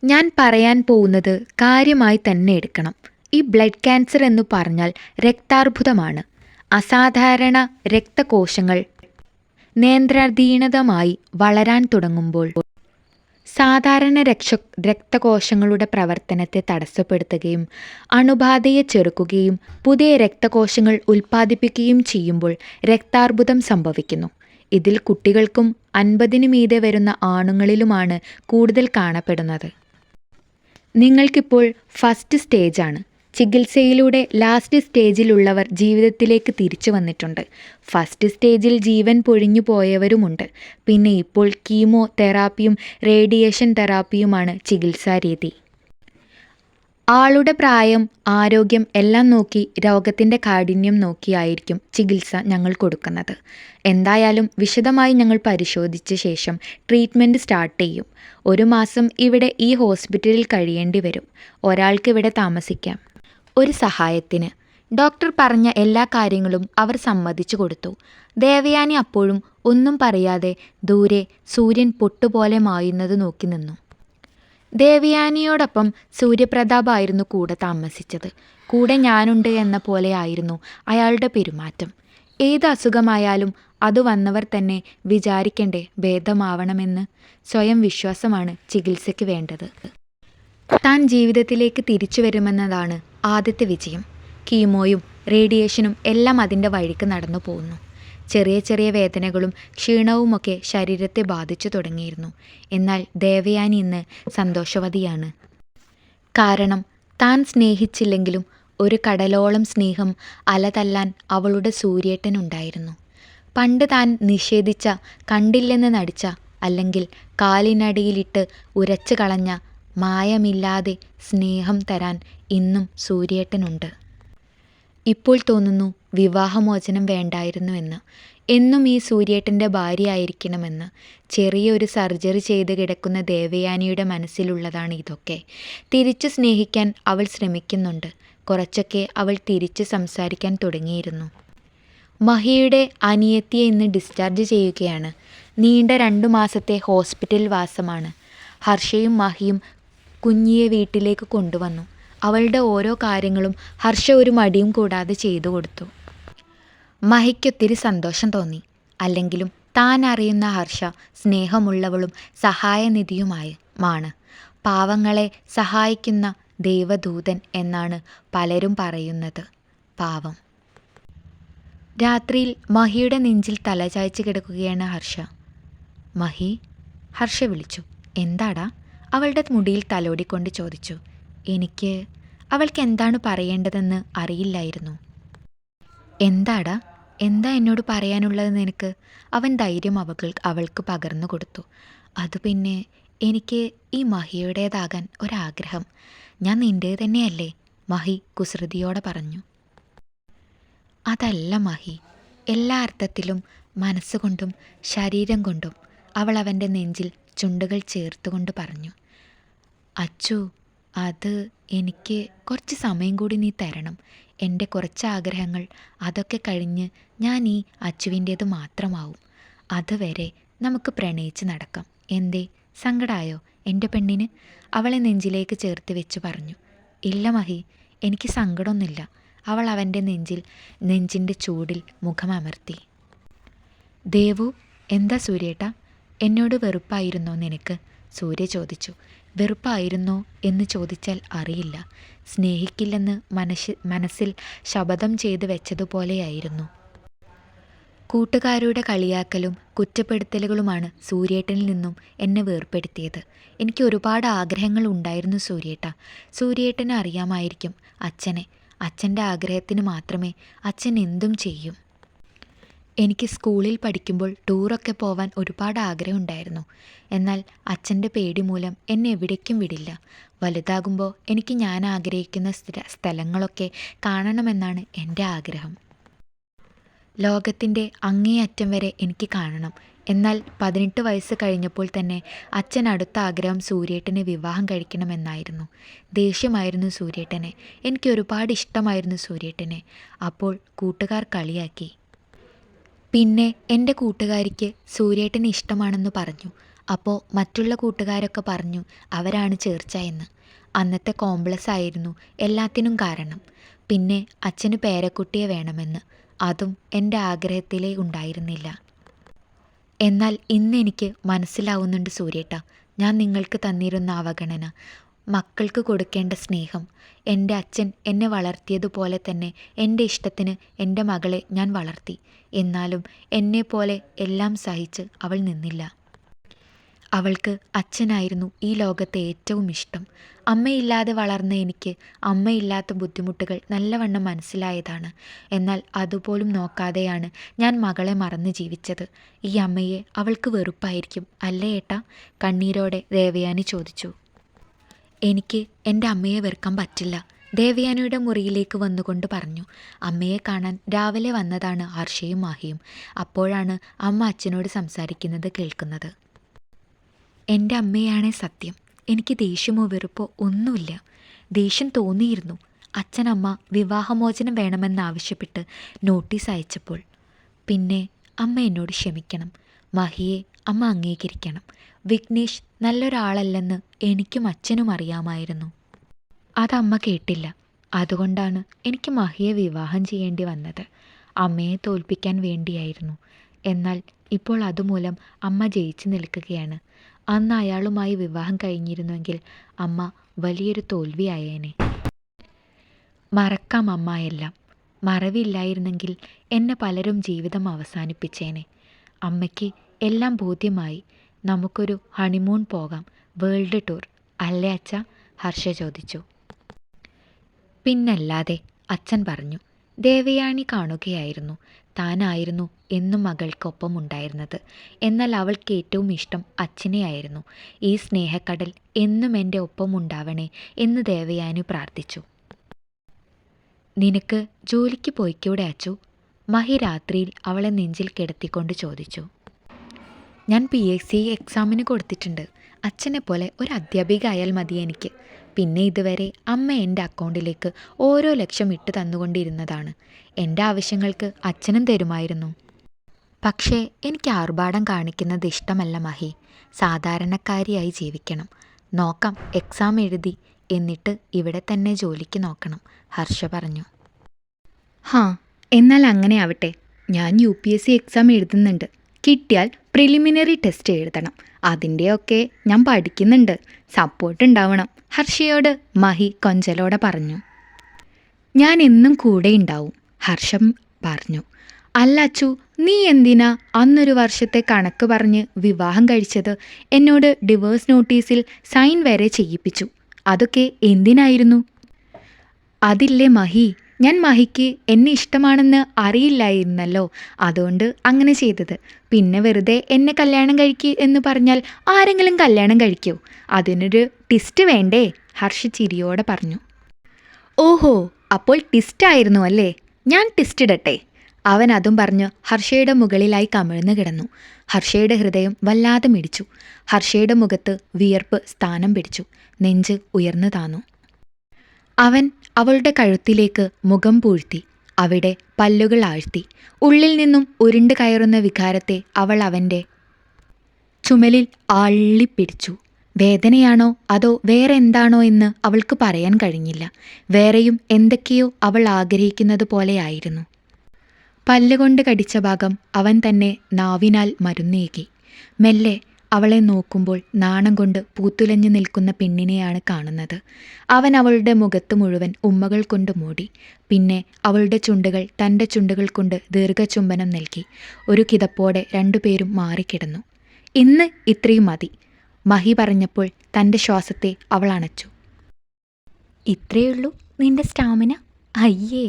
ഞാൻ പറയാൻ പോകുന്നത് കാര്യമായി തന്നെ എടുക്കണം. ഈ ബ്ലഡ് ക്യാൻസർ എന്ന് പറഞ്ഞാൽ രക്താർബുദമാണ്. അസാധാരണ രക്തകോശങ്ങൾ നിയന്ത്രണാതീതമായി വളരാൻ തുടങ്ങുമ്പോൾ സാധാരണ രക്തകോശങ്ങളുടെ പ്രവർത്തനത്തെ തടസ്സപ്പെടുത്തുകയും അണുബാധയെ ചെറുക്കുകയും പുതിയ രക്തകോശങ്ങൾ ഉൽപ്പാദിപ്പിക്കുകയും ചെയ്യുമ്പോൾ രക്താർബുദം സംഭവിക്കുന്നു. ഇതിൽ കുട്ടികൾക്കും 50 മീതെ വരുന്ന ആണുങ്ങളിലുമാണ് കൂടുതൽ കാണപ്പെടുന്നത്. നിങ്ങൾക്കിപ്പോൾ ഫസ്റ്റ് സ്റ്റേജാണ്. ചികിത്സയിലൂടെ ലാസ്റ്റ് സ്റ്റേജിലുള്ളവർ ജീവിതത്തിലേക്ക് തിരിച്ചു വന്നിട്ടുണ്ട്. ഫസ്റ്റ് സ്റ്റേജിൽ ജീവൻ പൊഴിഞ്ഞു പോയവരുമുണ്ട്. പിന്നെ ഇപ്പോൾ കീമോ തെറാപ്പിയും റേഡിയേഷൻ തെറാപ്പിയുമാണ് ചികിത്സാരീതി. ആളുടെ പ്രായം, ആരോഗ്യം എല്ലാം നോക്കി രോഗത്തിൻ്റെ കാഠിന്യം നോക്കിയായിരിക്കും ചികിത്സ ഞങ്ങൾ കൊടുക്കുന്നത്. എന്തായാലും വിശദമായി ഞങ്ങൾ പരിശോധിച്ച ശേഷം ട്രീറ്റ്മെൻറ്റ് സ്റ്റാർട്ട് ചെയ്യും. 1 മാസം ഇവിടെ ഈ ഹോസ്പിറ്റലിൽ കഴിയേണ്ടി വരും. ഒരാൾക്ക് ഇവിടെ താമസിക്കാം. ഒരു സഹായത്തിന് ഡോക്ടർ പറഞ്ഞ എല്ലാ കാര്യങ്ങളും അവർ സമ്മതിച്ചു കൊടുത്തു. ദേവയാനി അപ്പോഴും ഒന്നും പറയാതെ ദൂരെ സൂര്യൻ പൊട്ടുപോലെ മായുന്നത് നോക്കി നിന്നു. ദേവയാനിയോടൊപ്പം സൂര്യപ്രതാപായിരുന്നു കൂടെ താമസിച്ചത്. കൂടെ ഞാനുണ്ട് എന്ന പോലെ ആയിരുന്നു അയാളുടെ പെരുമാറ്റം. ഏത് അസുഖമായാലും അത് വന്നവർ തന്നെ വിചാരിക്കണ്ടേ ഭേദമാവണമെന്ന്. സ്വയം വിശ്വാസമാണ് ചികിത്സയ്ക്ക് വേണ്ടത്. താൻ ജീവിതത്തിലേക്ക് തിരിച്ചു വരുമെന്നതാണ് ആദ്യത്തെ വിജയം. കീമോയും റേഡിയേഷനും എല്ലാം അതിൻ്റെ വഴിക്ക് നടന്നു പോകുന്നു. ചെറിയ ചെറിയ വേദനകളും ക്ഷീണവുമൊക്കെ ശരീരത്തെ ബാധിച്ചു തുടങ്ങിയിരുന്നു. എന്നാൽ ദേവയാനി ഇന്ന് സന്തോഷവതിയാണ്. കാരണം താൻ സ്നേഹിച്ചില്ലെങ്കിലും ഒരു കടലോളം സ്നേഹം അലതല്ലാൻ അവളുടെ സൂര്യേട്ടനുണ്ടായിരുന്നു. പണ്ട് താൻ നിഷേധിച്ച, കണ്ടില്ലെന്ന് നടിച്ച, അല്ലെങ്കിൽ കാലിനടിയിലിട്ട് ഉരച്ചു കളഞ്ഞ മായമില്ലാതെ സ്നേഹം തരാൻ ഇന്നും സൂര്യേട്ടനുണ്ട്. ഇപ്പോൾ തോന്നുന്നു വിവാഹമോചനം വേണ്ടായിരുന്നുവെന്ന്. എന്നും ഈ സൂര്യേട്ടൻ്റെ ഭാര്യയായിരിക്കണമെന്ന്. ചെറിയൊരു സർജറി ചെയ്ത് കിടക്കുന്ന ദേവയാനിയുടെ മനസ്സിലുള്ളതാണ് ഇതൊക്കെ. തിരിച്ചു സ്നേഹിക്കാൻ അവൾ ശ്രമിക്കുന്നുണ്ട്. കുറച്ചൊക്കെ അവൾ തിരിച്ച് സംസാരിക്കാൻ തുടങ്ങിയിരുന്നു. മഹിയുടെ അനിയത്തിയെ ഇന്ന് ഡിസ്ചാർജ് ചെയ്യുകയാണ്. നീണ്ട 2 മാസത്തെ ഹോസ്പിറ്റൽ വാസമാണ്. ഹർഷയും മഹിയും കുഞ്ഞിയെ വീട്ടിലേക്ക് കൊണ്ടുവന്നു. അവളുടെ ഓരോ കാര്യങ്ങളും ഹർഷ ഒരു മടിയും കൂടാതെ ചെയ്തു കൊടുത്തു. മഹിക്കൊത്തിരി സന്തോഷം തോന്നി. താൻ അറിയുന്ന ഹർഷ സ്നേഹമുള്ളവളും സഹായനിധിയുമാണ്. പാവങ്ങളെ സഹായിക്കുന്ന ദൈവദൂതൻ എന്നാണ് പലരും പറയുന്നത്. പാവം. രാത്രിയിൽ മഹിയുടെ നെഞ്ചിൽ തലചായ്ച്ച് കിടക്കുകയാണ് ഹർഷ. മഹി, ഹർഷ വിളിച്ചു. എന്താടാ? അവളുടെ മുടിയിൽ തലോടിക്കൊണ്ട് ചോദിച്ചു. അവൾക്ക് എന്താണ് പറയേണ്ടതെന്ന് അറിയില്ലായിരുന്നു. എന്താടാ, എന്താ എന്നോട് പറയാനുള്ളത് നിനക്ക്? അവൻ ധൈര്യം അവൾക്ക് പകർന്നു കൊടുത്തു. അത് പിന്നെ എനിക്ക് ഈ മഹിയുടേതാകാൻ ഒരാഗ്രഹം. ഞാൻ നിൻ്റെ തന്നെയല്ലേ? മഹി കുസൃതിയോടെ പറഞ്ഞു. അതല്ല മഹി, എല്ലാ അർത്ഥത്തിലും മനസ്സുകൊണ്ടും ശരീരം കൊണ്ടും. അവൾ അവൻ്റെ നെഞ്ചിൽ ചുണ്ടുകൾ ചേർത്തുകൊണ്ട് പറഞ്ഞു. അച്ചു, അത് എനിക്ക് കുറച്ച് സമയം കൂടി നീ തരണം. എൻ്റെ കുറച്ച് ആഗ്രഹങ്ങൾ, അതൊക്കെ കഴിഞ്ഞ് ഞാൻ ഈ അച്ചുവിൻ്റേത് മാത്രമാവും. അതുവരെ നമുക്ക് പ്രണയിച്ച് നടക്കാം. എന്തേ, സങ്കടമായോ എൻ്റെ പെണ്ണിന്? അവളെ നെഞ്ചിലേക്ക് ചേർത്ത് വെച്ച് പറഞ്ഞു. ഇല്ല മഹി, എനിക്ക് സങ്കടമൊന്നുമില്ല. അവൾ അവൻ്റെ നെഞ്ചിൻ്റെ ചൂടിൽ മുഖമമർത്തി. ദേവു, എന്താ സൂര്യേട്ടാ? എന്നോട് വെറുപ്പായിരുന്നോ നിനക്ക്? സൂര്യ ചോദിച്ചു. വെറുപ്പായിരുന്നോ എന്ന് ചോദിച്ചാൽ അറിയില്ല. സ്നേഹിക്കില്ലെന്ന് മനസ്സിൽ ശപഥം ചെയ്ത് വെച്ചതുപോലെയായിരുന്നു. കൂട്ടുകാരുടെ കളിയാക്കലും കുറ്റപ്പെടുത്തലുകളുമാണ് സൂര്യേട്ടനിൽ നിന്നും എന്നെ വേർപ്പെടുത്തിയത്. എനിക്ക് ഒരുപാട് ആഗ്രഹങ്ങൾ ഉണ്ടായിരുന്നു സൂര്യേട്ട. സൂര്യേട്ടന് അറിയാമായിരിക്കും അച്ഛനെ. അച്ഛൻ്റെ ആഗ്രഹത്തിന് മാത്രമേ അച്ഛൻ എന്തും ചെയ്യും. എനിക്ക് സ്കൂളിൽ പഠിക്കുമ്പോൾ ടൂറൊക്കെ പോവാൻ ഒരുപാട് ആഗ്രഹമുണ്ടായിരുന്നു. എന്നാൽ അച്ഛൻ്റെ പേടി മൂലം എന്നെ എവിടേക്കും വിടില്ല. വലുതാകുമ്പോൾ എനിക്ക് ഞാൻ ആഗ്രഹിക്കുന്ന സ്ഥലങ്ങളൊക്കെ കാണണമെന്നാണ് എൻ്റെ ആഗ്രഹം. ലോകത്തിൻ്റെ അങ്ങേയറ്റം വരെ എനിക്ക് കാണണം. എന്നാൽ 18 വയസ്സ് കഴിഞ്ഞപ്പോൾ തന്നെ അച്ഛൻ അടുത്ത ആഗ്രഹം സൂര്യേട്ടനെ വിവാഹം കഴിക്കണമെന്നായിരുന്നു. ദേഷ്യമായിരുന്നു സൂര്യേട്ടനെ. എനിക്ക് ഒരുപാട് ഇഷ്ടമായിരുന്നു സൂര്യേട്ടനെ. അപ്പോൾ കൂട്ടുകാർ കളിയാക്കി. പിന്നെ എൻ്റെ കൂട്ടുകാരിക്ക് സൂര്യേട്ടന് ഇഷ്ടമാണെന്ന് പറഞ്ഞു. അപ്പോൾ മറ്റുള്ള കൂട്ടുകാരൊക്കെ പറഞ്ഞു അവരാണ് ചേർച്ച എന്ന്. അന്നത്തെ കോംപ്ലക്സ് ആയിരുന്നു എല്ലാത്തിനും കാരണം. പിന്നെ അച്ഛന് പേരക്കുട്ടിയെ വേണമെന്ന്. അതും എൻ്റെ ആഗ്രഹത്തിലേ ഉണ്ടായിരുന്നില്ല. എന്നാൽ ഇന്നെനിക്ക് മനസ്സിലാവുന്നുണ്ട് സൂര്യേട്ട, ഞാൻ നിങ്ങൾക്ക് തന്നിരുന്ന അവഗണന, മക്കൾക്ക് കൊടുക്കേണ്ട സ്നേഹം. എൻ്റെ അച്ഛൻ എന്നെ വളർത്തിയതുപോലെ തന്നെ എൻ്റെ ഇഷ്ടത്തിന് എൻ്റെ മകളെ ഞാൻ വളർത്തി. എന്നാലും എന്നെപ്പോലെ എല്ലാം സഹിച്ച് അവൾ നിന്നില്ല. അവൾക്ക് അച്ഛനായിരുന്നു ഈ ലോകത്തെ ഏറ്റവും ഇഷ്ടം. അമ്മയില്ലാതെ വളർന്ന എനിക്ക് അമ്മയില്ലാത്ത ബുദ്ധിമുട്ടുകൾ നല്ലവണ്ണം മനസ്സിലായതാണ്. എന്നാൽ അതുപോലും നോക്കാതെയാണ് ഞാൻ മകളെ മറന്ന് ജീവിച്ചത്. ഈ അമ്മയെ അവൾക്ക് വെറുപ്പായിരിക്കും അല്ലേ ഏട്ടാ? കണ്ണീരോടെ ദേവയാനി ചോദിച്ചു. എനിക്ക് എൻ്റെ അമ്മയെ വെറുക്കാൻ പറ്റില്ല, ദേവയാനിയുടെ മുറിയിലേക്ക് വന്നുകൊണ്ട് പറഞ്ഞു. അമ്മയെ കാണാൻ രാവിലെ വന്നതാണ് ഹർഷയും മാഹിയും. അപ്പോഴാണ് അമ്മ അച്ഛനോട് സംസാരിക്കുന്നത് കേൾക്കുന്നത്. എൻ്റെ അമ്മയാണേ സത്യം. എനിക്ക് ദേഷ്യമോ വെറുപ്പോ ഒന്നുമില്ല. ദേഷ്യം തോന്നിയിരുന്നു അച്ഛനമ്മ വിവാഹമോചനം വേണമെന്നാവശ്യപ്പെട്ട് നോട്ടീസ് അയച്ചപ്പോൾ. പിന്നെ അമ്മ എന്നോട് ക്ഷമിക്കണം. മഹിയെ അമ്മ അംഗീകരിക്കണം. വിഘ്നേഷ് നല്ലൊരാളല്ലെന്ന് എനിക്കും അച്ഛനും അറിയാമായിരുന്നു. അതമ്മ കേട്ടില്ല. അതുകൊണ്ടാണ് എനിക്ക് മഹിയെ വിവാഹം ചെയ്യേണ്ടി വന്നത്. അമ്മയെ തോൽപ്പിക്കാൻ വേണ്ടിയായിരുന്നു. എന്നാൽ ഇപ്പോൾ അതുമൂലം അമ്മ ജയിച്ചു നിൽക്കുകയാണ്. അന്ന് അയാളുമായി വിവാഹം കഴിഞ്ഞിരുന്നുവെങ്കിൽ അമ്മ വലിയൊരു തോൽവിയായേനെ. മറക്കാം അമ്മ എല്ലാം. മറവില്ലായിരുന്നെങ്കിൽ എന്നെ പലരും ജീവിതം അവസാനിപ്പിച്ചേനെ. അമ്മയ്ക്ക് എല്ലാം ബോധ്യമായി. നമുക്കൊരു ഹണിമൂൺ പോകാം, വേൾഡ് ടൂർ അല്ലേ അച്ഛ? ഹർഷ ചോദിച്ചു. പിന്നല്ലാതെ, അച്ഛൻ പറഞ്ഞു. ദേവയാനി കാണുകയായിരുന്നു. താനായിരുന്നു എന്നും മകൾക്കൊപ്പം ഉണ്ടായിരുന്നത്. എന്നാൽ അവൾക്ക് ഏറ്റവും ഇഷ്ടം അച്ഛനെയായിരുന്നു. ഈ സ്നേഹക്കടൽ എന്നും എൻ്റെ ഒപ്പം ഉണ്ടാവണേ എന്ന് ദേവയാനി പ്രാർത്ഥിച്ചു. നിനക്ക് ജോലിക്ക് പോയിക്കൂടെ അച്ചു? മഹി രാത്രിയിൽ അവളെ നെഞ്ചിൽ കിടത്തിക്കൊണ്ട് ചോദിച്ചു. ഞാൻ PSC എക്സാമിന് കൊടുത്തിട്ടുണ്ട്. അച്ഛനെപ്പോലെ ഒരു അധ്യാപിക ആയാൽ മതി എനിക്ക്. പിന്നെ ഇതുവരെ അമ്മ എൻ്റെ അക്കൗണ്ടിലേക്ക് ഓരോ ലക്ഷം ഇട്ട് തന്നുകൊണ്ടിരുന്നതാണ്. എൻ്റെ ആവശ്യങ്ങൾക്ക് അച്ഛനും തരുമായിരുന്നു. പക്ഷേ എനിക്ക് ആർഭാടം കാണിക്കുന്നത് ഇഷ്ടമല്ല മഹി. സാധാരണക്കാരിയായി ജീവിക്കണം. നോക്കാം, എക്സാം എഴുതി എന്നിട്ട് ഇവിടെ തന്നെ ജോലിക്ക് നോക്കണം, ഹർഷ പറഞ്ഞു. എന്നാൽ അങ്ങനെ ആവട്ടെ. ഞാൻ UPSC എക്സാം എഴുതുന്നുണ്ട്. കിട്ടിയാൽ പ്രിലിമിനറി ടെസ്റ്റ് എഴുതണം. അതിൻ്റെയൊക്കെ ഞാൻ പഠിക്കുന്നുണ്ട്. സപ്പോർട്ട് ഉണ്ടാവണം, ഹർഷയോട് മഹി കൊഞ്ചലോടെ പറഞ്ഞു. ഞാൻ എന്നും കൂടെ ഉണ്ടാവും, ഹർഷം പറഞ്ഞു. അല്ല അച്ചു, നീ എന്തിനാ അന്നൊരു വർഷത്തെ കണക്ക് പറഞ്ഞ് വിവാഹം കഴിച്ചത്? എന്നോട് ഡിവോഴ്സ് നോട്ടീസിൽ സൈൻ വരെ ചെയ്യിപ്പിച്ചു. അതൊക്കെ എന്തിനായിരുന്നു? അതില്ലേ മഹി, ഞാൻ മഹിക്ക് എന്നെ ഇഷ്ടമാണെന്ന് അറിയില്ലായിരുന്നല്ലോ, അതുകൊണ്ട് അങ്ങനെ ചെയ്തത്. പിന്നെ വെറുതെ എന്നെ കല്യാണം കഴിക്കുക എന്ന് പറഞ്ഞാൽ ആരെങ്കിലും കല്യാണം കഴിക്കോ? അതിനൊരു ടിസ്റ്റ് വേണ്ടേ? ഹർഷ ചിരിയോടെ പറഞ്ഞു. ഓഹോ, അപ്പോൾ ടിസ്റ്റായിരുന്നു അല്ലേ? ഞാൻ ടിസ്റ്റ് ഇടട്ടെ? അവൻ അതും പറഞ്ഞ് ഹർഷയുടെ മുകളിലായി കമിഴ്ന്നു കിടന്നു. ഹർഷയുടെ ഹൃദയം വല്ലാതെ മിടിച്ചു. ഹർഷയുടെ മുഖത്ത് വിയർപ്പ് സ്ഥാനം പിടിച്ചു. നെഞ്ച് ഉയർന്നു താന്നു. അവൻ അവളുടെ കഴുത്തിലേക്ക് മുഖം പൂഴ്ത്തി. അവിടെ പല്ലുകൾ ആഴ്ത്തി. ഉള്ളിൽ നിന്നും ഉരുണ്ട് കയറുന്ന വികാരത്തെ അവൾ അവൻ്റെ ചുമലിൽ ആളിപ്പിടിച്ചു. വേദനയാണോ അതോ വേറെ എന്താണോ എന്ന് അവൾക്ക് പറയാൻ കഴിഞ്ഞില്ല. വേറെയും എന്തൊക്കെയോ അവൾ ആഗ്രഹിക്കുന്നത് പോലെയായിരുന്നു. പല്ലുകൊണ്ട് കടിച്ച ഭാഗം അവൻ തന്നെ നാവിനാൽ മരുന്നേകി. മെല്ലെ അവളെ നോക്കുമ്പോൾ നാണം കൊണ്ട് പൂത്തുലഞ്ഞു നിൽക്കുന്ന പെണ്ണിനെയാണ് കാണുന്നത്. അവൻ അവളുടെ മുഖത്ത് മുഴുവൻ ഉമ്മകൾ കൊണ്ട് മൂടി. പിന്നെ അവളുടെ ചുണ്ടുകൾ തൻ്റെ ചുണ്ടുകൾ കൊണ്ട് ദീർഘചുംബനം നൽകി. ഒരു കിതപ്പോടെ രണ്ടുപേരും മാറിക്കിടന്നു. ഇന്ന് ഇത്രയും മതി, മഹി പറഞ്ഞപ്പോൾ തൻ്റെ ശ്വാസത്തെ അവൾ അണച്ചു. ഇത്രയുള്ളൂ നിന്റെ സ്റ്റാമിന? അയ്യേ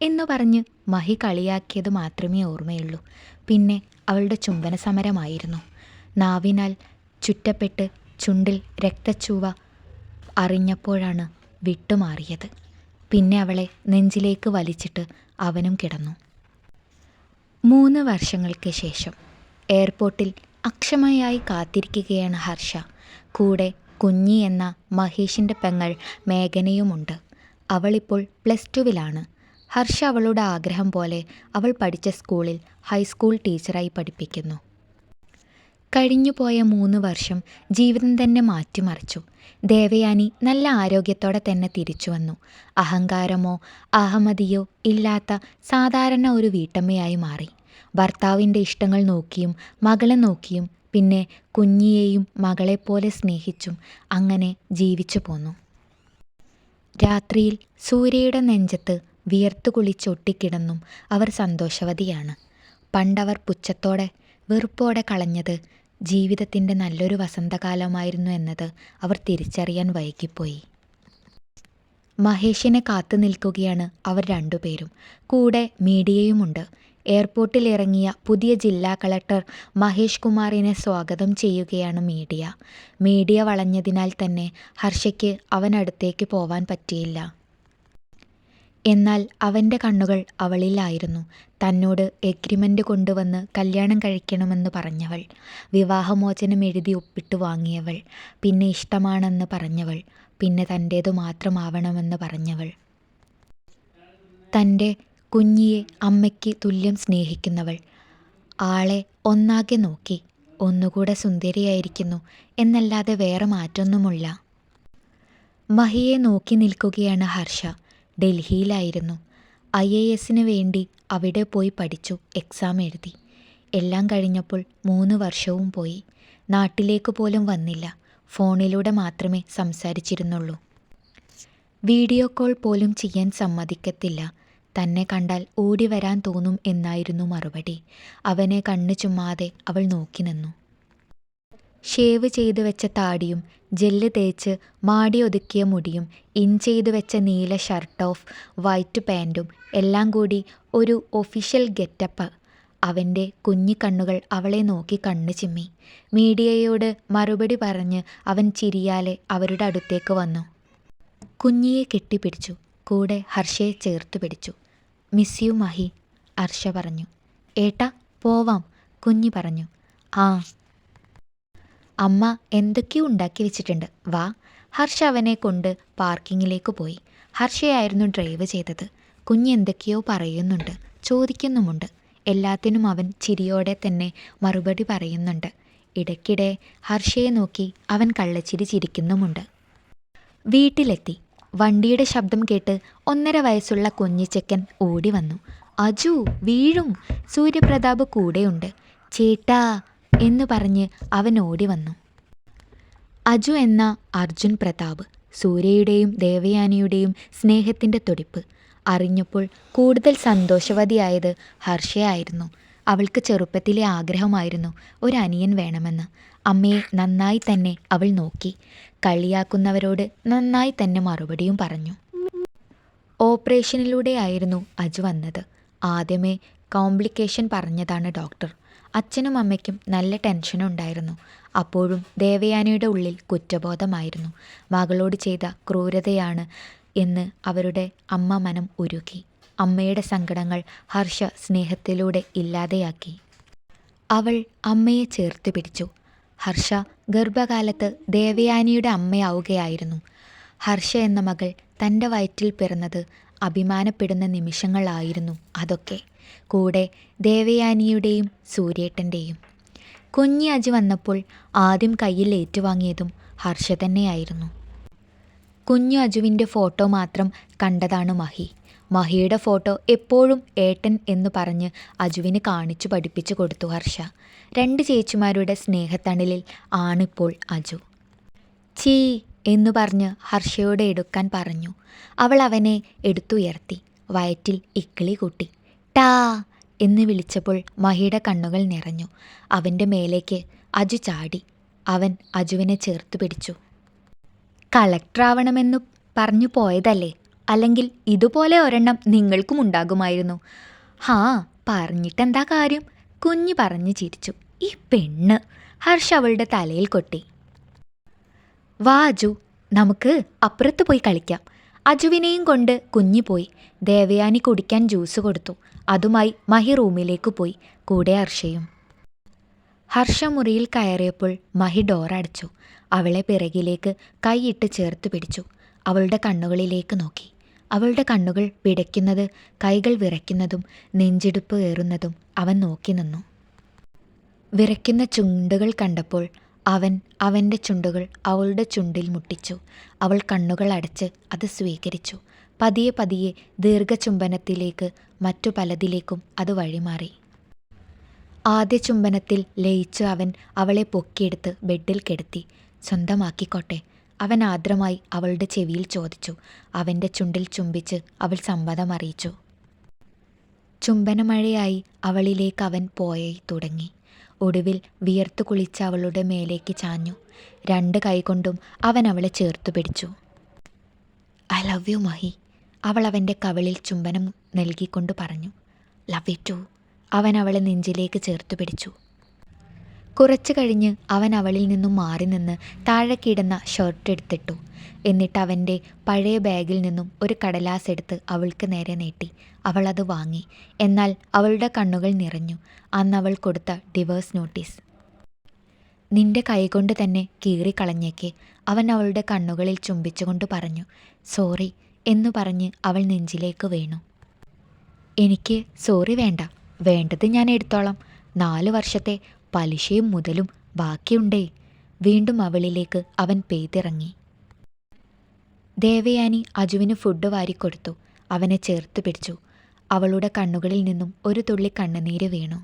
എന്നു പറഞ്ഞ് മഹി കളിയാക്കിയത് മാത്രമേ ഓർമ്മയുള്ളൂ. പിന്നെ അവളുടെ ചുംബന സമരമായിരുന്നു. നാവിനാൽ ചുറ്റപ്പെട്ട് ചുണ്ടിൽ രക്തച്ചൂവ അറിഞ്ഞപ്പോഴാണ് വിട്ടുമാറിയത്. പിന്നെ അവളെ നെഞ്ചിലേക്ക് വലിച്ചിട്ട് അവനും കിടന്നു. 3 വർഷങ്ങൾക്ക് ശേഷം എയർപോർട്ടിൽ അക്ഷമയായി കാത്തിരിക്കുകയാണ് ഹർഷ. കൂടെ കുഞ്ഞി എന്ന മഹേഷിൻ്റെ പെങ്ങൾ മേഘനയുമുണ്ട്. അവളിപ്പോൾ +2-ലാണ്. ഹർഷ അവളുടെ ആഗ്രഹം പോലെ അവൾ പഠിച്ച സ്കൂളിൽ ഹൈസ്കൂൾ ടീച്ചറായി പഠിപ്പിക്കുന്നു. കഴിഞ്ഞുപോയ 3 വർഷം ജീവിതം തന്നെ മാറ്റിമറിച്ചു. ദേവയാനി നല്ല ആരോഗ്യത്തോടെ തന്നെ തിരിച്ചു വന്നു. അഹങ്കാരമോ അഹമതിയോ ഇല്ലാത്ത സാധാരണ ഒരു വീട്ടമ്മയായി മാറി. ഭർത്താവിൻ്റെ ഇഷ്ടങ്ങൾ നോക്കിയും മകളെ നോക്കിയും പിന്നെ കുഞ്ഞിയെയും മകളെപ്പോലെ സ്നേഹിച്ചും അങ്ങനെ ജീവിച്ചു പോന്നു. രാത്രിയിൽ സൂര്യയുടെ നെഞ്ചത്ത് വിയർത്തു കുളിച്ചൊട്ടിക്കിടന്നും അവർ സന്തോഷവതിയാണ്. പണ്ടവർ പുച്ഛത്തോടെ വെറുപ്പോടെ കളഞ്ഞത് ജീവിതത്തിൻ്റെ നല്ലൊരു വസന്തകാലമായിരുന്നു എന്നത് അവർ തിരിച്ചറിയാൻ വൈകിപ്പോയി. മഹേഷിനെ കാത്തു നിൽക്കുകയാണ് അവർ രണ്ടുപേരും. കൂടെ മീഡിയയുമുണ്ട്. എയർപോർട്ടിൽ ഇറങ്ങിയ പുതിയ ജില്ലാ കളക്ടർ മഹേഷ് കുമാറിനെ സ്വാഗതം ചെയ്യുകയാണ് മീഡിയ. മീഡിയ വളഞ്ഞതിനാൽ തന്നെ ഹർഷയ്ക്ക് അവനടുത്തേക്ക് പോവാൻ പറ്റിയില്ല. എന്നാൽ അവൻ്റെ കണ്ണുകൾ അവളിലായിരുന്നു. തന്നോട് എഗ്രിമെൻ്റ് കൊണ്ടുവന്ന് കല്യാണം കഴിക്കണമെന്ന് പറഞ്ഞവൾ, വിവാഹമോചനം എഴുതി ഒപ്പിട്ട് വാങ്ങിയവൾ, പിന്നെ ഇഷ്ടമാണെന്ന് പറഞ്ഞവൾ, പിന്നെ തൻ്റേതു മാത്രമാവണമെന്ന് പറഞ്ഞവൾ, തൻ്റെ കുഞ്ഞിയെ അമ്മയ്ക്ക് തുല്യം സ്നേഹിക്കുന്നവൾ, ആളെ ഒന്നാകെ നോക്കി ഒന്നുകൂടെ സുന്ദരിയായിരിക്കുന്നു എന്നല്ലാതെ വേറെ മാറ്റൊന്നുമില്ല. മഹിയെ നോക്കി നിൽക്കുകയാണ് ഹർഷ. ഡൽഹിയിലായിരുന്നു. IAS-ന് വേണ്ടി അവിടെ പോയി പഠിച്ചു, എക്സാം എഴുതി. എല്ലാം കഴിഞ്ഞപ്പോൾ 3 വർഷവും പോയി. നാട്ടിലേക്ക് പോലും വന്നില്ല. ഫോണിലൂടെ മാത്രമേ സംസാരിച്ചിരുന്നുള്ളൂ. വീഡിയോ കോൾ പോലും ചെയ്യാൻ സമ്മതിക്കത്തില്ല. തന്നെ കണ്ടാൽ ഓടി വരാൻ തോന്നും എന്നായിരുന്നു മറുപടി. അവനെ കണ്ണു ചുമ്മാതെ അവൾ നോക്കി നിന്നു. ഷേവ് ചെയ്തു വെച്ച താടിയും ജെല്ല് തേച്ച് മാടി ഒതുക്കിയ മുടിയും ഇൻ ചെയ്തു വെച്ച നീല ഷർട്ട് ഓഫ് വൈറ്റ് പാൻറ്റും എല്ലാം കൂടി ഒരു ഒഫീഷ്യൽ ഗെറ്റപ്പ്. അവൻ്റെ കുഞ്ഞിക്കണ്ണുകൾ അവളെ നോക്കി കണ്ണു ചിമ്മി. മീഡിയയോട് മറുപടി പറഞ്ഞ് അവൻ ചിരിയാലെ അവരുടെ അടുത്തേക്ക് വന്നു. കുഞ്ഞിയെ കെട്ടിപ്പിടിച്ചു. കൂടെ ഹർഷയെ ചേർത്തു പിടിച്ചു. മിസ് യു മഹി, ഹർഷ പറഞ്ഞു. ഏട്ടാ പോവാം, കുഞ്ഞി പറഞ്ഞു. ആ, അമ്മ എന്തൊക്കെയോ ഉണ്ടാക്കി വെച്ചിട്ടുണ്ട്, വാ. ഹർഷ അവനെ കൊണ്ട് പാർക്കിങ്ങിലേക്ക് പോയി. ഹർഷയായിരുന്നു ഡ്രൈവ് ചെയ്തത്. കുഞ്ഞ് എന്തൊക്കെയോ പറയുന്നുണ്ട്, ചോദിക്കുന്നുമുണ്ട്. എല്ലാത്തിനും അവൻ ചിരിയോടെ തന്നെ മറുപടി പറയുന്നുണ്ട്. ഇടയ്ക്കിടെ ഹർഷയെ നോക്കി അവൻ കള്ളച്ചിരി ചിരിക്കുന്നുമുണ്ട്. വീട്ടിലെത്തി. വണ്ടിയുടെ ശബ്ദം കേട്ട് 1.5 വയസ്സുള്ള കുഞ്ഞിച്ചക്കൻ ഓടി വന്നു. അജു വീഴും, സൂര്യപ്രതാപ് കൂടെയുണ്ട്. ചേട്ടാ എന്ന് പറഞ്ഞ് അവൻ ഓടി വന്നു. അജു എന്ന അർജുൻ പ്രതാപ്, സൂര്യയുടെയും ദേവയാനിയുടെയും സ്നേഹത്തിൻ്റെ തുടിപ്പ് അറിഞ്ഞപ്പോൾ കൂടുതൽ സന്തോഷവതിയായത് ഹർഷയായിരുന്നു. അവൾക്ക് ചെറുപ്പത്തിലെ ആഗ്രഹമായിരുന്നു ഒരു അനിയൻ വേണമെന്ന്. അമ്മയെ നന്നായി തന്നെ അവൾ നോക്കി. കളിയാക്കുന്നവരോട് നന്നായി തന്നെ മറുപടിയും പറഞ്ഞു. ഓപ്പറേഷനിലൂടെയായിരുന്നു അജു വന്നത്. ആദ്യമേ കോംപ്ലിക്കേഷൻ പറഞ്ഞതാണ് ഡോക്ടർ. അച്ഛനും അമ്മയ്ക്കും നല്ല ടെൻഷനുണ്ടായിരുന്നു. അപ്പോഴും ദേവയാനിയുടെ ഉള്ളിൽ കുറ്റബോധമായിരുന്നു. മകളോട് ചെയ്ത ക്രൂരതയാണ് എന്ന് അവരുടെ അമ്മ മനം ഉരുകി. അമ്മയുടെ സങ്കടങ്ങൾ ഹർഷ സ്നേഹത്തിലൂടെ ഇല്ലാതെയാക്കി. അവൾ അമ്മയെ ചേർത്ത് പിടിച്ചു. ഹർഷ ഗർഭകാലത്ത് ദേവയാനിയുടെ അമ്മയാവുകയായിരുന്നു. ഹർഷ എന്ന മകൾ തൻ്റെ വയറ്റിൽ പിറന്നത് അഭിമാനപ്പെടുന്ന നിമിഷങ്ങളായിരുന്നു അതൊക്കെ. കൂടെ ദേവയാനിയുടെയും സൂര്യേട്ടൻ്റെയും. കുഞ്ഞി അജു വന്നപ്പോൾ ആദ്യം കയ്യിൽ ഏറ്റുവാങ്ങിയതും ഹർഷ തന്നെയായിരുന്നു. കുഞ്ഞു അജുവിൻ്റെ ഫോട്ടോ മാത്രം കണ്ടതാണ് മഹി. മഹിയുടെ ഫോട്ടോ എപ്പോഴും ഏട്ടൻ എന്ന് പറഞ്ഞ് അജുവിന് കാണിച്ചു പഠിപ്പിച്ചു കൊടുത്തു ഹർഷ. 2 ചേച്ചിമാരുടെ സ്നേഹത്തണലിൽ ആണിപ്പോൾ അജു. ചീ എന്നു പറഞ്ഞ് ഹർഷയോട് എടുക്കാൻ പറഞ്ഞു. അവൾ അവനെ എടുത്തുയർത്തി വയറ്റിൽ ഇക്കിളി കൂട്ടി. ടാ എന്ന് വിളിച്ചപ്പോൾ മഹിയുടെ കണ്ണുകൾ നിറഞ്ഞു. അവൻ്റെ മേലേക്ക് അജു ചാടി. അവൻ അജുവിനെ ചേർത്ത് പിടിച്ചു. കളക്ടറാവണമെന്നു പറഞ്ഞു പോയതല്ലേ, അല്ലെങ്കിൽ ഇതുപോലെ ഒരെണ്ണം നിങ്ങൾക്കും ഉണ്ടാകുമായിരുന്നു. ഹാ, പറഞ്ഞിട്ടെന്താ കാര്യം? കുഞ്ഞ് പറഞ്ഞു ചിരിച്ചു. ഈ പെണ്ണ്. ഹർഷ അവളുടെ തലയിൽ കൊട്ടി. വാ അജു, നമുക്ക് അപ്പുറത്ത് പോയി കളിക്കാം. അജുവിനെയും കൊണ്ട് കുഞ്ഞ് പോയി. ദേവയാനി കുടിക്കാൻ ജ്യൂസ് കൊടുത്തു. അതുമായി മഹി റൂമിലേക്ക് പോയി, കൂടെ ഹർഷയും. ഹർഷ മുറിയിൽ കയറിയപ്പോൾ മഹി ഡോറടച്ചു. അവളെ പിറകിലേക്ക് കൈയിട്ട് ചേർത്ത് പിടിച്ചു. അവളുടെ കണ്ണുകളിലേക്ക് നോക്കി. അവളുടെ കണ്ണുകൾ പിടയ്ക്കുന്നത്, കൈകൾ വിറയ്ക്കുന്നതും നെഞ്ചിടിപ്പ് ഏറുന്നതും അവൻ നോക്കി നിന്നു. വിറയ്ക്കുന്ന ചുണ്ടുകൾ കണ്ടപ്പോൾ അവൻ്റെ ചുണ്ടുകൾ അവളുടെ ചുണ്ടിൽ മുട്ടിച്ചു. അവൾ കണ്ണുകൾ അടച്ച് അത് സ്വീകരിച്ചു. പതിയെ പതിയെ ദീർഘചുംബനത്തിലേക്ക് മറ്റു പലതിലേക്കും അത് വഴിമാറി. ആദ്യ ചുംബനത്തിൽ ലയിച്ച് അവൻ അവളെ പൊക്കിയെടുത്ത് ബെഡിൽ കിടത്തി. സ്വന്തമാക്കിക്കോട്ടെ, അവൻ ആർദ്രമായി അവളുടെ ചെവിയിൽ ചോദിച്ചു. അവൻ്റെ ചുണ്ടിൽ ചുംബിച്ച് അവൾ സമ്മതം അറിയിച്ചു. ചുംബനമഴയായി അവളിലേക്ക് അവൻ പോയി തുടങ്ങി. ഒടുവിൽ വിയർത്തു കുളിച്ച അവളുടെ മേലേക്ക് ചാഞ്ഞു. 2 കൈകൊണ്ടും അവൻ അവളെ ചേർത്തു പിടിച്ചു. ഐ ലവ് യു മഹി, അവൾ അവൻ്റെ കവിളിൽ ചുംബനം നൽകിക്കൊണ്ട് പറഞ്ഞു. ലവ് യു ടു, അവൻ അവളെ നെഞ്ചിലേക്ക് ചേർത്തു പിടിച്ചു. കുറച്ചു കഴിഞ്ഞ് അവൻ അവളിൽ നിന്നും മാറി നിന്ന് താഴെ കിടന്ന ഷർട്ട് എടുത്തിട്ടു. എന്നിട്ട് അവൻ്റെ പഴയ ബാഗിൽ നിന്നും ഒരു കടലാസ് എടുത്ത് അവൾക്ക് നേരെ നീട്ടി. അവൾ അത് വാങ്ങി. എന്നാൽ അവളുടെ കണ്ണുകൾ നിറഞ്ഞു. അന്ന് അവൾ കൊടുത്ത ഡിവോഴ്സ് നോട്ടീസ്. നിന്റെ കൈകൊണ്ട് തന്നെ കീറിക്കളഞ്ഞേക്ക്, അവൻ അവളുടെ കണ്ണുകളിൽ ചുംബിച്ചുകൊണ്ട് പറഞ്ഞു. സോറി എന്നു പറഞ്ഞ് അവൾ നെഞ്ചിലേക്ക് വീണു. എനിക്ക് സോറി വേണ്ട, വേണ്ടത് ഞാൻ എടുത്തോളാം. 4 വർഷത്തെ പലിശയും മുതലും ബാക്കിയുണ്ടേ. വീണ്ടും അവളിലേക്ക് അവൻ പെയ്തിറങ്ങി. ദേവയാനി അജുവിന് ഫുഡ് വാരിക്കൊടുത്തു. അവനെ ചേർത്ത് പിടിച്ചു. അവളുടെ കണ്ണുകളിൽ നിന്നും ഒരു തുള്ളി കണ്ണുനീര് വീണു.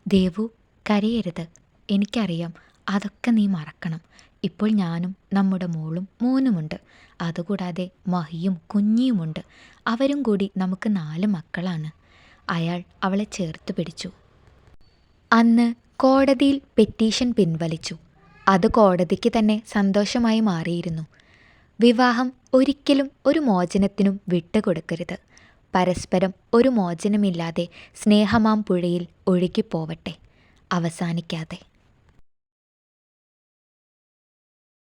ദേവു, കരയരുത്. എനിക്കറിയാം, അതൊക്കെ നീ മറക്കണം. ഇപ്പോൾ ഞാനും നമ്മുടെ മോളും മോനുമുണ്ട്. അതുകൂടാതെ മഹിയും കുഞ്ഞിയുമുണ്ട്. അവരും കൂടി നമുക്ക് 4 മക്കളാണ്. അയാൾ അവളെ ചേർത്ത് പിടിച്ചു. അന്ന് കോടതിയിൽ പെറ്റീഷൻ പിൻവലിച്ചു. അത് കോടതിക്ക് തന്നെ സന്തോഷമായി മാറിയിരുന്നു. വിവാഹം ഒരിക്കലും ഒരു മോചനത്തിനും വിട്ടുകൊടുക്കരുത്. പരസ്പരം ഒരു മോചനമില്ലാതെ സ്നേഹമാം പുഴയിൽ ഒഴുകിപ്പോവട്ടെ, അവസാനിക്കാതെ.